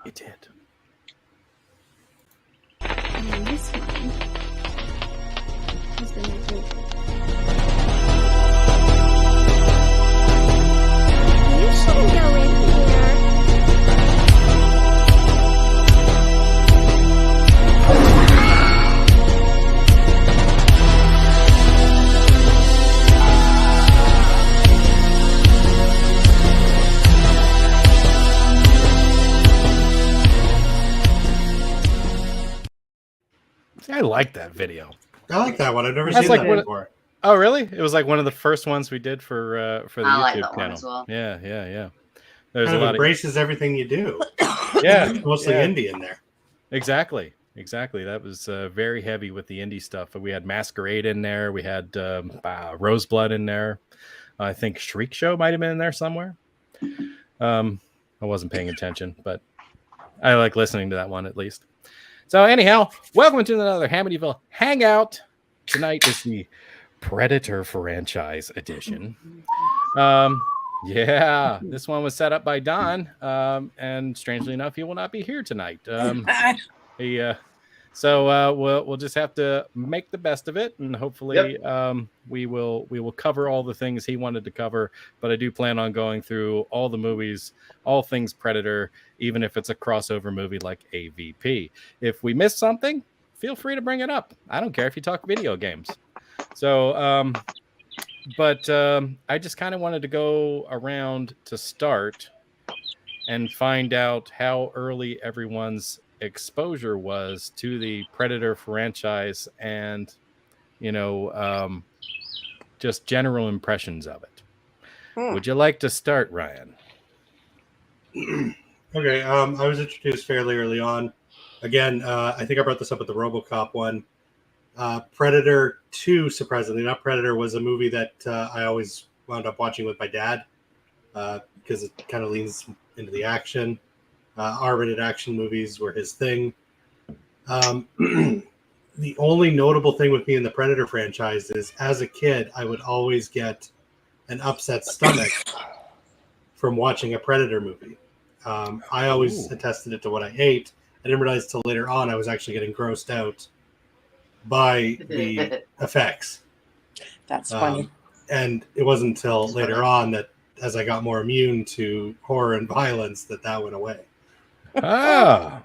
You did. And this one has been making. You shouldn't go in here. I like that video. I like that one. I've never seen like that before. Oh, really? It was like one of the first ones we did for the I like YouTube that one channel. as well. Yeah. There's Kind a of lot embraces everything you do. Yeah, Mostly yeah. indie in there. Exactly. That was very heavy with the indie stuff. We had Masquerade in there. We had Roseblood in there. I think Shriek Show might have been in there somewhere. I wasn't paying attention, but I like listening to that one at least. So anyhow, welcome to another Hamityville Hangout. Tonight is the Predator franchise edition. Yeah, this one was set up by Don, and strangely enough, he will not be here tonight. So we'll just have to make the best of it, and hopefully, we will cover all the things he wanted to cover. But I do plan on going through all the movies, all things Predator, even if it's a crossover movie like AVP. If we miss something, feel free to bring it up. I don't care if you talk video games. So, I just kind of wanted to go around to start and find out how early everyone's exposure was to the Predator franchise and, just general impressions of it. Would you like to start, Ryan? Okay, I was introduced fairly early on. Again, I think I brought this up at the RoboCop one. Predator 2, surprisingly, not Predator, was a movie that I always wound up watching with my dad because it kind of leans into the action. R-rated action movies were his thing. The only notable thing with me in the Predator franchise is, as a kid, I would always get an upset stomach from watching a Predator movie. I always attested it to what I ate. I didn't realize till later on I was actually getting grossed out by the effects. That's funny. And it wasn't until later on that, as I got more immune to horror and violence, that went away. Ah.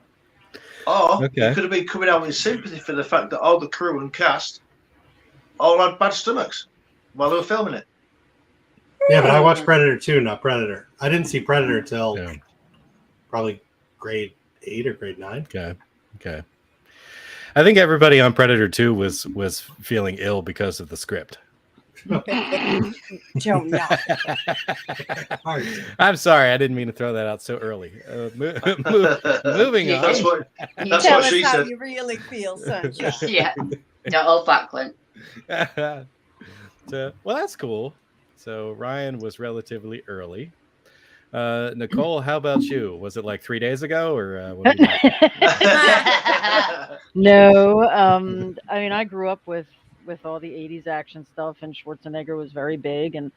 Okay. You could have been coming out with sympathy for the fact that all the crew and cast all had bad stomachs while they were filming it. Yeah, but I watched Predator 2, not Predator. I didn't see Predator till probably grade 8 or grade 9. Okay. I think everybody on Predator 2 was feeling ill because of the script. Joe, no. I'm sorry, I didn't mean to throw that out so early. Moving on. That's what Tell us she how said. you really feel, Sunshine. Yeah. Don't hold back, Clint. Well, that's cool. So Ryan was relatively early. Nicole, how about you? Was it like 3 days ago, or what do you No, I mean, I grew up with all the 80s action stuff, and Schwarzenegger was very big, and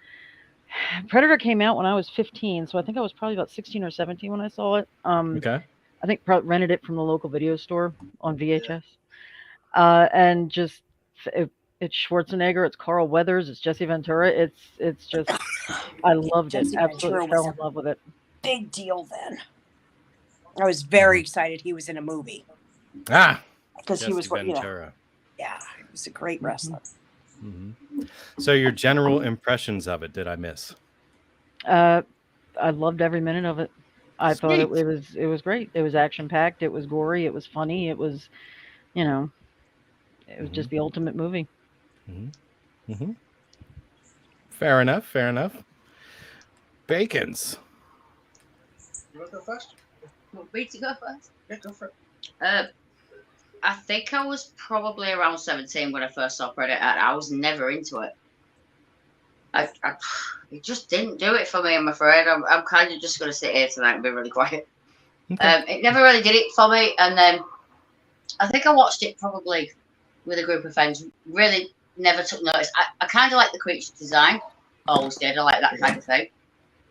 Predator came out when I was 15, so I think I was probably about 16 or 17 when I saw it. Okay. I think rented it from the local video store on VHS. And just it's Schwarzenegger, it's Carl Weathers, it's Jesse Ventura. It's just, I loved it. Jesse Absolutely Ventura fell in love with it. Big deal then. I was very excited he was in a movie. Because he was, Ventura. Yeah, he was a great wrestler. Mm-hmm. So your general impressions of it, did I miss? I loved every minute of it. I thought it was great. It was action packed. It was gory. It was funny. It was, it was just the ultimate movie. Mm-hmm. Mm-hmm. Fair enough. Bacons. You want to go first? Want me to go first? Yeah, go for it. I think I was probably around 17 when I first saw Predator. I was never into it. It just didn't do it for me, I'm afraid. I'm kind of just going to sit here tonight and be really quiet. Okay. It never really did it for me. And then I think I watched it probably with a group of friends. Really never took notice. I kind of like the creature design. Always did. I like that kind of thing.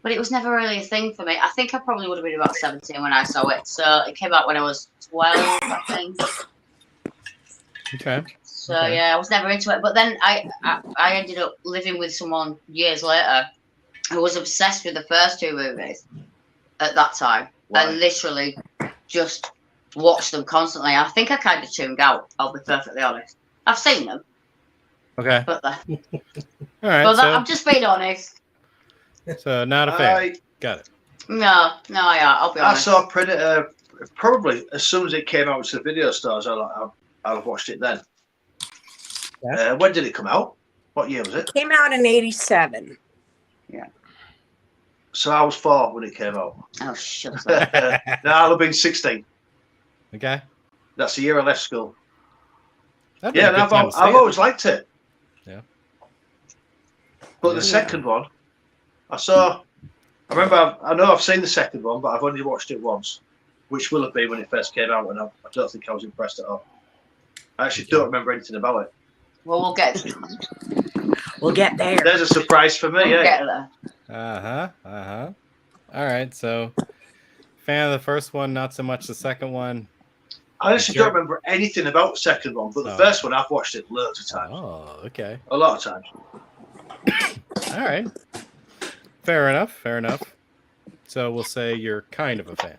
but it was never really a thing for me. I think I probably would have been about 17 when I saw it. So it came out when I was 12, I think. Okay. So yeah, I was never into it. But then I ended up living with someone years later who was obsessed with the first two movies at that time. Wow. And literally just watched them constantly. I think I kind of tuned out, I'll be perfectly honest. I've seen them. Okay. But all right. But I'm just being honest. So not a fan. Got it. No, yeah, I'll be honest. I saw Predator probably as soon as it came out to the video stores. I'll have watched it then. Yeah. When did it come out? What year was it? It came out in 87. Yeah. So I was 4 when it came out. Oh, shut up. No, I'll have been 16. Okay. That's the year I left school. That'd be Yeah, a and good time to see I've it. always liked it. Yeah. But the second one, I remember, I know I've seen the second one, but I've only watched it once, which will have been when it first came out, and I don't think I was impressed at all. I actually don't remember anything about it. Well, we'll get there. There's a surprise for me, We'll yeah. get there. All right. So, fan of the first one, not so much the second one. I actually don't remember anything about the second one, but the first one, I've watched it loads of times. Oh, okay. A lot of times. All right. Fair enough. So we'll say you're kind of a fan.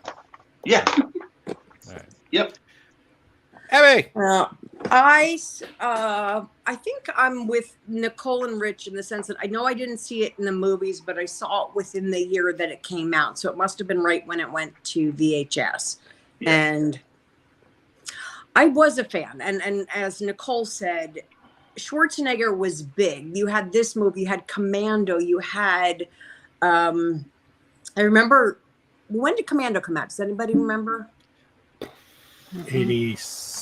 Yeah. All right. Yep. Abby! I think I'm with Nicole and Rich in the sense that I know I didn't see it in the movies, but I saw it within the year that it came out. So it must have been right when it went to VHS. Yeah. And I was a fan. And as Nicole said, Schwarzenegger was big. You had this movie, you had Commando, you had, I remember, when did Commando come out? Does anybody remember? 87.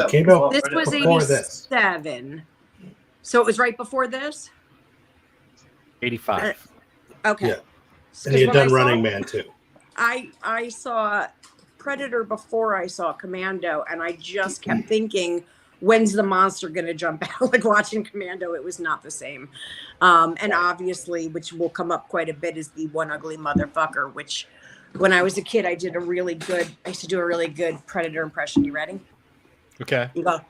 Came out This was 87. So it was right before this? 85. Okay. Yeah. And he had done Running Man too. I saw Predator before I saw Commando, and I just kept thinking, when's the monster going to jump out? Like watching Commando, it was not the same. And obviously, which will come up quite a bit, is the One Ugly Motherfucker, which when I was a kid, I used to do a really good Predator impression. You ready? Okay. You go,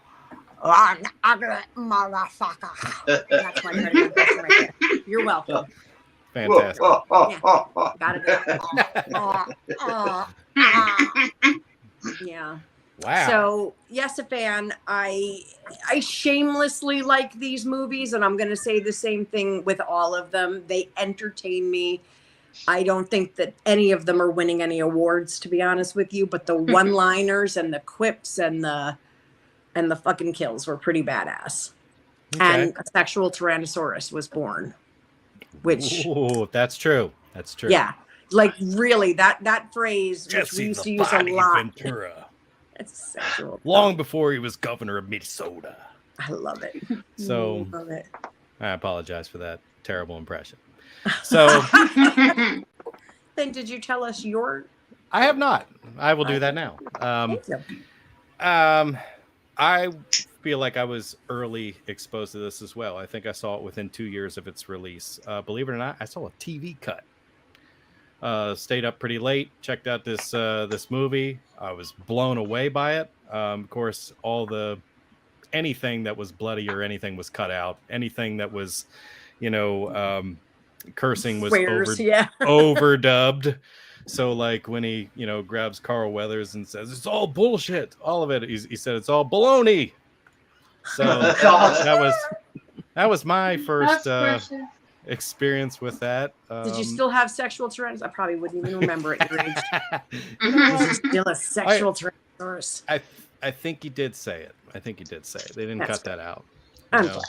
"One ugly motherfucker." That's my Predator impression right there. You're welcome. Fantastic. Got it. Yeah. Wow. So yes, a fan. I shamelessly like these movies, and I'm going to say the same thing with all of them. They entertain me. I don't think that any of them are winning any awards, to be honest with you. But the one-liners and the quips and the fucking kills were pretty badass. Okay. And a sexual Tyrannosaurus was born, which that's true. That's true. Yeah, like really that phrase which we used to use a lot. Ventura. It's sexual. Long before he was governor of Minnesota. I love it. So Love it. I apologize for that terrible impression. So Then did you tell us your? I have not. I will do that now. Thank you. I feel like I was early exposed to this as well. I think I saw it within 2 years of its release. Believe it or not, I saw a TV cut. Stayed up pretty late, checked out this movie. I was blown away by it. Of course, anything that was bloody or anything was cut out. Anything that was, cursing was overdubbed. So like when he, grabs Carl Weathers and says, "It's all bullshit," all of it. He said, "It's all baloney." So that was my first experience with that. Did you still have sexual Tyrannosaurus? I probably wouldn't even remember it. Your age. Was it still a sexual Tyrannosaurus? I think he did say it. They didn't cut that out. I'm glad.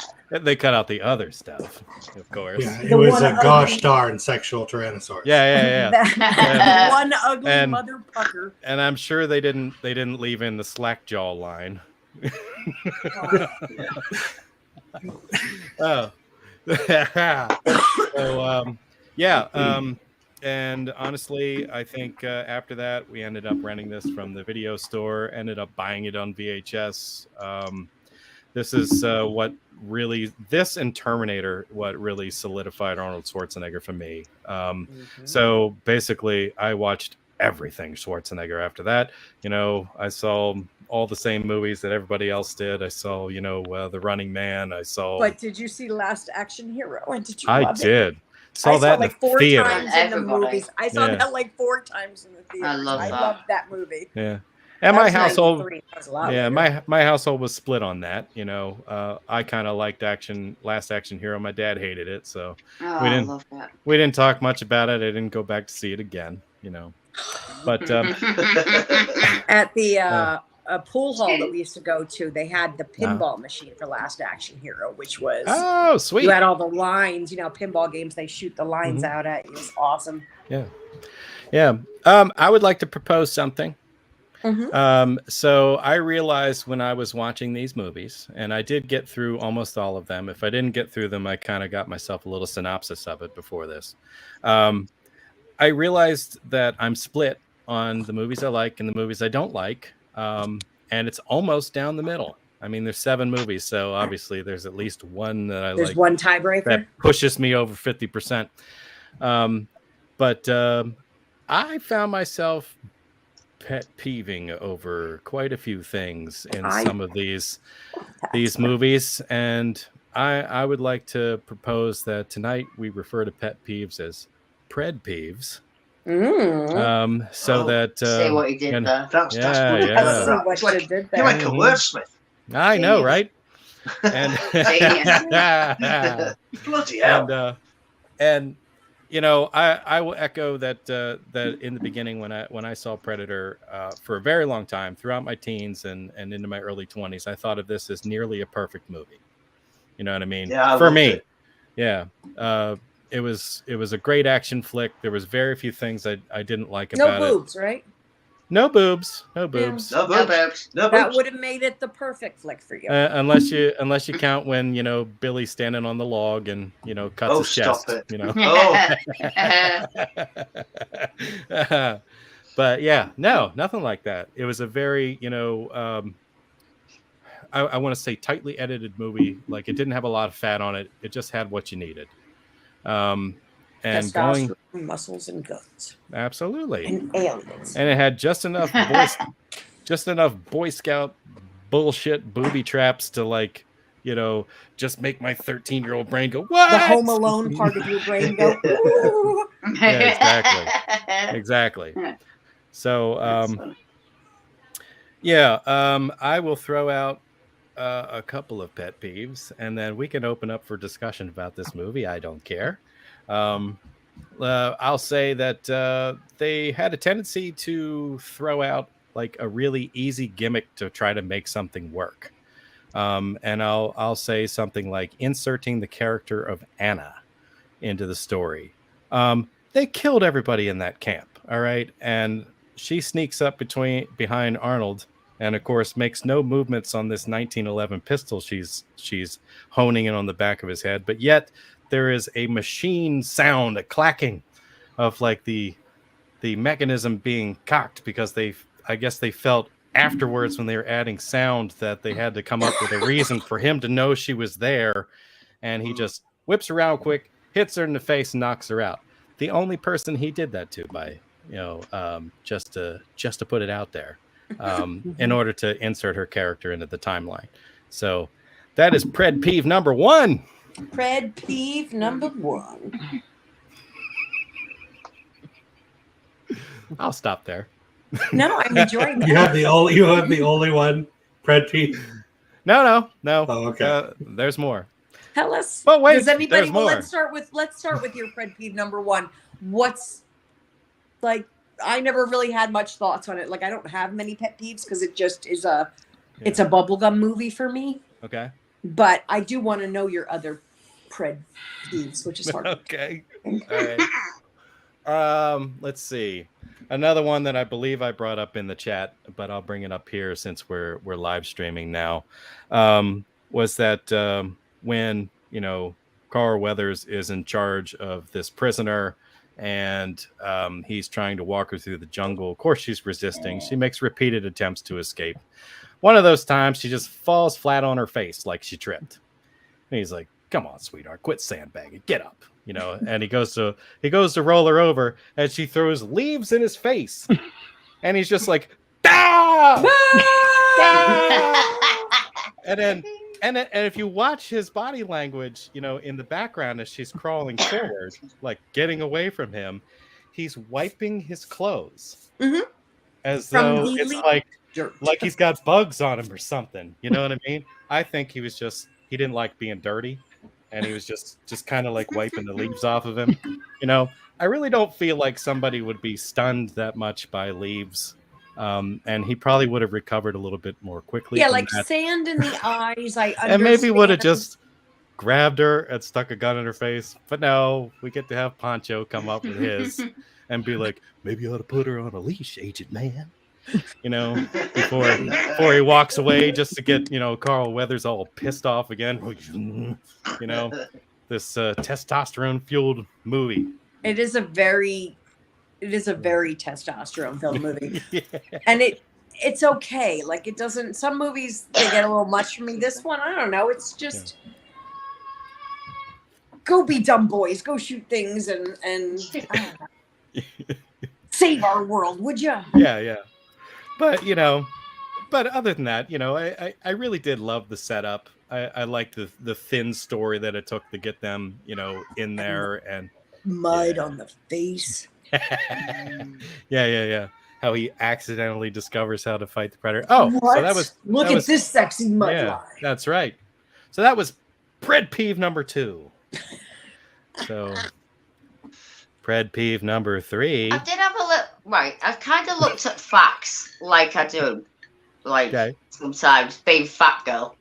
They cut out the other stuff, of course. Yeah, it was a gosh darn sexual Tyrannosaurus. Yeah. One ugly motherfucker. And I'm sure they didn't leave in the slack jaw line. Oh. And honestly, I think after that, we ended up renting this from the video store, ended up buying it on VHS. This is what really, this and Terminator, what really solidified Arnold Schwarzenegger for me. So basically, I watched everything Schwarzenegger after that. I saw all the same movies that everybody else did. I saw, The Running Man. I saw. But did you see Last Action Hero? And did you I love it? did. Saw I that saw in like the 4 theater. times in the Everybody. movies. I saw Yeah. that like 4 times in the theater. I love that. loved that movie. Yeah. And That my was household. 93. That was a lot Yeah, later. my household was split on that. I kind of liked Last Action Hero. My dad hated it, so Oh, we I didn't love that. we didn't talk much about it. I didn't go back to see it again. But At the pool hall that we used to go to, they had the pinball machine for Last Action Hero, which was oh, sweet. you had all the lines. Pinball games. They shoot the lines Mhm. out at you. It was awesome. Yeah. I would like to propose something. So I realized when I was watching these movies, and I did get through almost all of them. If I didn't get through them, I kind of got myself a little synopsis of it before this. I realized that I'm split on the movies I like and the movies I don't like. And it's almost down the middle. I mean, there's 7 movies, so obviously there's at least one that I There's like one tiebreaker. that pushes me over 50%. But I found myself pet peeving over quite a few things in some of these movies, and I would like to propose that tonight we refer to pet peeves as pred peeves. So that See what he did there. That's Yeah, good. yeah. I see what It's like, you did you're like there. a wordsmith. I know, Genius. right? And Bloody hell. and I will echo that that in the beginning when I saw Predator for a very long time, throughout my teens and into my early 20s, I thought of this as nearly a perfect movie. You know what I mean? Yeah, I for loved me. it. Yeah. It was a great action flick. There was very few things I didn't like No about boobs, right? it. No boobs. No boobs. No No boobs. boobs. No That boobs. would have made it the perfect flick for you. Unless you count when Billy's standing on the log and cuts Oh, his chest. stop it. Oh. But yeah, no, nothing like that. It was a very I want to say tightly edited movie. Like, it didn't have a lot of fat on it. It just had what you needed. And going Testosterone, muscles, and guns, absolutely, and aliens. and it had just enough Boy Scout bullshit booby traps to just make my 13-year-old brain go, what? The Home Alone part of your brain go, ooh. Yeah, exactly. So I will throw out a couple of pet peeves, and then we can open up for discussion about this movie. I don't care. I'll say that they had a tendency to throw out like a really easy gimmick to try to make something work. And I'll say something like inserting the character of Anna into the story. They killed everybody in that camp, all right? And she sneaks up behind Arnold, and of course makes no movements on this 1911 pistol she's honing in on the back of his head, but yet there is a machine sound, a clacking of like the mechanism being cocked, because I guess they felt afterwards when they were adding sound that they had to come up with a reason for him to know she was there, and he just whips around quick, hits her in the face, and knocks her out. The only person he did that to, by just to put it out there, in order to insert her character into the timeline. So that is pred peeve number 1. Pred peeve number 1. I'll stop there. No, I'm enjoying that. You have the only one, pred peeve. No. Oh, okay. There's more. Tell us. But wait, does anybody? there's Well, more. let's start with your pred peeve number 1. What's like? I never really had much thoughts on it. Like, I don't have many pet peeves because it just is it's a bubblegum movie for me. Okay. But I do want to know your other pred peeves, which is hard. Okay. All right. Let's see. Another one that I believe I brought up in the chat, but I'll bring it up here since we're live streaming now. Was that when Carl Weathers is in charge of this prisoner, and he's trying to walk her through the jungle. Of course, she's resisting. She makes repeated attempts to escape. One of those times, she just falls flat on her face like she tripped. And he's like, "Come on, sweetheart, quit sandbagging. Get up." You know, and he goes to roll her over, and she throws leaves in his face, and he's just like, "Ah!" And if you watch his body language, you know, in the background as she's crawling forward, like getting away from him, he's wiping his clothes as From though the it's dirt. like he's got bugs on him or something. You know what I mean? I think he didn't like being dirty, and he was just kind of like wiping the leaves off of him. You know, I really don't feel like somebody would be stunned that much by leaves. And he probably would have recovered a little bit more quickly. Yeah, from like that. sand in the eyes. I understand. And maybe would have just grabbed her and stuck a gun in her face. But no, we get to have Poncho come up with his and be like, "Maybe you ought to put her on a leash, Agent Man." You know, before he walks away, just to get, you know, Carl Weathers all pissed off again. You know, this testosterone fueled movie. It is a very testosterone filled movie. Yeah. And it's okay. Like, it doesn't, some movies, they get a little much for me. This one, I don't know. It's just go be dumb boys, go shoot things and I don't know. Save our world, would you? Yeah. But, you know, other than that, you know, I really did love the setup. I liked the thin story that it took to get them, you know, in there and mud on the face. Yeah. How he accidentally discovers how to fight the predator. Oh, what? So that was look at this sexy mud line. That's right. So that was Pred Peeve number 2. So Pred Peeve number 3. I did have a look. Right, I've kind of looked at facts like I do, like sometimes being fat girl,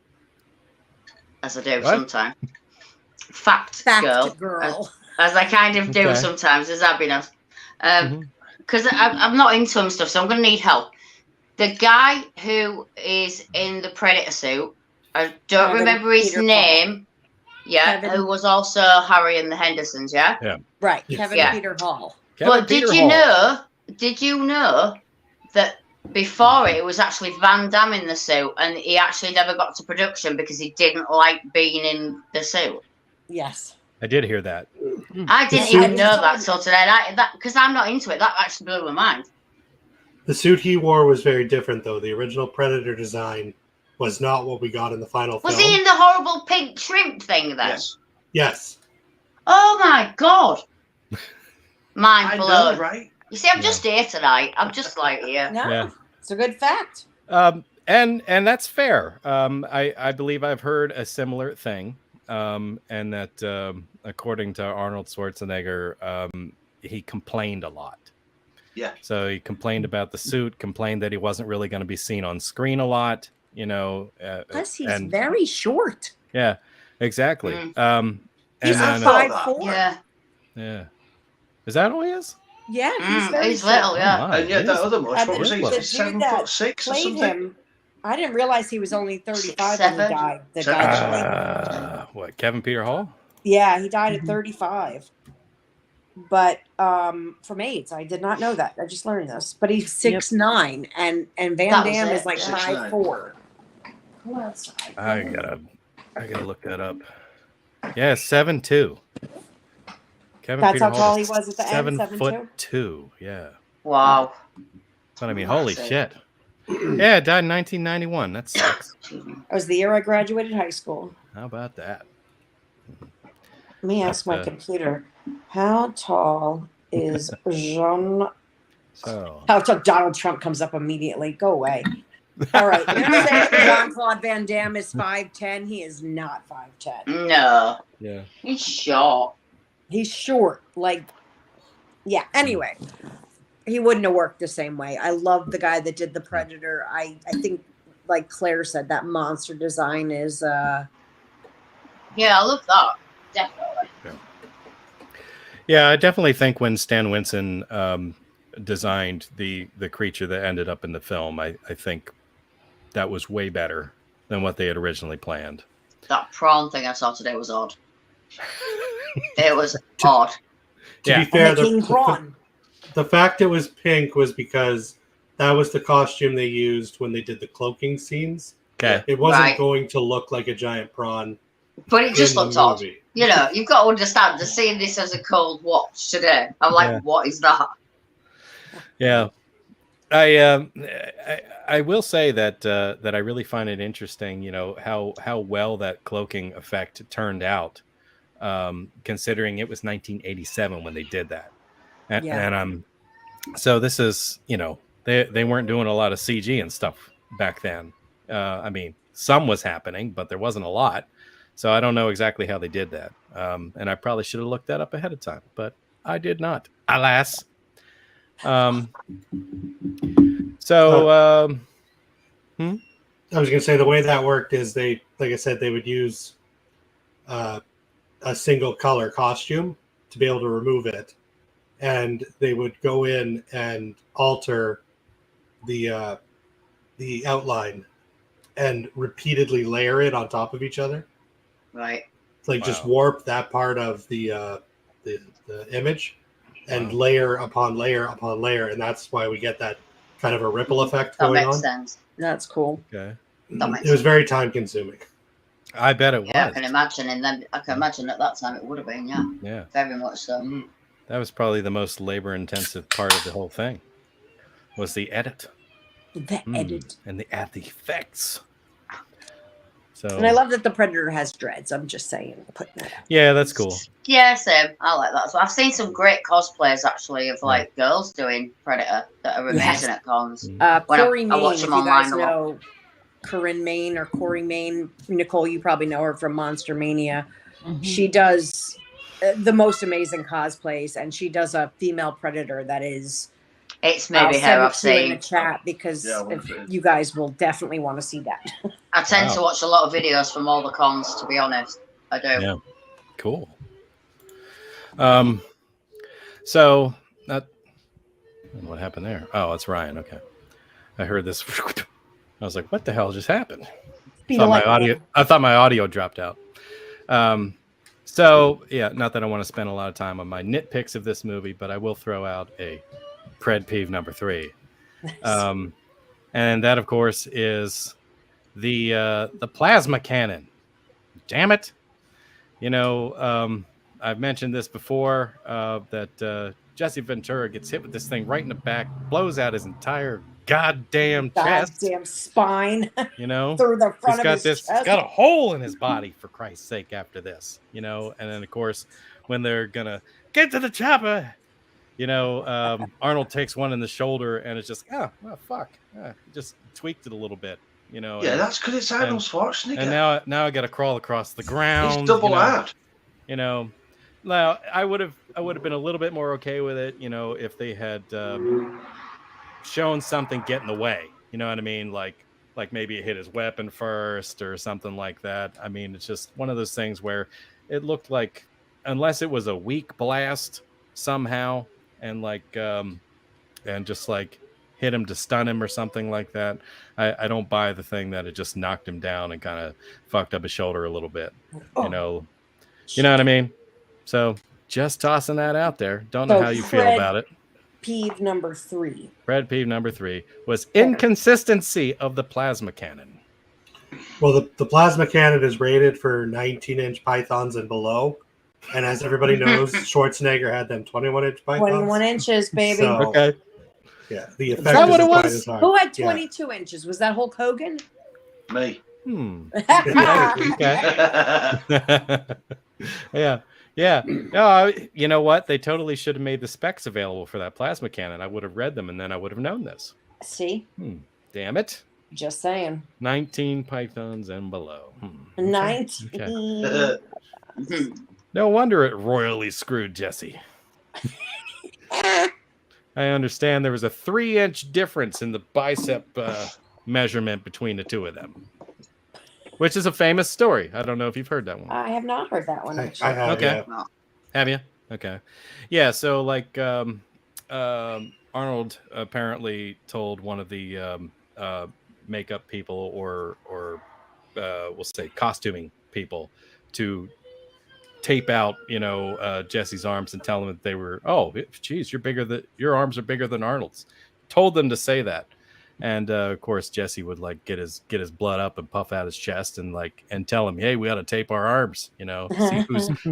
as I do sometimes. Fact girl. As I kind of do sometimes, as happiness. Because I'm not into some stuff, so I'm going to need help. The guy who is in the Predator suit, I don't remember his name. Yeah, who was also Harry and the Hendersons, yeah? Right, Kevin Peter Hall. But did you know that before it was actually Van Damme in the suit, and he actually never got to production because he didn't like being in the suit? Yes. I did hear that. I didn't even know that till today. Because I'm not into it. That actually blew my mind. The suit he wore was very different, though. The original Predator design was not what we got in the final film. Was he in the horrible pink shrimp thing then? Yes. Oh my god. Mind blown. I know, right? You see, I'm just here tonight. I'm just like here. No, it's a good fact. And that's fair. I believe I've heard a similar thing. And that according to Arnold Schwarzenegger, he complained a lot. Yeah. So he complained about the suit, complained that he wasn't really going to be seen on screen a lot, you know. Plus, he's very short. Yeah, exactly. He's and then, 5'4". Yeah. Is that all he is? Yeah, he's very he's little, yeah. Oh, my, And yet that other much, what was he? The dude 7'6" that or played something? him, I didn't realize he was only 35 when he 6'7". died. The guy that played him. What, Kevin Peter Hall? Yeah, he died at 35. But from AIDS, I did not know that. I just learned this. But he's 6'9", and Van Damme is like 5'4". Who else? I gotta look that up. Yeah, 7'2". Kevin That's Peter how Hall tall he is was at the end. 7'2". Yeah. Wow. But I mean, holy shit. Yeah, died in 1991. That sucks. That was the year I graduated high school. How about that? Let me ask my computer. How tall is Jean? So How tall Donald Trump comes up immediately. Go away. All right. You're saying Jean-Claude Van Damme is 5'10". He is not 5'10". No. yeah. He's short. He's short. Like, yeah. Anyway, he wouldn't have worked the same way. I love the guy that did the Predator. I think, like Claire said, that monster design is. Yeah, I love that. Definitely. Yeah, I definitely think when Stan Winston designed the creature that ended up in the film, I think that was way better than what they had originally planned. That prawn thing I saw today was odd. It was odd. To Yeah. be fair, And the king prawn. the fact it was pink was because that was the costume they used when they did the cloaking scenes. Okay. It wasn't Right. going to look like a giant prawn But it just in the looked odd. movie. You know, you've got to understand. Just seeing this as a cold watch today, I'm like, Yeah. what is that? Yeah. I will say that that I really find it interesting, you know, how well that cloaking effect turned out, considering it was 1987 when they did that, and so this is, you know, they weren't doing a lot of CG and stuff back then. I mean, some was happening, but there wasn't a lot, so I don't know exactly how they did that, and I probably should have looked that up ahead of time, but I did not, alas. So. I was going to say the way that worked is they, like I said, they would use a single color costume to be able to remove it, and they would go in and alter the outline and repeatedly layer it on top of each other, Right. like just Wow. warp that part of the image and Wow. layer upon layer upon layer, and that's why we get that kind of a ripple effect That going makes on. sense. That's cool. Okay. That makes It was sense. very time consuming. I bet it Yeah, I was. can imagine, and then I can imagine at that time it would have been, yeah, Yeah, very much so. that was probably the most labor-intensive part of the whole thing. Was the edit The edit. and the effects. So And I love that the Predator has dreads. I'm just saying, putting that out. yeah, that's cool. Yeah, same. I like that. So I've seen some great cosplays actually of like girls doing Predator that are amazing at cons. When Corey I Main, watch if them you guys online a lot. know Corinne Main or Corey Main, Nicole, you probably know her from Monster Mania. She does the most amazing cosplays, and she does a female Predator that is. It's I'll maybe send her it I've to you in seen. the chat because Yeah, I wonder if if it is. you guys will definitely want to see that. I tend Wow. to watch a lot of videos from all the cons, to be honest. I do. Yeah, cool. So that what happened there? Oh, it's Ryan. Okay, I heard this. I was like, "What the hell just happened?" Speed of light, man. I thought my audio dropped out. So yeah, not that I want to spend a lot of time on my nitpicks of this movie, but I will throw out a pred peeve number 3. And that, of course, is the plasma cannon. Damn it! You know, I've mentioned this before that Jesse Ventura gets hit with this thing right in the back, blows out his entire goddamn chest. Goddamn spine You know, through the front he's of got his this. chest. He's got a hole in his body, for Christ's sake. After this, you know, and then of course when they're gonna get to the chopper, you know, Arnold takes one in the shoulder, and it's just fuck, just tweaked it a little bit, you know. Yeah, and, that's because it's Arnold Schwarzenegger. and now I got to crawl across the ground. He's double you know, hard. You know, now I would have been a little bit more okay with it, you know, if they had shown something get in the way. You know what I mean? Like maybe it hit his weapon first or something like that. I mean, it's just one of those things where it looked like, unless it was a weak blast somehow, and and just like hit him to stun him or something like that, I don't buy the thing that it just knocked him down and kind of fucked up his shoulder a little bit. You know what I mean? So just tossing that out there. Don't know So how you feel Fred- about it. Peeve number 3. Pred peeve number 3 was inconsistency of the plasma cannon. Well, the plasma cannon is rated for 19-inch pythons and below, and as everybody knows, Schwarzenegger had them 21-inch pythons. 21 inches, baby. So, Okay. Yeah, the effect that what it isn't quite was? as hard. Who had Yeah. 22 inches? Was that Hulk Hogan? Me. Okay. Yeah. No, you know what? They totally should have made the specs available for that plasma cannon. I would have read them, and then I would have known this. See? Damn it. Just saying. 19 pythons and below. 19. Okay. No wonder it royally screwed Jesse. I understand there was a 3-inch difference in the bicep measurement between the two of them, which is a famous story. I don't know if you've heard that one. I have not heard that one, actually. I have, Okay. yeah. Have you? Okay. Yeah. So like Arnold apparently told one of the makeup people or we'll say costuming people to tape out, Jesse's arms and tell him that they were, oh, geez, your arms are bigger than Arnold's. Told them to say that. And of course, Jesse would like get his blood up and puff out his chest and tell him, hey, we ought to tape our arms,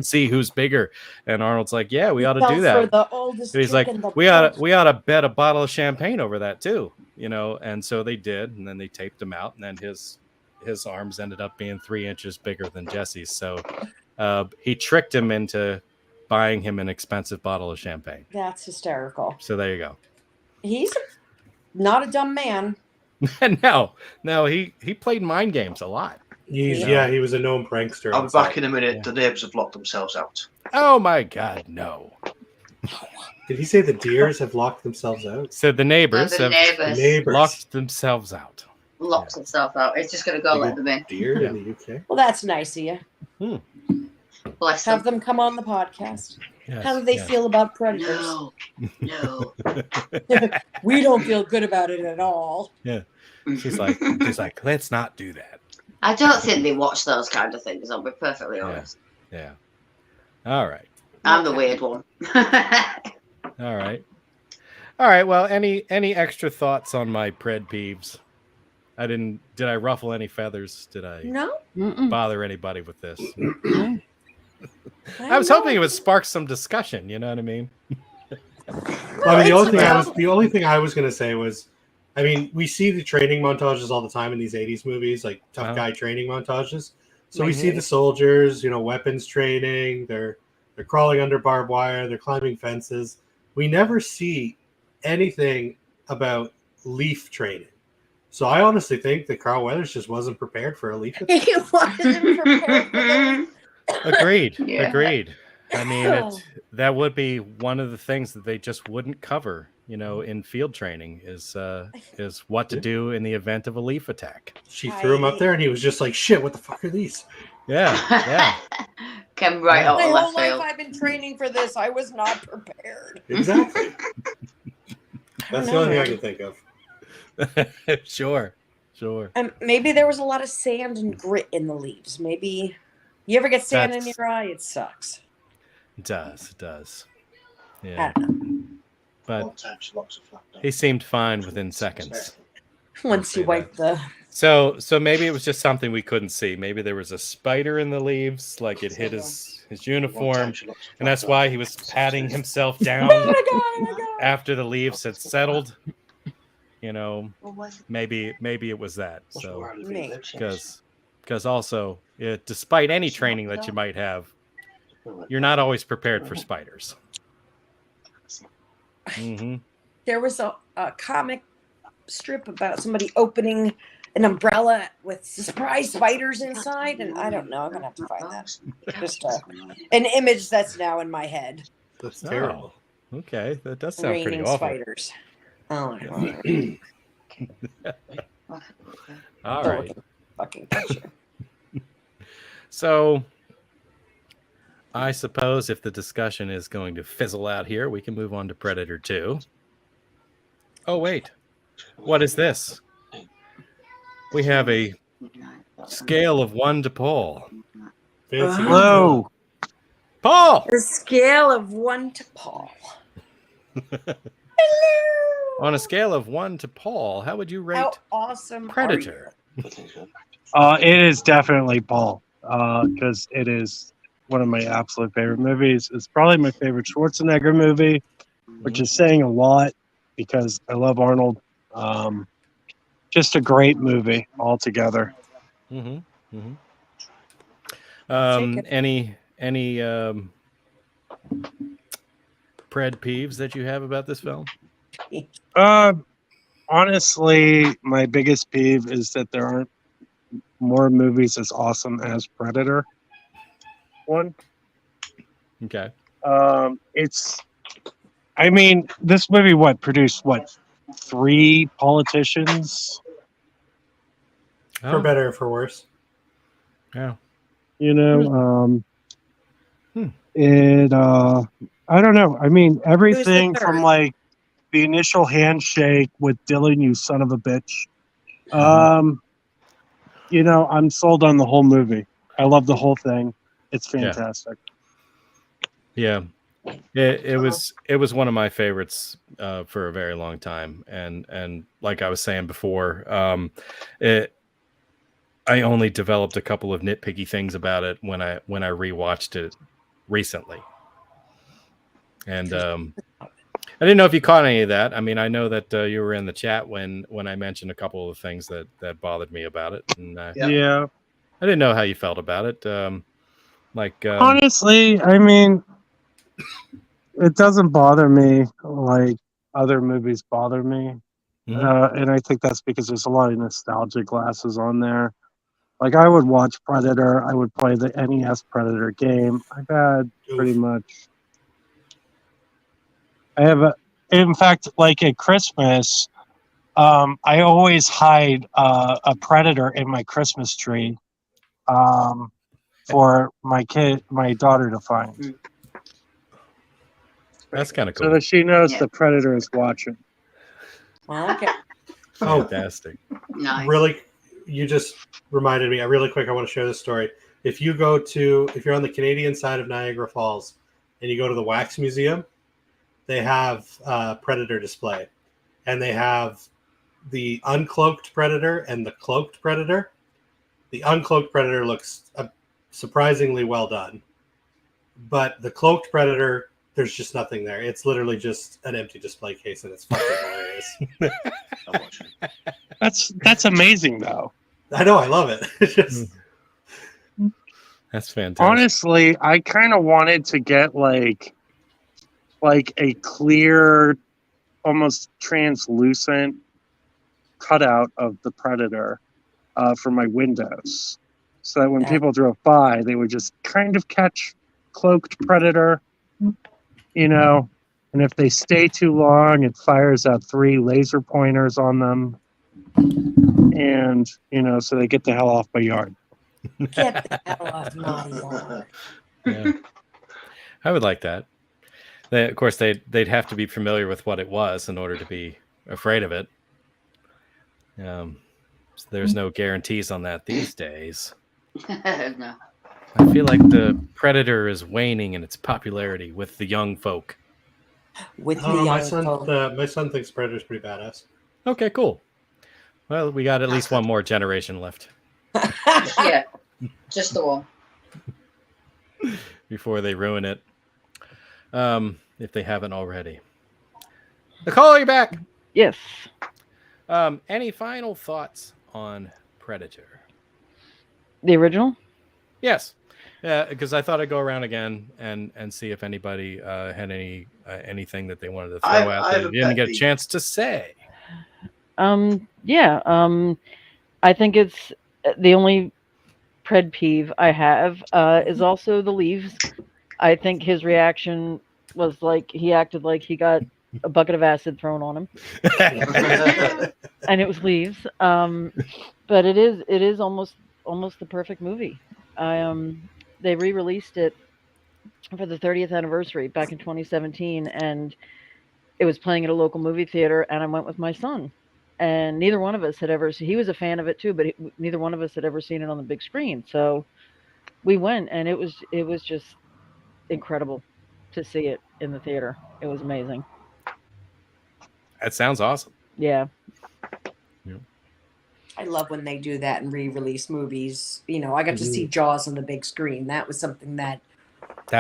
see who's bigger. And Arnold's like, yeah, we ought to do that. For the oldest and he's like, we ought to bet a bottle of champagne over that too, And so they did, and then they taped him out, and then his arms ended up being 3 inches bigger than Jesse's. So he tricked him into buying him an expensive bottle of champagne. That's hysterical. So there you go. He's not a dumb man. No, he played mind games a lot. He was a known prankster. I'll be back in a minute. Yeah. The neighbors have locked themselves out. Oh my God, no. Did he say the deers have locked themselves out? So the neighbors have locked themselves out. Locked himself out. It's just going to go let them in. Deer in the UK? Well, that's nice of you. Bless Have them come on the podcast. Yes, How do they feel about predators? No. We don't feel good about it at all. Yeah. She's like, let's not do that. I don't think they watch those kind of things, I'll be perfectly honest. Yeah. All right. I'm the weird one. All right. Well, any extra thoughts on my pred peeves? Did I ruffle any feathers? Did I bother anybody with this? I was hoping it would spark some discussion. You know what I mean? The only thing I was going to say was, I mean, we see the training montages all the time in these 80s movies, like tough guy training montages. So we see the soldiers, weapons training. They're crawling under barbed wire. They're climbing fences. We never see anything about leaf training. So I honestly think that Carl Weathers just wasn't prepared for a leaf attack. He wasn't prepared for that. Agreed. I mean, that would be one of the things that they just wouldn't cover, in field training is what to do in the event of a leaf attack. She threw him up there, and he was just like, "Shit, what the fuck are these?" Yeah. Came right out of left My whole field. life I've been training for this. I was not prepared. Exactly. That's the only thing I can think of. Sure. And maybe there was a lot of sand and grit in the leaves. Maybe you ever get sand in your eye, it sucks. It does. Yeah. But Lots of he seemed fine within seconds. Once you wipe the... So maybe it was just something we couldn't see. Maybe there was a spider in the leaves, like it hit his uniform, and that's why he was patting himself down after the leaves had settled. Maybe it was that. So because also, despite any training that you might have, you're not always prepared for spiders. Mm-hmm. There was a comic strip about somebody opening an umbrella with surprise spiders inside, and I don't know. I'm gonna have to find that. Just an image that's now in my head. That's terrible. Okay, that does sound pretty awful. Spiders. Oh my All right. Fucking picture. So, I suppose if the discussion is going to fizzle out here, we can move on to Predator 2. Oh, wait. What is this? We have a scale of 1 to Paul. Hello. Paul! The scale of 1 to Paul. Hello. On a scale of 1 to Paul, how would you rate How awesome Predator? It is definitely Paul, because it is one of my absolute favorite movies. It's probably my favorite Schwarzenegger movie, which is saying a lot because I love Arnold. Just a great movie altogether. Mm-hmm. Mm-hmm. Any pred peeves that you have about this film? Honestly, my biggest peeve is that there aren't more movies as awesome as Predator. One. Okay. This movie produced 3 politicians? For better or for worse. Yeah. I don't know. I mean, everything from the initial handshake with Dylan, you son of a bitch. I'm sold on the whole movie. I love the whole thing. It's fantastic. Yeah. It was one of my favorites for a very long time, and like I was saying before, I only developed a couple of nitpicky things about it when I rewatched it recently, and I didn't know if you caught any of that. I mean, I know that you were in the chat when I mentioned a couple of things that bothered me about it, and Yeah. I didn't know how you felt about it. Honestly, I mean, it doesn't bother me like other movies bother me. And I think that's because there's a lot of nostalgia glasses on there. Like, I would watch Predator. I would play the NES Predator game. I've had pretty much. In fact, like at Christmas, I always hide a Predator in my Christmas tree for my daughter to find. That's kind of cool. So that she knows the Predator is watching. Okay. Fantastic. Nice. Really, you just reminded me. Really quick, I want to share this story. If you're on the Canadian side of Niagara Falls and you go to the Wax Museum, they have a Predator display, and they have the uncloaked Predator and the cloaked Predator. The uncloaked Predator looks surprisingly well done, but the cloaked Predator, there's just nothing there. It's literally just an empty display case, and it's fucking hilarious. That's amazing, though. I know, I love it. It's just that's fantastic. Honestly, I kind of wanted to get like a clear, almost translucent cutout of the Predator for my windows, so that when people drove by, they would just kind of catch cloaked Predator, you know. And if they stay too long, it fires out 3 laser pointers on them, and so they get the hell off my yard. Get the hell off my yard. Yeah. I would like that. Of course, they'd have to be familiar with what it was in order to be afraid of it. So there's no guarantees on that these days. No. I feel like the Predator is waning in its popularity with the young folk. My son thinks Predator's pretty badass. Okay, cool. Well, we got at least one more generation left. Yeah, just the one. Before they ruin it. If they haven't already. Nicole, are you back? Yes. Any final thoughts on Predator? The original? Yes. Because I thought I'd go around again and see if anybody had anything that they wanted to throw out that they didn't get a chance to say. I think it's the only pred peeve I have is also the leaves. I think his reaction was like he acted like he got a bucket of acid thrown on him, and it was leaves. But it is almost the perfect movie. They re-released it for the 30th anniversary back in 2017, and it was playing at a local movie theater, and I went with my son, and neither one of us had ever he was a fan of it too, but neither one of us had ever seen it on the big screen. So we went, and it was just incredible to see it in the theater. It was amazing. That sounds awesome. Yeah. I love when they do that and re-release movies. I got to see Jaws on the big screen. That was something that'd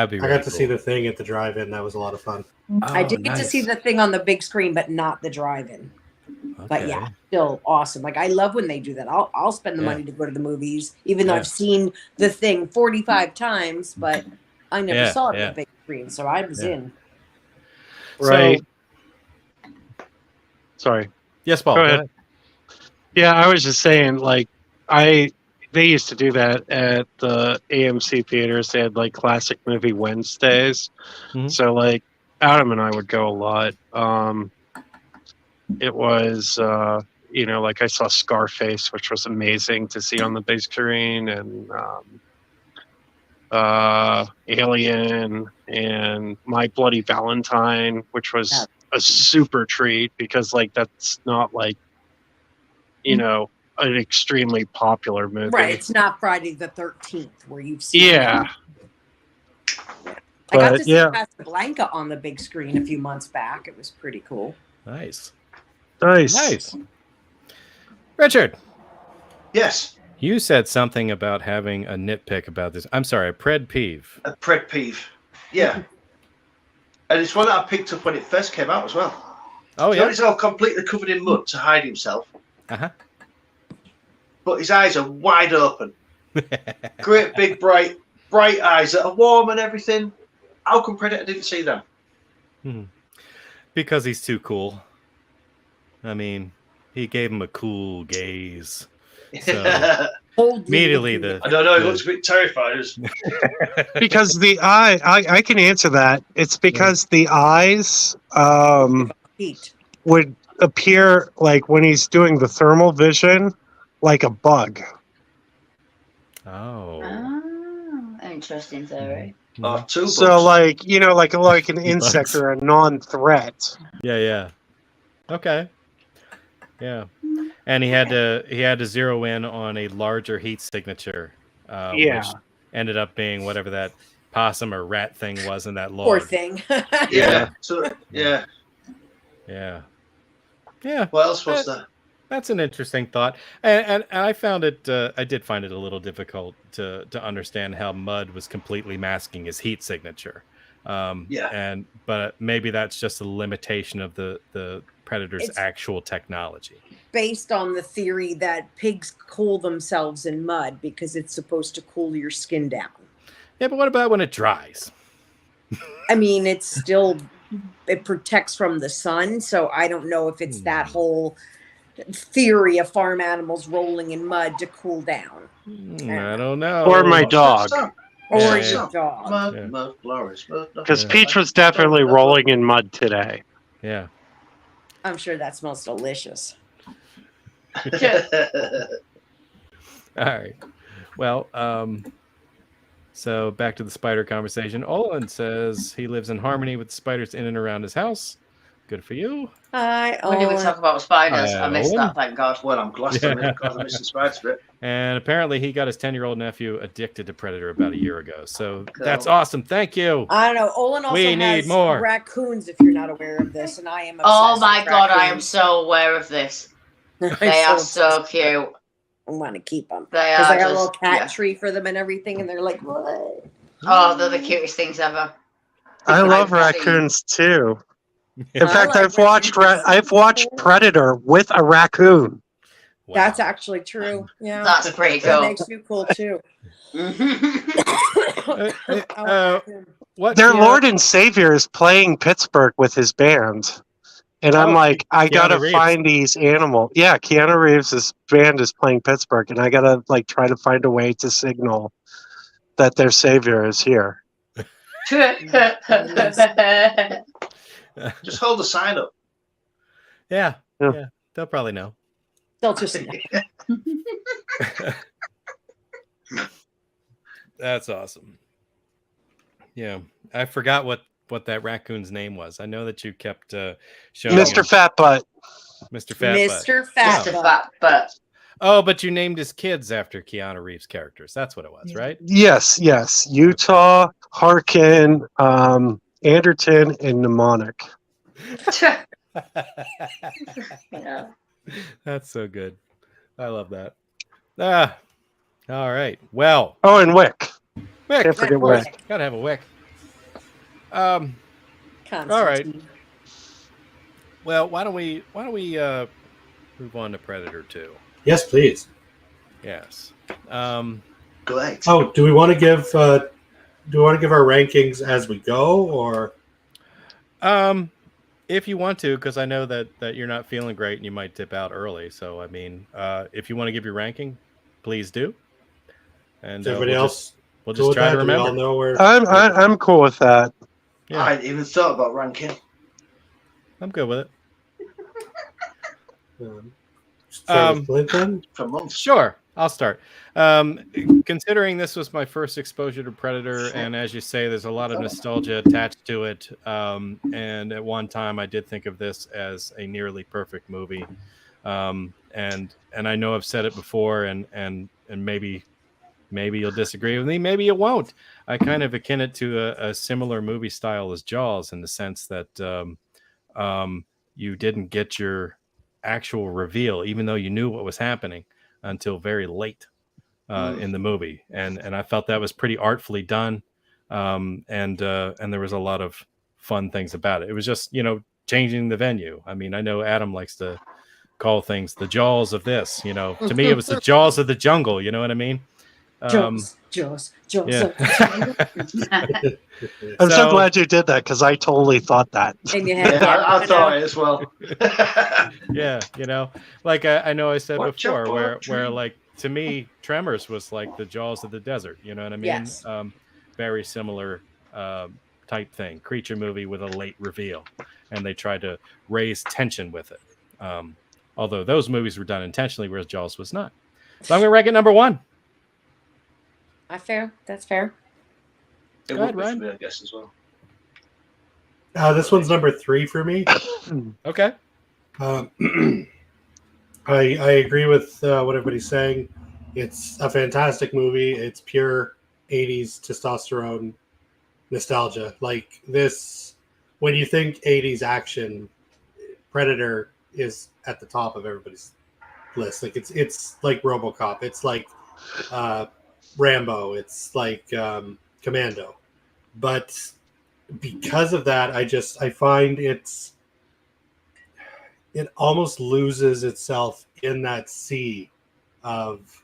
be. I got to see The Thing at the drive-in. That was a lot of fun. I did get to see The Thing on the big screen, but not the drive-in. Okay. But yeah, still awesome. Like, I love when they do that. I'll spend the money to go to the movies, even though I've seen The Thing 45 times, but I never saw it on the big screen, so I was in. Right. Sorry. Yes, Paul. Go ahead. Yeah, I was just saying, like, they used to do that at the AMC theaters. They had like classic movie Wednesdays. Mm-hmm. So like Adam and I would go a lot. It was, like I saw Scarface, which was amazing to see on the big screen, and Alien and My Bloody Valentine, which was a super treat because like that's not like, an extremely popular movie. Right. It's not Friday the 13th where you've seen Yeah. I got But, to see yeah. Casablanca on the big screen a few months back. It was pretty cool. Nice. Nice. Richard, Yes, you said something about having a nitpick about this. I'm sorry, a pred peeve. a pred peeve. Yeah. And it's one that I picked up when it first came out as well. Oh, So yeah? he's all completely covered in mud to hide himself, Uh-huh. but his eyes are wide open. Great big bright eyes that are warm and everything. How come Predator didn't see them? Because he's too cool. I mean, he gave him a cool gaze. So immediately I don't know, he looks a bit terrified. Because the eye, I can answer that. It's because the eyes Heat. would appear like when he's doing the thermal vision, like a bug. Oh. Interesting theory. Oh, two So, bugs. like, you know, like an insect Bugs. or a non-threat. Yeah. Okay. Yeah. And he had to zero in on a larger heat signature. Yeah. Which ended up being whatever that possum or rat thing was in that log. Poor thing. Yeah. So yeah. Yeah. What else was there? That's an interesting thought, and I found it. I did find it a little difficult to understand how mud was completely masking his heat signature. But maybe that's just a limitation of the Predator's actual technology. Based on the theory that pigs cool themselves in mud because it's supposed to cool your skin down. Yeah, but what about when it dries? I mean, it protects from the sun, so I don't know if it's that whole theory of farm animals rolling in mud to cool down. I don't know. Or my dog. Or your dog. Mud, glorious. Because Peach was definitely rolling in mud today. Yeah. I'm sure that smells delicious. All right. Well, so back to the spider conversation. Olin says he lives in harmony with spiders in and around his house. Good for you. When did we talk about spiders? I missed Olin. that, thank God. Well, I'm glad I missed the spiders bit. And apparently he got his 10-year-old nephew addicted to Predator about a year ago. So that's awesome. Thank you. I don't know. Olin also We need has more. raccoons, if you're not aware of this, and I am obsessed Oh my with God, I am raccoons. so aware of this. They are so cute. I want to keep them. They Because are I got a just, little cat tree for them and everything, and they're like, what? Oh, they're the cutest things ever. I love I've seen- raccoons too. In Yeah. fact, I I've like watched Predator with a raccoon. Wow. That's actually true. Yeah. That's pretty That cool. makes you cool too. What Their Keanu- Lord and Savior is playing Pittsburgh with his band. And I'm like, I Keanu gotta Reeves. find these animals. Yeah, Keanu Reeves' band is playing Pittsburgh, and I gotta like try to find a way to signal that their Savior is here. Just hold the sign up. Yeah. Yeah. Yeah. They'll probably know. They'll just That's awesome. Yeah. I forgot what that raccoon's name was. I know that you kept showing Mr. him- Fat Butt. Mr. Fat Butt. Mr. Fat Mr. Butt. Fat Butt. Oh, but you named his kids after Keanu Reeves characters. That's what it was, right? Yes. Utah, Harkin, Anderton, and Mnemonic. Yeah. That's so good. I love that. All right. Well, Oh, and Wick. Wick. Can't forget Of course. Wick. Gotta have a Wick. All right. Constantine. Well, why don't we move on to Predator 2? Yes, please. Yes. Great. Oh, do we want to give our rankings as we go, or If you want to, because I know that you're not feeling great and you might dip out early. So I mean, if you want to give your ranking, please do. And is everybody else? we'll cool just with try that? to Do we all remember. know where? I'm cool with that. Yeah. I hadn't even thought about ranking. I'm good with it. Start with Clint then? For months. Sure, I'll start. Considering this was my first exposure to Predator, and as you say, there's a lot of nostalgia attached to it. And at one time, I did think of this as a nearly perfect movie. And I know I've said it before, and maybe Maybe you'll disagree with me. Maybe you won't. I kind of akin it to a similar movie style as Jaws in the sense that you didn't get your actual reveal, even though you knew what was happening until very late in the movie. And I felt that was pretty artfully done. And there was a lot of fun things about it. It was just, changing the venue. I mean, I know Adam likes to call things the jaws of this, to me, it was the jaws of the jungle. You know what I mean? Jaws. Yeah. I'm so glad you did that because I totally thought that. And you had I thought it as well. Yeah, like I know I said Watch before, your where like to me, Tremors was like the Jaws of the desert. You know what I mean? Yes. Very similar type thing, creature movie with a late reveal, and they tried to raise tension with it. Although those movies were done intentionally, whereas Jaws was not. So I'm gonna rank it number 1. That's fair. It Go would ahead, be for Ryan. me, I guess, as well. This one's number 3 for me. Okay. I agree with what everybody's saying. It's a fantastic movie. It's pure 80s testosterone nostalgia. Like this, when you think 80s action, Predator is at the top of everybody's list. Like it's like RoboCop. It's like Rambo. It's like Commando. But because of that, I find it almost loses itself in that sea of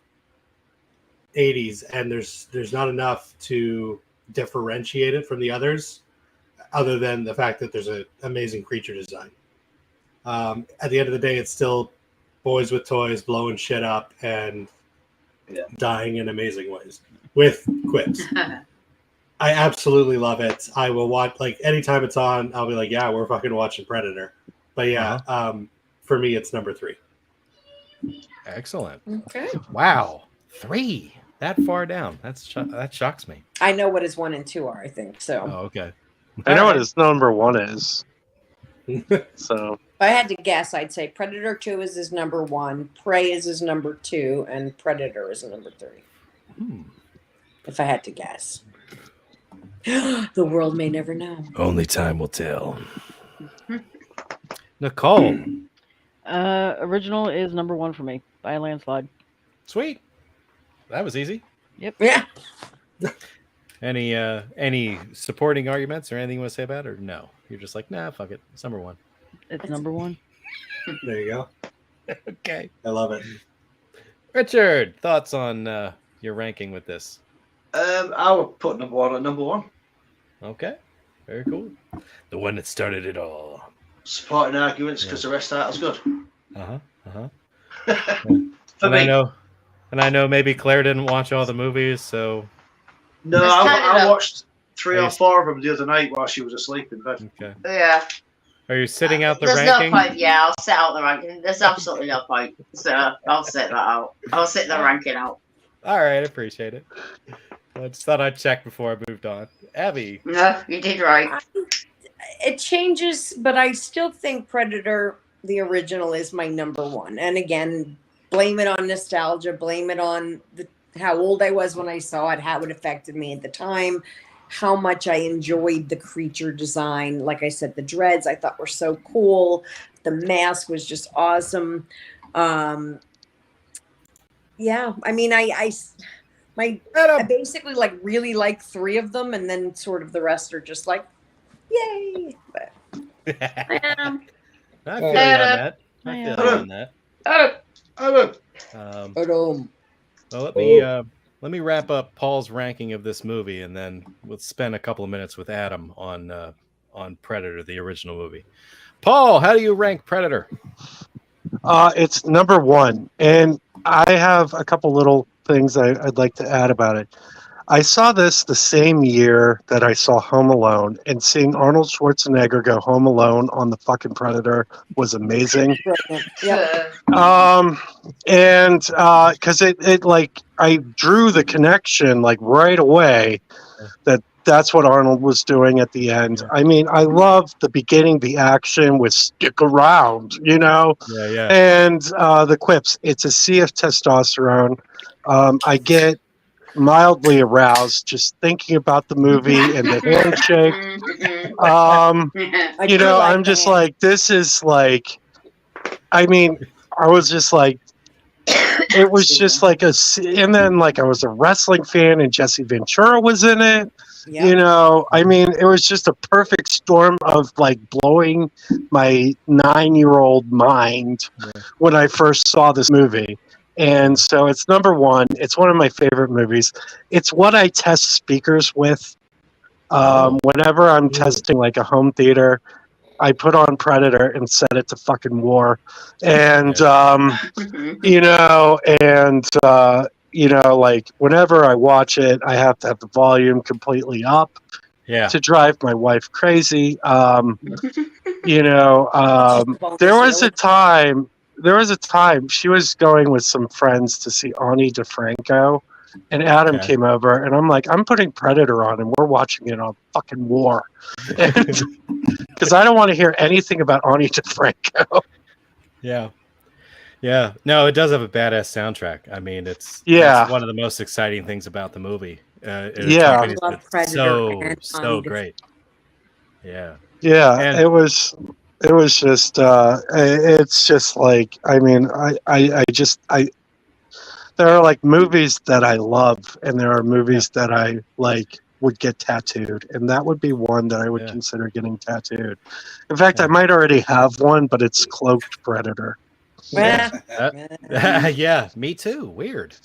80s, and there's not enough to differentiate it from the others, other than the fact that there's an amazing creature design. At the end of the day, it's still boys with toys blowing shit up and dying in amazing ways with quips. I absolutely love it. I will watch, like, anytime it's on, I'll be like, yeah, we're fucking watching Predator. But yeah, for me, it's number 3. Excellent. Okay. Wow, 3 that far down. That shocks me. I know what his 1 and 2 are, I think. So Oh, okay. I know what his number 1 is. So if I had to guess, I'd say Predator 2 is his number 1, Prey is his number 2, and Predator is number 3. If I had to guess. The world may never know. Only time will tell. Nicole. Original is number 1 for me by a landslide. Sweet. That was easy. Yep. Yeah. Any supporting arguments or anything you want to say about it, or no? You're just like, nah, fuck it. It's number 1. It's number 1. There you go. Okay. I love it. Richard, thoughts on your ranking with this? I would put number 1 at number 1. Okay. Very cool. The one that started it all. Supporting arguments because the rest of that was good. For me. I know maybe Claire didn't watch all the movies, so No, I watched 3 or 4 of them the other night while she was asleep in bed. okay. Yeah. Are you sitting out the There's ranking? no point. Yeah, I'll sit out the ranking. There's absolutely no point. So I'll sit that out. I'll sit the ranking out. All right, I appreciate it. I just thought I'd check before I moved on. Abby. No, you did right. It changes, but I still think Predator, the original, is my number 1. And again, blame it on nostalgia, blame it on how old I was when I saw it, how it affected me at the time, how much I enjoyed the creature design. Like I said, the dreads I thought were so cool. The mask was just awesome. Yeah, I mean, I basically like really like 3 of them, and then sort of the rest are just like, yay. But I feel you on that. Well, let me wrap up Paul's ranking of this movie, and then we'll spend a couple of minutes with Adam on Predator, the original movie. Paul, how do you rank Predator? It's number 1, and I have a couple little things I'd like to add about it. I saw this the same year that I saw Home Alone, and seeing Arnold Schwarzenegger go home alone on the fucking Predator was amazing. yeah. And because it like I drew the connection like right away that's what Arnold was doing at the end. I mean, I love the beginning, the action with "stick around," Yeah. and the quips. It's a sea of testosterone. I get mildly aroused just thinking about the movie and the handshake. I You do know, like I'm just that. like, this is like, I mean, I was just like, it was just like and then like I was a wrestling fan and Jesse Ventura was in it. Yep. You know, I mean, it was just a perfect storm of like blowing my 9-year-old mind when I first saw this movie. And so it's number one. It's one of my favorite movies. It's what I test speakers with. Whenever I'm testing like a home theater, I put on Predator and set it to fucking war. And, you know, and, you know, like whenever I watch it, I have to have the volume completely up to drive my wife crazy. You know, there was a time she was going with some friends to see Ani DeFranco, and Adam came over, and I'm like, I'm putting Predator on, and we're watching it on fucking war, because I don't want to hear anything about Ani DeFranco. Yeah. Yeah, no, it does have a badass soundtrack. I mean, it's one of the most exciting things about the movie. I love Predator so great. Yeah, yeah, it was just it's just like, I mean, I there are like movies that I love, and there are movies that I like would get tattooed, and that would be one that I would consider getting tattooed. In fact, I might already have one, but it's Cloaked Predator. Yeah, me too. Weird.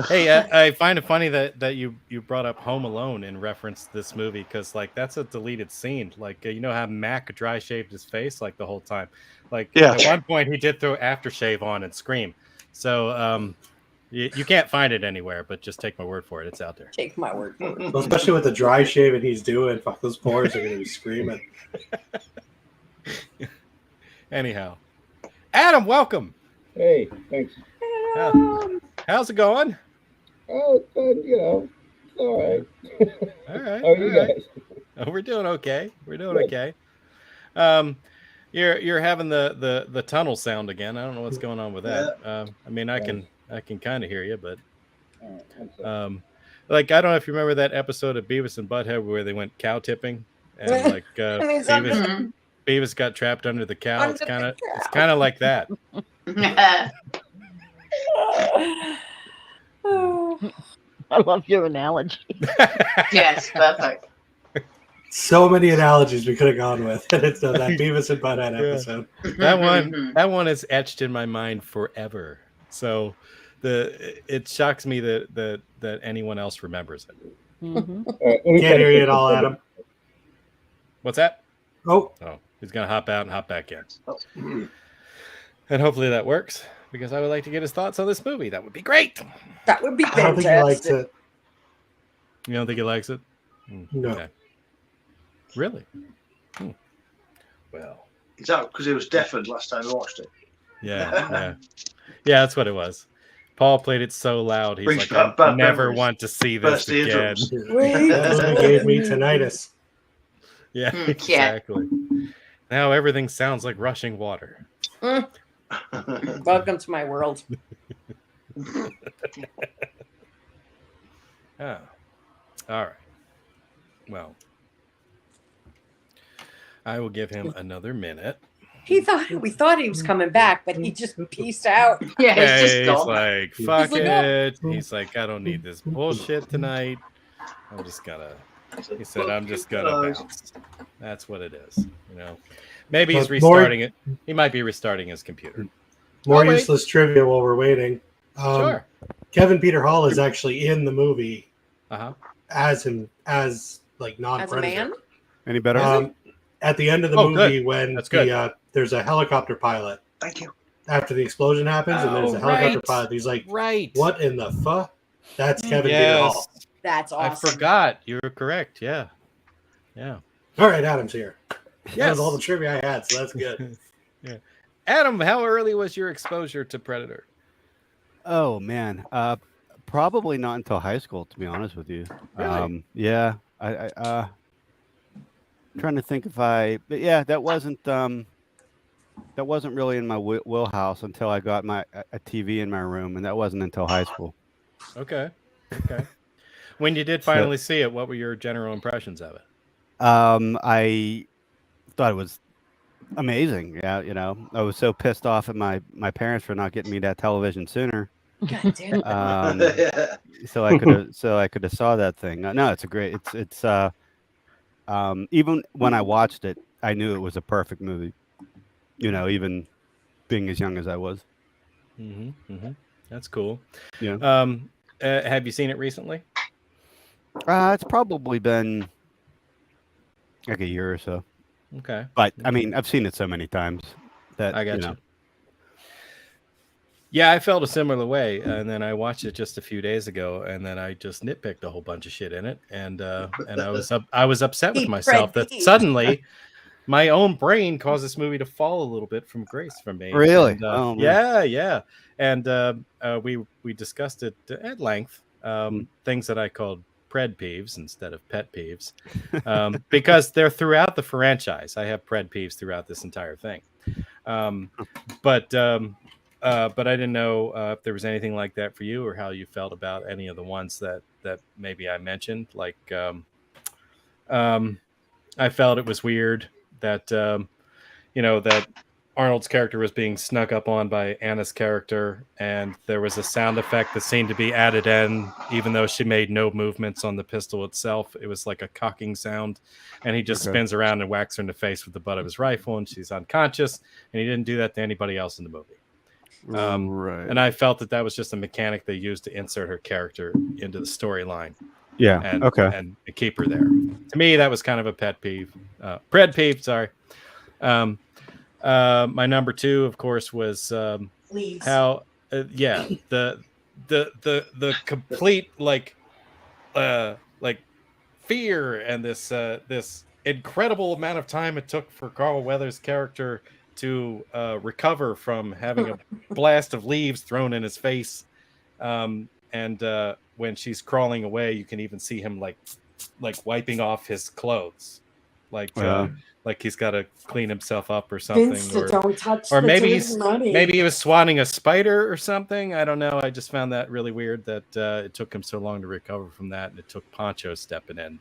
Hey, I find it funny that you brought up Home Alone in reference to this movie, because like that's a deleted scene. Like you know how Mac dry shaved his face like the whole time. Like at one point he did throw aftershave on and scream. So you can't find it anywhere, but just take my word for it. It's out there. Take my word for it. Well, especially with the dry shaving he's doing, fuck, those pores are going to be screaming. Anyhow, Adam, welcome. Hey, thanks. How's it going? Oh, you know, it's all right. All right. How are you guys? Oh, we're doing okay. Okay. You're having the tunnel sound again. I don't know what's going on with that. I mean, I can kind of hear you, but like I don't know if you remember that episode of Beavis and Butthead where they went cow tipping, and like Beavis got trapped under the cow. It's kind of like that. I love your analogy. Yes, perfect. So many analogies we could have gone with. It's that Beavis and Butthead episode. That one is etched in my mind forever. So it shocks me that anyone else remembers it. Mm-hmm. Can't hear you at all, Adam. What's that? Oh, he's gonna hop out and hop back in. And hopefully that works, because I would like to get his thoughts on this movie. That would be great. That would be fantastic. I don't think he likes it. You don't think he likes it? No. Okay. Really? Well, Is that because it was deafened last time I watched it? Yeah, that's what it was. Paul played it so loud. He's Brings like, back I bad never memories. want to see this Burst the again. eardrums. That movie gave me tinnitus. Yeah, exactly. Now everything sounds like rushing water. Welcome to my world. Oh. All right. Well, I will give him another minute. We thought he was coming back, but he just peaced out. Yeah, He's it's just gone. like, fuck He's like, it. He's like, I don't need this bullshit tonight. I'm just gonna. He said, I'm just gonna bounce. That's what it is. You know, maybe he's restarting it. He might be restarting his computer. More useless trivia while we're waiting. Sure. Kevin Peter Hall is actually in the movie as like non-predator. As a man? Any better? At the end of the movie, when there's a helicopter pilot. Thank you. After the explosion happens, and there's a helicopter pilot, he's like, what in the fuck? That's Kevin Peter Hall. That's awesome. I forgot. You were correct. Yeah. All right, Adam's here. Yes. That was all the trivia I had, so that's good. Yeah. Adam, how early was your exposure to Predator? Oh man, probably not until high school, to be honest with you. Really? Yeah, I trying to think but yeah, that wasn't really in my wheelhouse until I got a TV in my room, and that wasn't until high school. Okay. When you did finally see it, what were your general impressions of it? I thought it was amazing. Yeah, I was so pissed off at my parents for not getting me that television sooner. God damn it. Yeah. So I could have saw that thing. No, it's a great. It's even when I watched it, I knew it was a perfect movie. Even being as young as I was. That's cool. Yeah. Have you seen it recently? It's probably been like a year or so. Okay. But I mean, I've seen it so many times that I got you. Yeah, I felt a similar way, and then I watched it just a few days ago, and then I just nitpicked a whole bunch of shit in it, and I was upset with myself that suddenly my own brain caused this movie to fall a little bit from grace from me. Really? And, yeah. And we discussed it at length. Things that I called pred peeves instead of pet peeves, because they're throughout the franchise. I have pred peeves throughout this entire thing. But I didn't know if there was anything like that for you, or how you felt about any of the ones that maybe I mentioned. Like, I felt it was weird that that Arnold's character was being snuck up on by Anna's character, and there was a sound effect that seemed to be added in, even though she made no movements on the pistol itself. It was like a cocking sound, and he just spins around and whacks her in the face with the butt of his rifle, and she's unconscious, and he didn't do that to anybody else in the movie. Right. And I felt that was just a mechanic they used to insert her character into the storyline. Yeah. And keep her there. To me, that was kind of a pet peeve. Pred peeve, sorry. My number 2, of course, was how the complete like fear and this incredible amount of time it took for Carl Weathers' character to recover from having a blast of leaves thrown in his face, and when she's crawling away, you can even see him like wiping off his clothes, like he's got to clean himself up or something. Vince, don't touch or the maybe money. maybe he was swatting a spider or something. I don't know. I just found that really weird that it took him so long to recover from that, and it took Poncho stepping in,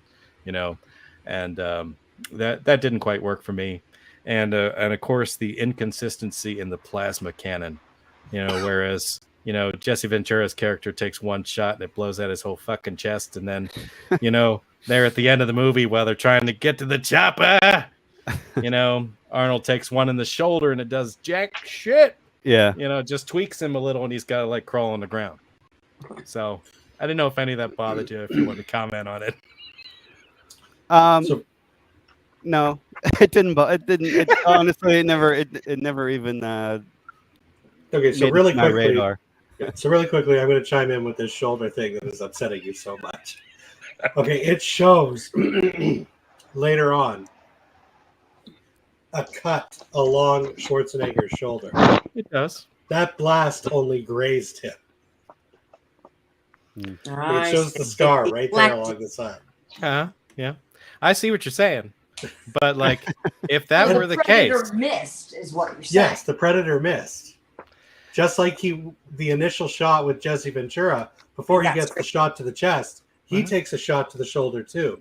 and that didn't quite work for me. And of course the inconsistency in the plasma cannon, whereas Jesse Ventura's character takes one shot and it blows out his whole fucking chest, and then they're at the end of the movie while they're trying to get to the chopper, Arnold takes one in the shoulder and it does jack shit. Yeah. Just tweaks him a little and he's got to crawl on the ground. So I didn't know if any of that bothered you, if you want to comment on it. No, it didn't. It honestly, it never even. Okay, so really my quickly, radar. So really quickly, I'm going to chime in with this shoulder thing that is upsetting you so much. Okay, it shows later on a cut along Schwarzenegger's shoulder. It does. That blast only grazed him. Nice. It shows the scar right there along the side. Yeah. I see what you're saying. But if that were the case, Predator missed is what you're saying. Yes, the Predator missed. Just like the initial shot with Jesse Ventura, before he gets the shot to the chest, he takes a shot to the shoulder too.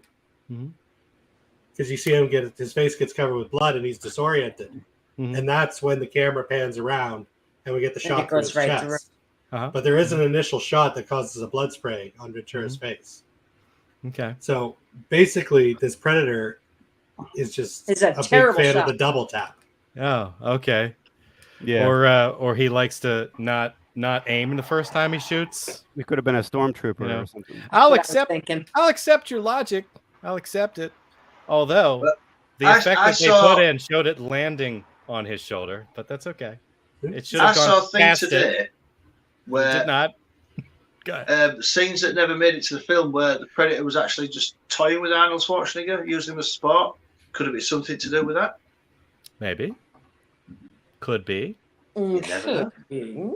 Because you see him his face gets covered with blood and he's disoriented. And that's when the camera pans around and we get the shot to his chest. But there is an initial shot that causes a blood spray on Ventura's face. Okay. So basically, this Predator is just a big fan of the double tap. Oh, okay. Yeah. Or he likes to not aim the first time he shoots. He could have been a stormtrooper or something. I'll accept your logic. I'll accept it. Although the effect that they put in showed it landing on his shoulder, but that's okay. It should have gone past it. Where it did not. Scenes that never made it to the film, where the Predator was actually just toying with Arnold Schwarzenegger, using him as sport. Could it be something to do with that? Maybe. Could be. Could be.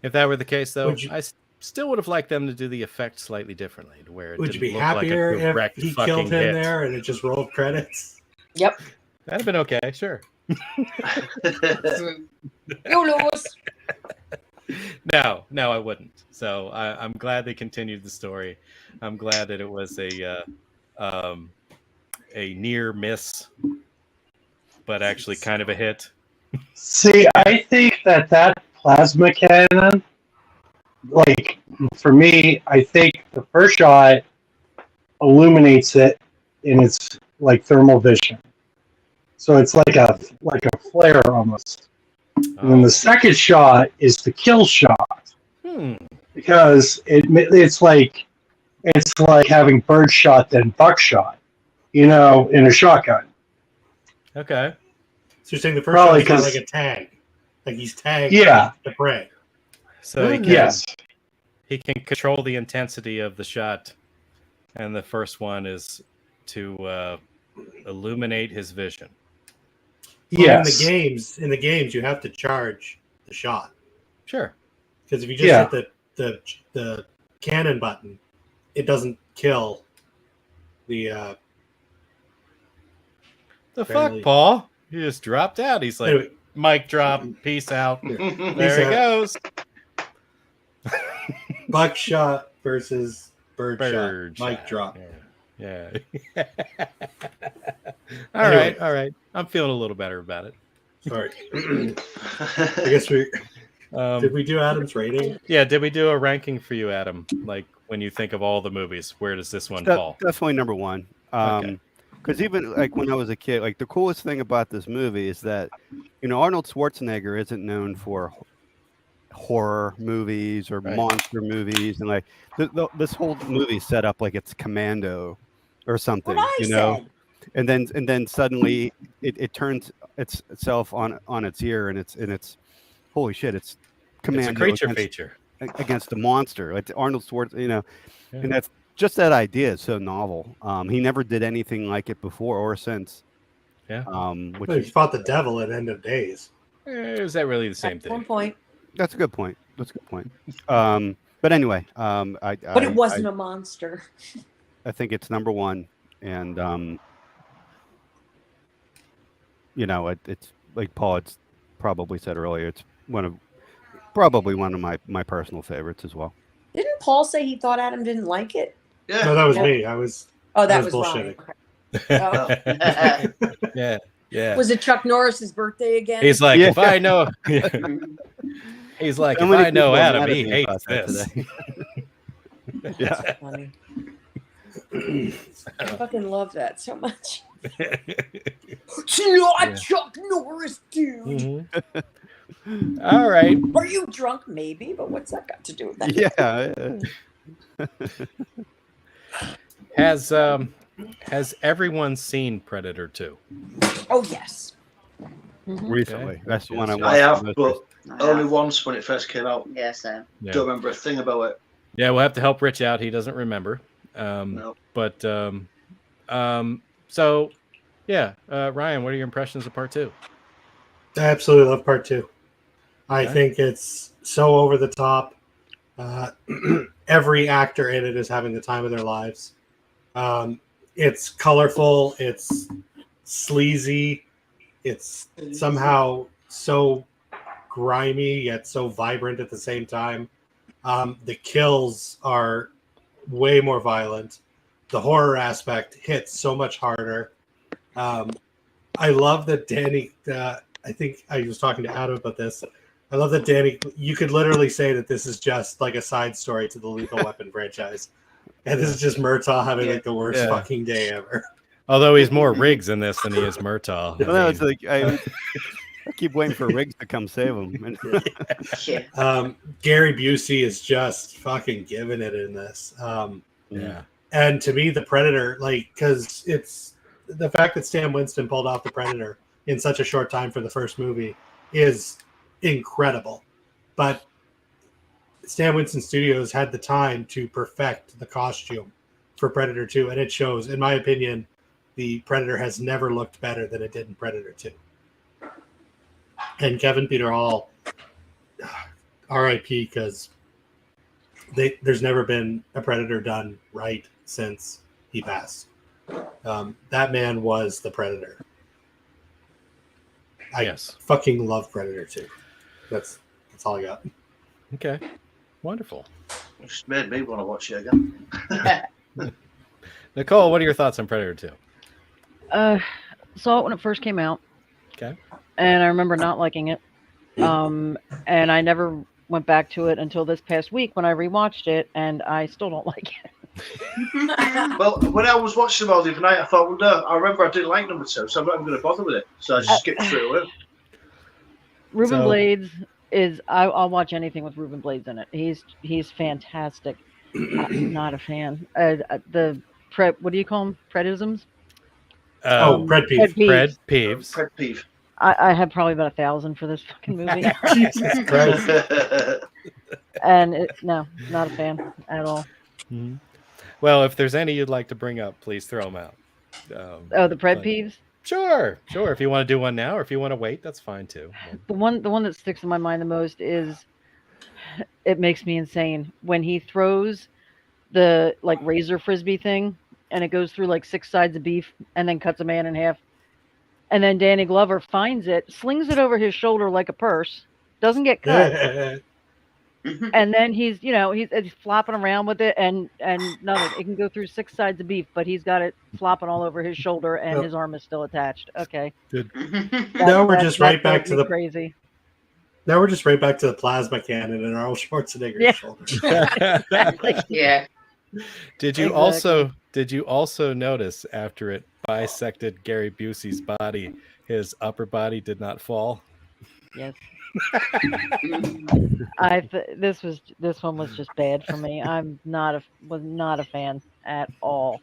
If that were the case, though, I still would have liked them to do the effect slightly differently, to where it would you didn't be look happier like a direct if he fucking killed him hit. there and it just rolled credits? Yep. That'd have been okay, sure. You lose. No, I wouldn't. So I'm glad they continued the story. I'm glad that it was a near miss, but actually kind of a hit. See, I think that plasma cannon, like for me, I think the first shot illuminates it in its like thermal vision. So it's like a flare almost. And then the second shot is the kill shot. Because it's like having birdshot then buckshot, in a shotgun. Okay. So you're saying the first shot is kind of like a tag, like he's tagged the prey. So he can control the intensity of the shot, and the first one is to illuminate his vision. Yes. In the games, you have to charge the shot. Sure. Because if you just hit the cannon button, it doesn't kill the. The fuck, Paul? He just dropped out. He's like, anyway. Mic drop, peace out. There he goes. Buckshot versus bird shot. Mic drop. Yeah. All right. I'm feeling a little better about it. Sorry. I guess we did we do Adam's rating? Yeah, did we do a ranking for you, Adam? Like when you think of all the movies, where does this one fall? Definitely number one. Okay. Because even like when I was a kid, like the coolest thing about this movie is that, Arnold Schwarzenegger isn't known for horror movies or monster movies, and like this whole movie is set up like it's Commando or something, and then suddenly it turns itself on its ear, and it's holy shit, it's Commando. It's a creature feature against the monster. It's Arnold Schwarzenegger, and that's. Just that idea is so novel. He never did anything like it before or since. Yeah. He fought the devil at End of Days. Is that really the same thing? At one point. That's a good point. But anyway, but it wasn't a monster. I think it's number one, and it's like Paul had probably said earlier. It's probably one of my personal favorites as well. Didn't Paul say he thought Adam didn't like it? Yeah. No, that was me. I was. Oh, that was bullshitting. Okay. Yeah. Was it Chuck Norris's birthday again? He's like, if I know. He's like, if I know Adam, he hates this. That's funny. I fucking love that so much. It's not Chuck Norris, dude. Mm-hmm. All right. Are you drunk? Maybe, but what's that got to do with that? Yeah. Has everyone seen Predator 2? Oh yes. Recently, that's the one I watched. I have, but only once when it first came out. Yes, Don't remember a thing about it. Yeah, we'll have to help Rich out. He doesn't remember. No. But so yeah, Ryan, what are your impressions of part 2? I absolutely love part 2. I think it's so over the top. Every actor in it is having the time of their lives. It's colorful. It's sleazy. It's somehow so grimy yet so vibrant at the same time. The kills are way more violent. The horror aspect hits so much harder. I love that Danny. I think I was talking to Adam about this. I love that Danny. You could literally say that this is just like a side story to the Lethal Weapon franchise, and this is just Murtaugh having like the worst fucking day ever. Although he's more Riggs in this than he is Murtaugh. It's like I keep waiting for Riggs to come save him. Gary Busey is just fucking giving it in this. And to me, the Predator, because it's the fact that Stan Winston pulled off the Predator in such a short time for the first movie is incredible. But Stan Winston Studios had the time to perfect the costume for Predator 2, and it shows. In my opinion, the Predator has never looked better than it did in Predator 2. And Kevin Peter Hall, R.I.P., because there's never been a Predator done right since he passed. That man was the Predator. I fucking love Predator 2. That's all I got. Okay. Wonderful. It just made me want to watch it again. Nicole, what are your thoughts on Predator 2? Saw it when it first came out. Okay. And I remember not liking it. And I never went back to it until this past week when I rewatched it, and I still don't like it. Well, when I was watching them all the other night, I thought, well, no, I remember I didn't like number 2, so I'm not even going to bother with it. So I just skipped through it. Ruben Blades is. I'll watch anything with Ruben Blades in it. He's fantastic. I'm not a fan. What do you call them? Predisms? Pred peeve. Pred peeves. Pred peeve. I had probably about 1,000 for this fucking movie. Jesus Christ. And no, not a fan at all. Mm-hmm. Well, if there's any you'd like to bring up, please throw them out. The Pred peeves? Sure. If you want to do one now, or if you want to wait, that's fine too. The one that sticks in my mind the most is, it makes me insane when he throws the razor frisbee thing, and it goes through 6 sides of beef, and then cuts a man in half. And then Danny Glover finds it, slings it over his shoulder like a purse, doesn't get cut. And then he's flopping around with it, and nothing. It can go through 6 sides of beef, but he's got it flopping all over his shoulder, and his arm is still attached. Okay. Good. Now we're just right back to the crazy. Now we're just right back to the plasma cannon and Arnold Schwarzenegger's shoulder. Yeah. Did you also notice after it bisected Gary Busey's body, his upper body did not fall? Yes. This one was just bad for me. Was not a fan at all.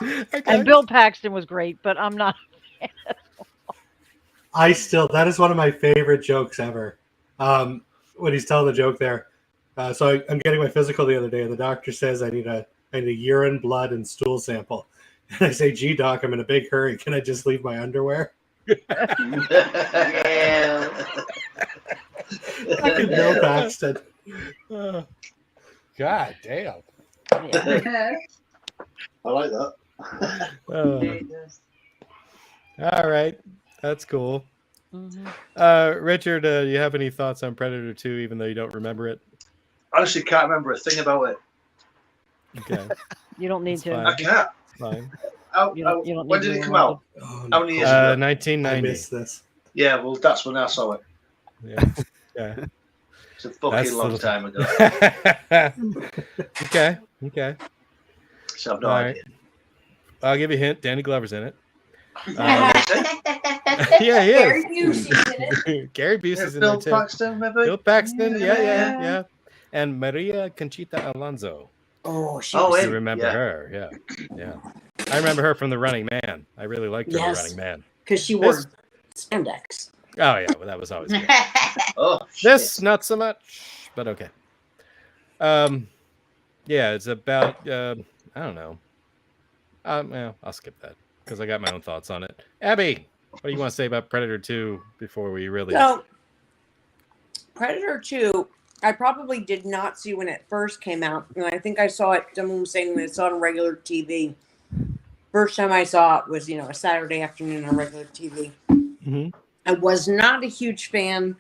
Okay. And Bill Paxton was great, but I'm not a fan at all. That is one of my favorite jokes ever. When he's telling the joke there. So I'm getting my physical the other day, and the doctor says I need a urine, blood, and stool sample. And I say, "Gee, doc, I'm in a big hurry. Can I just leave my underwear?" Yeah. Fucking Bill Paxton. God damn. Yeah. I like that. All right. That's cool. Mm-hmm. Richard, do you have any thoughts on Predator 2, even though you don't remember it? Honestly, can't remember a thing about it. Okay. You don't need to. I can't. Fine. You don't When need did to it come remember. out? How many years ago? 1990. I missed this. Yeah, well, that's when I saw it. Yeah. It's a fucking long time ago. Okay. So I've no All idea. I'll give you a hint. Danny Glover's in it. Yeah, he Gary is. Busey's in it. Gary Busey's in Bill there too. Paxton, maybe? Bill Paxton, yeah. And Maria Conchita Alonso. Oh, she Oh, was You him. remember Yeah. her, yeah. I remember her from The Running Man. I really liked her in The Yes. Running Man. because she wore This- spandex. Oh yeah, well, that was always good. Oh, This shit. not so much, but okay. Yeah, it's about I don't know. Well, I'll skip that because I got my own thoughts on it. Abby, what do you want to say about Predator 2 before we really? So, Predator 2, I probably did not see when it first came out. And I think I saw it, someone was saying when it saw it on regular TV. First time I saw it was, a Saturday afternoon on regular TV. Mhm. I was not a huge fan.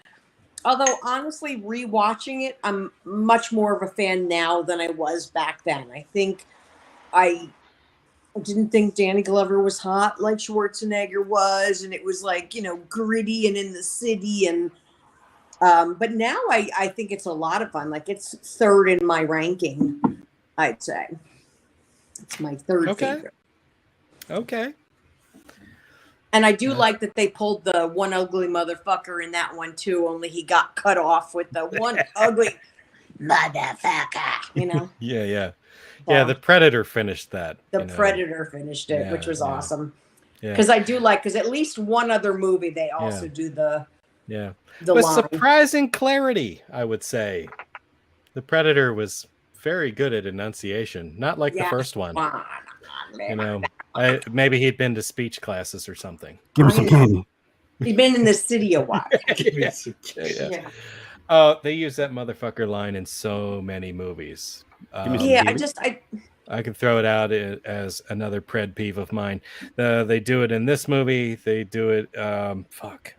Although, honestly, rewatching it, I'm much more of a fan now than I was back then. I think I didn't think Danny Glover was hot like Schwarzenegger was. And it was gritty and in the city. And but now I think it's a lot of fun. Like, it's third in my ranking, I'd say. It's my third favorite. Okay. And I do like that they pulled the one ugly motherfucker in that one too, only he got cut off with the one ugly motherfucker, Yeah. The Predator finished that. The Predator finished it, which was awesome. Yeah. Because I do like, because at least one other movie they also do the with line. surprising clarity, I would say. The Predator was very good at enunciation, not like the first one. Maybe he'd been to speech classes or something. Give me some candy. He'd been in the city a while. Yeah. They use that motherfucker line in so many movies. I can throw it out as another pred peeve of mine. They do it in this movie. They do it. Fuck.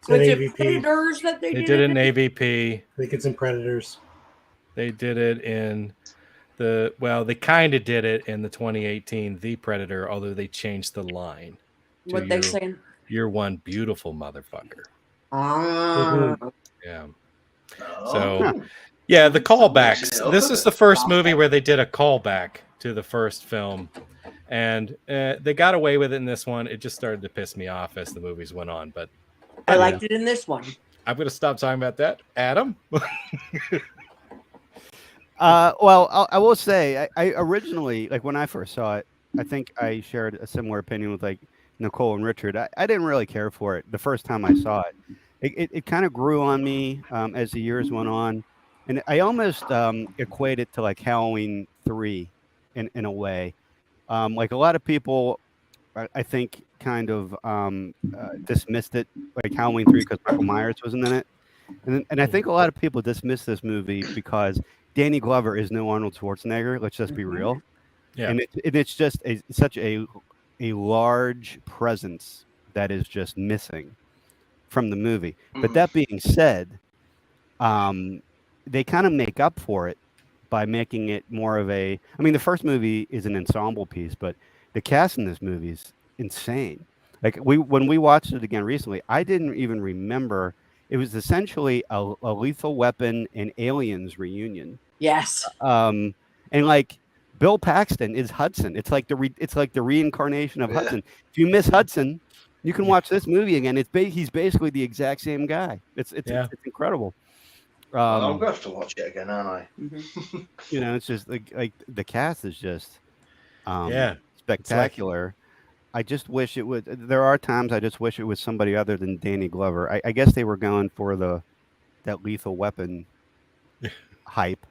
Was it Predators that they did it in AVP. I think it's in Predators. They did it in They kind of did it in the 2018 The Predator, although they changed the line. What they saying? You're one beautiful motherfucker. Ah. Yeah. Oh. So, yeah, the callbacks. This is the first movie where they did a callback to the first film, and they got away with it in this one. It just started to piss me off as the movies went on. But I liked it in this one. I'm going to stop talking about that. Adam? Well, I will say, I originally, like when I first saw it, I think I shared a similar opinion with like Nicole and Richard. I didn't really care for it the first time I saw it. It kind of grew on me as the years went on, and I almost equate it to like Halloween 3 in a way. Like a lot of people, I think, kind of dismissed it, like Halloween 3, because Michael Myers wasn't in it. And I think a lot of people dismiss this movie because Danny Glover is no Arnold Schwarzenegger. Let's just be real. Yeah. And it's just such a large presence that is just missing from the movie. But that being said, they kind of make up for it by making it more of a. I mean, the first movie is an ensemble piece, but the cast in this movie is insane. Like when we watched it again recently, I didn't even remember. It was essentially a Lethal Weapon and Aliens reunion. Yes. And like Bill Paxton is Hudson. It's like the reincarnation of Hudson. If you miss Hudson, you can watch this movie again. He's basically the exact same guy. It's incredible. I'm gonna have to watch it again, aren't I? You know, it's just like the cast is just Like, spectacular. I just wish it would. There are times I just wish it was somebody other than Danny Glover. I guess they were going for that Lethal Weapon hype,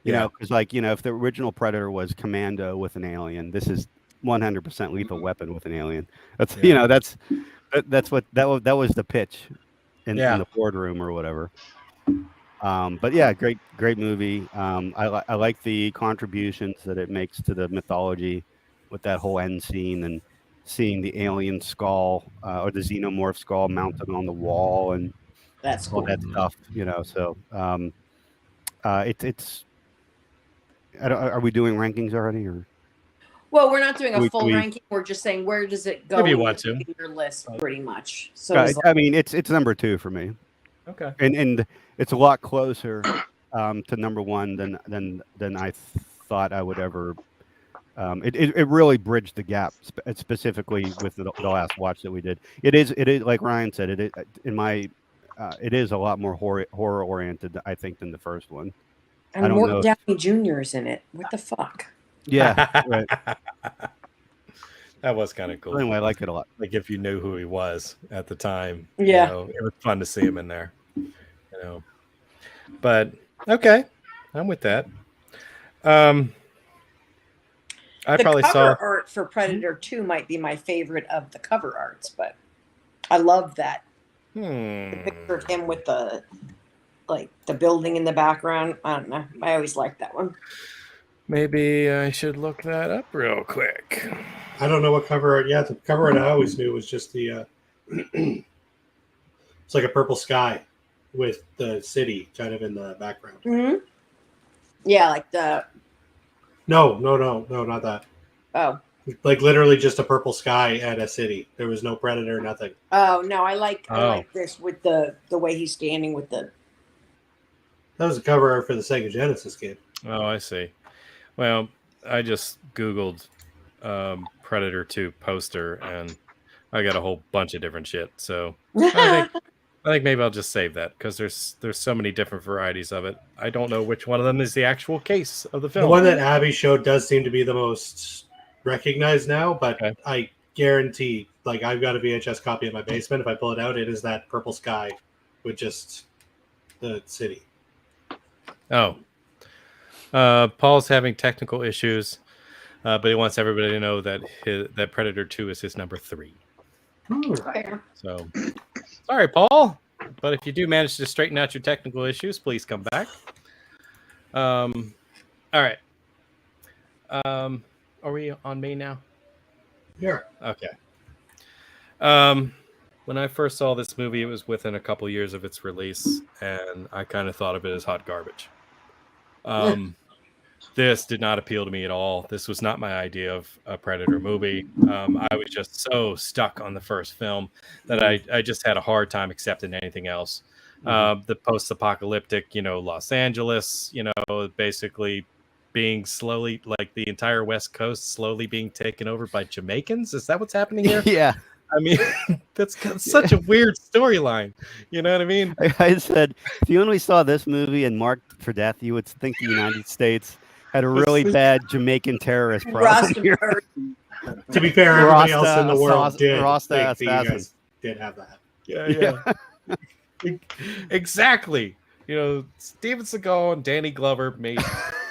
you know, because like if the original Predator was Commando with an alien, this is 100% Lethal Weapon with an alien. That's that's what that was the pitch in the boardroom or whatever. But yeah, great movie. I like the contributions that it makes to the mythology with that whole end scene and seeing the alien skull or the xenomorph skull mounted on the wall and that's all cool. that stuff, So it's. Are we doing rankings already, or? Well, we're not doing a full ranking. We're just saying where does it go if you want in your list, pretty much. So I mean, it's number 2 for me. Okay. And it's a lot closer to number 1 than I thought I would ever. It really bridged the gap, specifically with the last watch that we did. It is like Ryan said. It is a lot more horror oriented, I think, than the first one. And Mort Downey Jr. is in it. What the fuck? Yeah, right. That was kind of cool. Anyway, I like it a lot. Like if you knew who he was at the time, yeah, it was fun to see him in there. But okay, I'm with that. I probably saw art for Predator 2 might be my favorite of the cover arts, but I love that. The picture of him with the building in the background. I don't know. I always liked that one. Maybe I should look that up real quick. I don't know what cover art. Yeah, the cover art I always knew was just the. It's like a purple sky with the city kind of in the background. Mm-hmm. Yeah, like the. No, not that. Oh. Like literally just a purple sky and a city. There was no predator, nothing. Oh no, I like this with the way he's standing with the. That was a cover art for the Sega Genesis game. Oh, I see. Well, I just Googled Predator 2 poster, and I got a whole bunch of different shit. So I think maybe I'll just save that because there's so many different varieties of it. I don't know which one of them is the actual case of the film. The one that Abby showed does seem to be the most recognized now, but okay. I guarantee, like I've got a VHS copy in my basement. If I pull it out, it is that purple sky with just the city. Oh. Paul's having technical issues, but he wants everybody to know that that Predator 2 is his number 3. So, sorry, Paul, but if you do manage to straighten out your technical issues, please come back. All right. Are we on me now? Yeah. Okay. When I first saw this movie, it was within a couple years of its release, and I kind of thought of it as hot garbage. This did not appeal to me at all. This was not my idea of a Predator movie. I was just so stuck on the first film that I just had a hard time accepting anything else. The post-apocalyptic, Los Angeles, basically being slowly, like the entire West Coast slowly being taken over by Jamaicans. Is that what's happening here? Yeah. I mean, that's such a weird storyline. You know what I mean? I said, if you only saw this movie and Marked for Death, you would think the United States had a really bad Jamaican terrorist problem here. To be fair, everybody else in the Rasta world did Rasta think that you assassin. guys did have that. Yeah. Exactly. Steven Seagal and Danny Glover made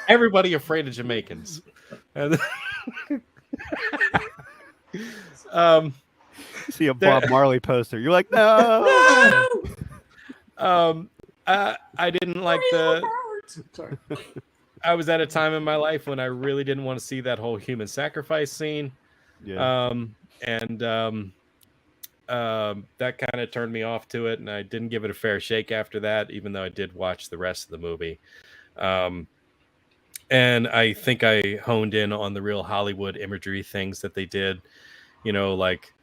everybody afraid of Jamaicans. And see a Bob Marley poster, you're like, no. I didn't like Sorry. I was at a time in my life when I really didn't want to see that whole human sacrifice scene. Yeah. That kind of turned me off to it, and I didn't give it a fair shake after that, even though I did watch the rest of the movie. And I think I honed in on the real Hollywood imagery things that they did, like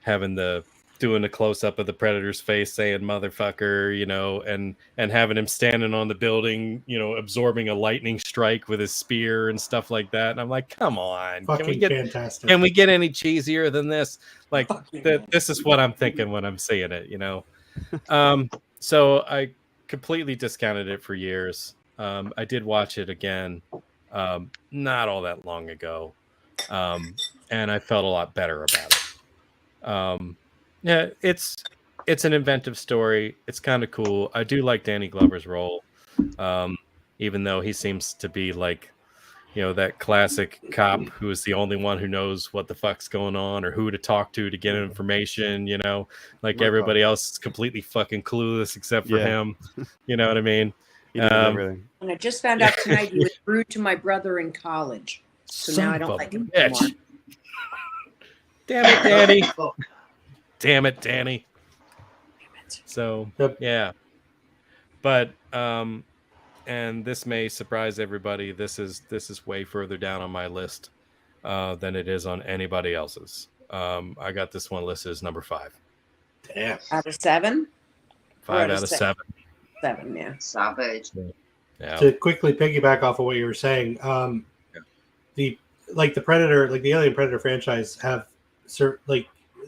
having doing a close up of the Predator's face saying motherfucker, and having him standing on the building, absorbing a lightning strike with his spear and stuff like that. And I'm like, come on, Fantastic. Can we get any cheesier than this? Like this is what I'm thinking when I'm seeing it, So I completely discounted it for years. I did watch it again, not all that long ago. And I felt a lot better about it. Yeah, it's an inventive story. It's kind of cool. I do like Danny Glover's role, even though he seems to be like, that classic cop who is the only one who knows what the fuck's going on or who to talk to get information. Like everybody else is completely fucking clueless except for him. You know what I mean? He knows everything. And I just found out tonight he was rude to my brother in college, so now I don't like him anymore. Damn it, Danny. Damn it, Danny. So, yeah. But, and this may surprise everybody. This is way further down on my list than it is on anybody else's. I got this one listed as number 5. Damn. Out of 7? 5 out of 7. 7, yeah. Savage. Yeah. To quickly piggyback off of what you were saying, the Predator, like the Alien Predator franchise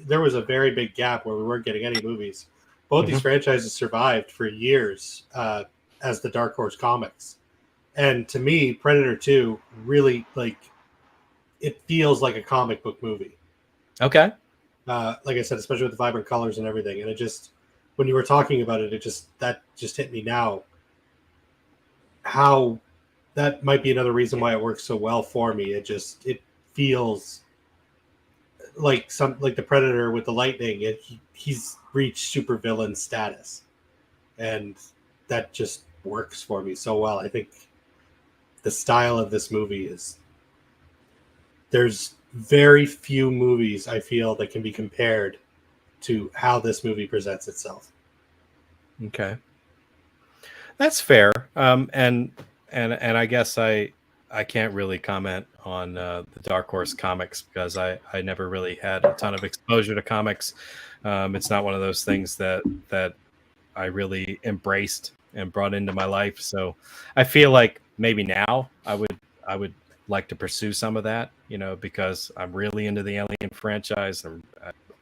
there was a very big gap where we weren't getting any movies. Both these franchises survived for years as the Dark Horse comics. And to me, Predator 2 really, it feels like a comic book movie. Okay. Like I said, especially with the vibrant colors and everything. And it just, when you were talking about it, that just hit me now. How that might be another reason why it works so well for me. It feels like the Predator with the lightning. He's reached supervillain status, and that just works for me so well. I think the style of this movie there's very few movies I feel that can be compared to how this movie presents itself. Okay, that's fair. And I guess I can't really comment on the Dark Horse comics because I never really had a ton of exposure to comics. It's not one of those things that I really embraced and brought into my life. So I feel like maybe now I would like to pursue some of that, because I'm really into the Alien franchise.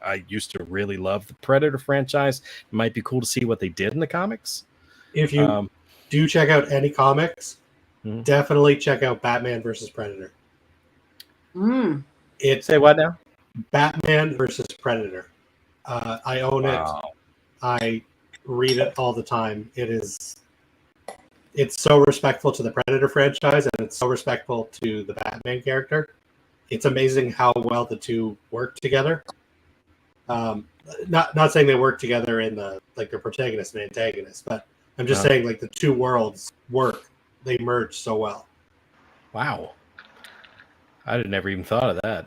I used to really love the Predator franchise. It might be cool to see what they did in the comics. If you do check out any comics, definitely check out Batman versus Predator. Say what now? Batman versus Predator. I own it. I read it all the time. It's so respectful to the Predator franchise, and it's so respectful to the Batman character. It's amazing how well the two work together. Not saying they work together in the they're protagonist and antagonist, but I'm just saying the two worlds work. They merge so well. Wow. I had never even thought of that.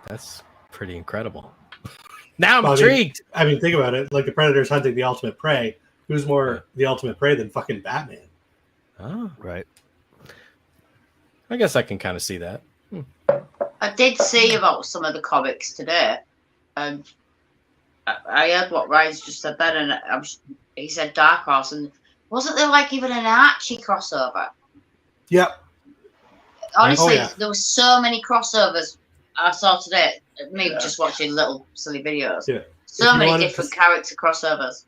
That's pretty incredible. Now I'm intrigued. I mean, think about it. Like the Predator's hunting the ultimate prey. Who's more the ultimate prey than fucking Batman? Oh, right. I guess I can kind of see that. I did see about some of the comics today, and I heard what Ryan's just said then, and he said Dark Horse, and wasn't there like even an Archie crossover? Yep. Honestly, there were so many crossovers I saw today. Me just watching little silly videos. Yeah. So many different character crossovers.